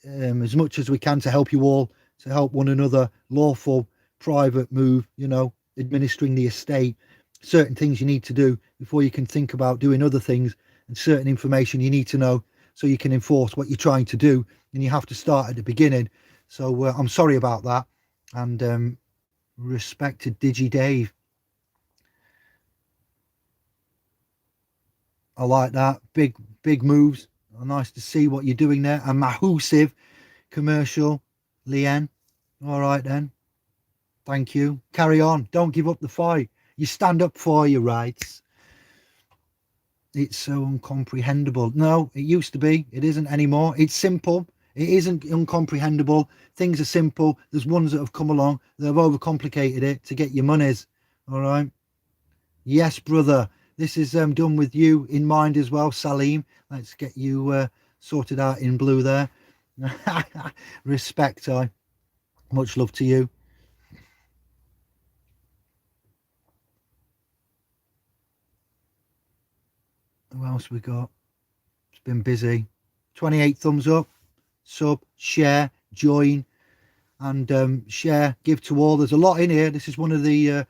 as much as we can to help you all, to help one another. Lawful, private move, you know, administering the estate, certain things you need to do before you can think about doing other things, and certain information you need to know so you can enforce what you're trying to do, and you have to start at the beginning. So I'm sorry about that, and respect to Digi Dave. I like that. Big moves. Nice to see what you're doing there. And Mahusiv, commercial, Lien. All right then. Thank you. Carry on. Don't give up the fight. You stand up for your rights. It's so incomprehensible. No, it used to be. It isn't anymore. It's simple. It isn't incomprehensible. Things are simple. There's ones that have come along that have overcomplicated it to get your monies. All right. Yes, brother. This is done with you in mind as well, Salim. Let's get you sorted out in blue there. Respect, I. Much love to you. Who else we got? It's been busy. 28 thumbs up, sub, share, join, and share, give to all. There's a lot in here. This is one of the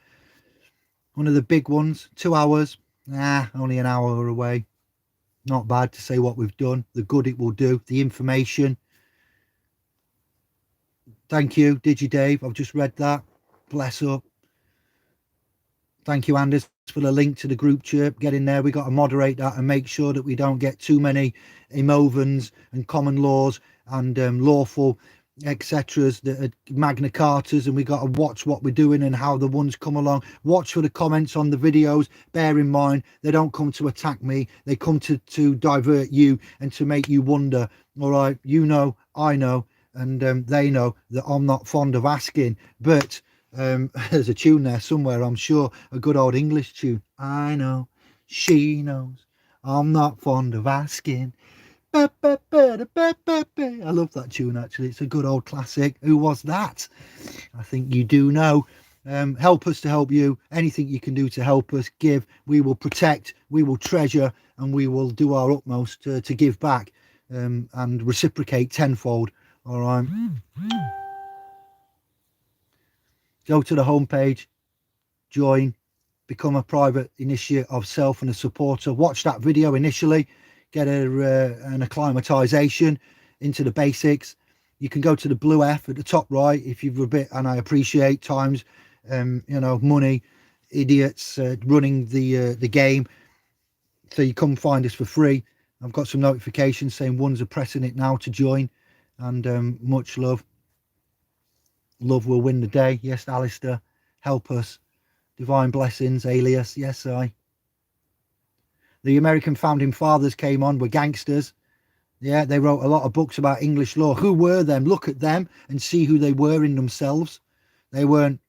big ones. 2 hours. Only an hour away. Not bad to say what we've done, the good it will do, the information. Thank you, Digi Dave. I've just read that. Bless up. Thank you, Anders, for the link to the group chirp. Get in there. We got to moderate that and make sure that we don't get too many emovens and common laws and lawful etc. that are Magna Cartas, and we got to watch what we're doing and how the ones come along. Watch for the comments on the videos. Bear in mind, they don't come to attack me. They come to divert you and to make you wonder. All right, you know, I know, and they know that I'm not fond of asking, but there's a tune there somewhere, I'm sure, a good old English tune. I know, she knows, I'm not fond of asking. I love that tune, actually. It's a good old classic. Who was that? I think you do know. Help us to help you. Anything you can do to help us, give. We will protect, we will treasure, and we will do our utmost to give back and reciprocate tenfold. All right. Go to the homepage, join, become a private initiate of self and a supporter. Watch that video initially. Get an acclimatization into the basics. You can go to the blue F at the top right if you've a bit, and I appreciate times, you know, money, idiots running the game. So you come find us for free. I've got some notifications saying ones are pressing it now to join, and much love. Love will win the day. Yes, Alistair, help us. Divine blessings, alias. Yes, I. The American founding fathers came on, were gangsters. Yeah, they wrote a lot of books about English law. Who were them? Look at them and see who they were in themselves. They weren't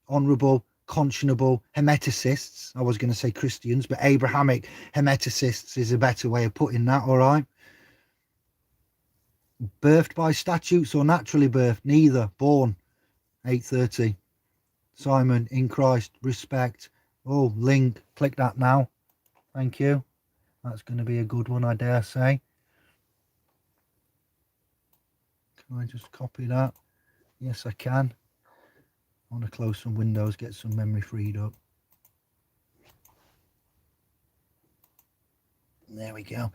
honourable, conscionable hemeticists. I was going to say Christians, but Abrahamic hemeticists is a better way of putting that, all right? Birthed by statutes or naturally birthed? Neither. Born. 8:30. Simon, in Christ, respect. Oh, link. Click that now. Thank you. That's going to be a good one, I dare say. Can I just copy that? Yes, I can. I want to close some windows, get some memory freed up. There we go.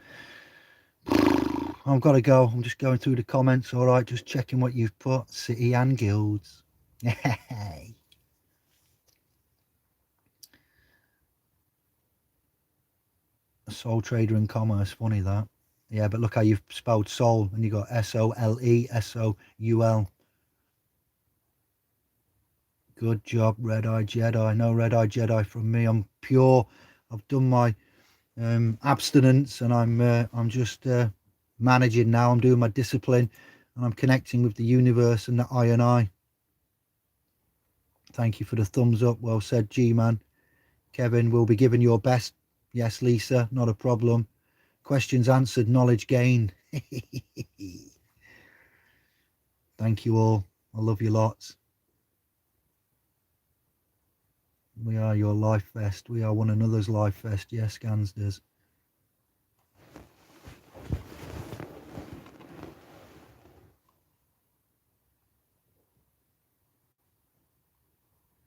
I've got to go. I'm just going through the comments. All right, just checking what you've put. City and guilds. A sole trader in commerce. Funny that. Yeah, but look how you've spelled soul, and you got S-O-L-E, S-O-U-L. Good job, Red Eye Jedi. No Red Eye Jedi from me. I'm pure. I've done my abstinence, and I'm just managing now. I'm doing my discipline, and I'm connecting with the universe and the I and I. Thank you for the thumbs up. Well said, G-Man. Kevin will be giving your best. Yes, Lisa, not a problem. Questions answered, knowledge gained. Thank you all. I love you lots. We are your life vest. We are one another's life vest. Yes, Gangsters.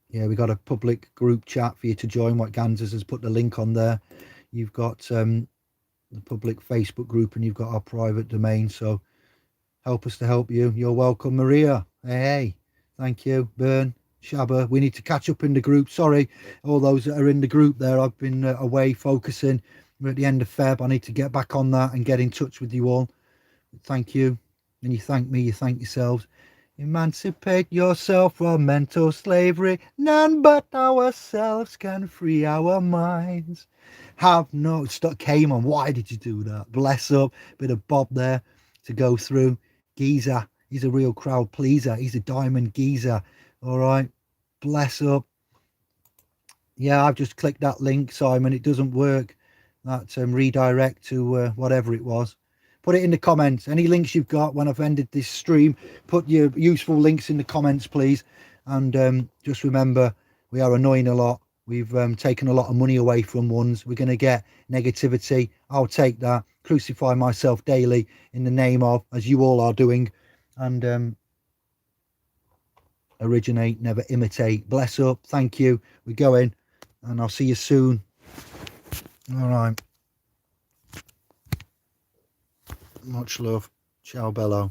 Yeah, we got a public group chat for you to join. What Gangsters has put the link on there. You've got the public Facebook group, and you've got our private domain. So help us to help you. You're welcome, Maria. Hey, thank you. Bern, Shabba. We need to catch up in the group. Sorry, all those that are in the group there. I've been away focusing. We're at the end of Feb. I need to get back on that and get in touch with you all. Thank you. And you thank me, you thank yourselves. Emancipate yourself from mental slavery. None but ourselves can free our minds. Have no... Stop, came on. Why did you do that? Bless up. Bit of Bob there to go through. Geezer. He's a real crowd pleaser. He's a diamond geezer. All right. Bless up. Yeah, I've just clicked that link, Simon. It doesn't work. That redirect to whatever it was. Put it in the comments. Any links you've got when I've ended this stream, put your useful links in the comments, please. And just remember, we are annoying a lot. We've taken a lot of money away from ones. We're going to get negativity. I'll take that. Crucify myself daily in the name of, as you all are doing. And originate, never imitate. Bless up. Thank you. We're going. And I'll see you soon. All right. Much love. Ciao, Bello.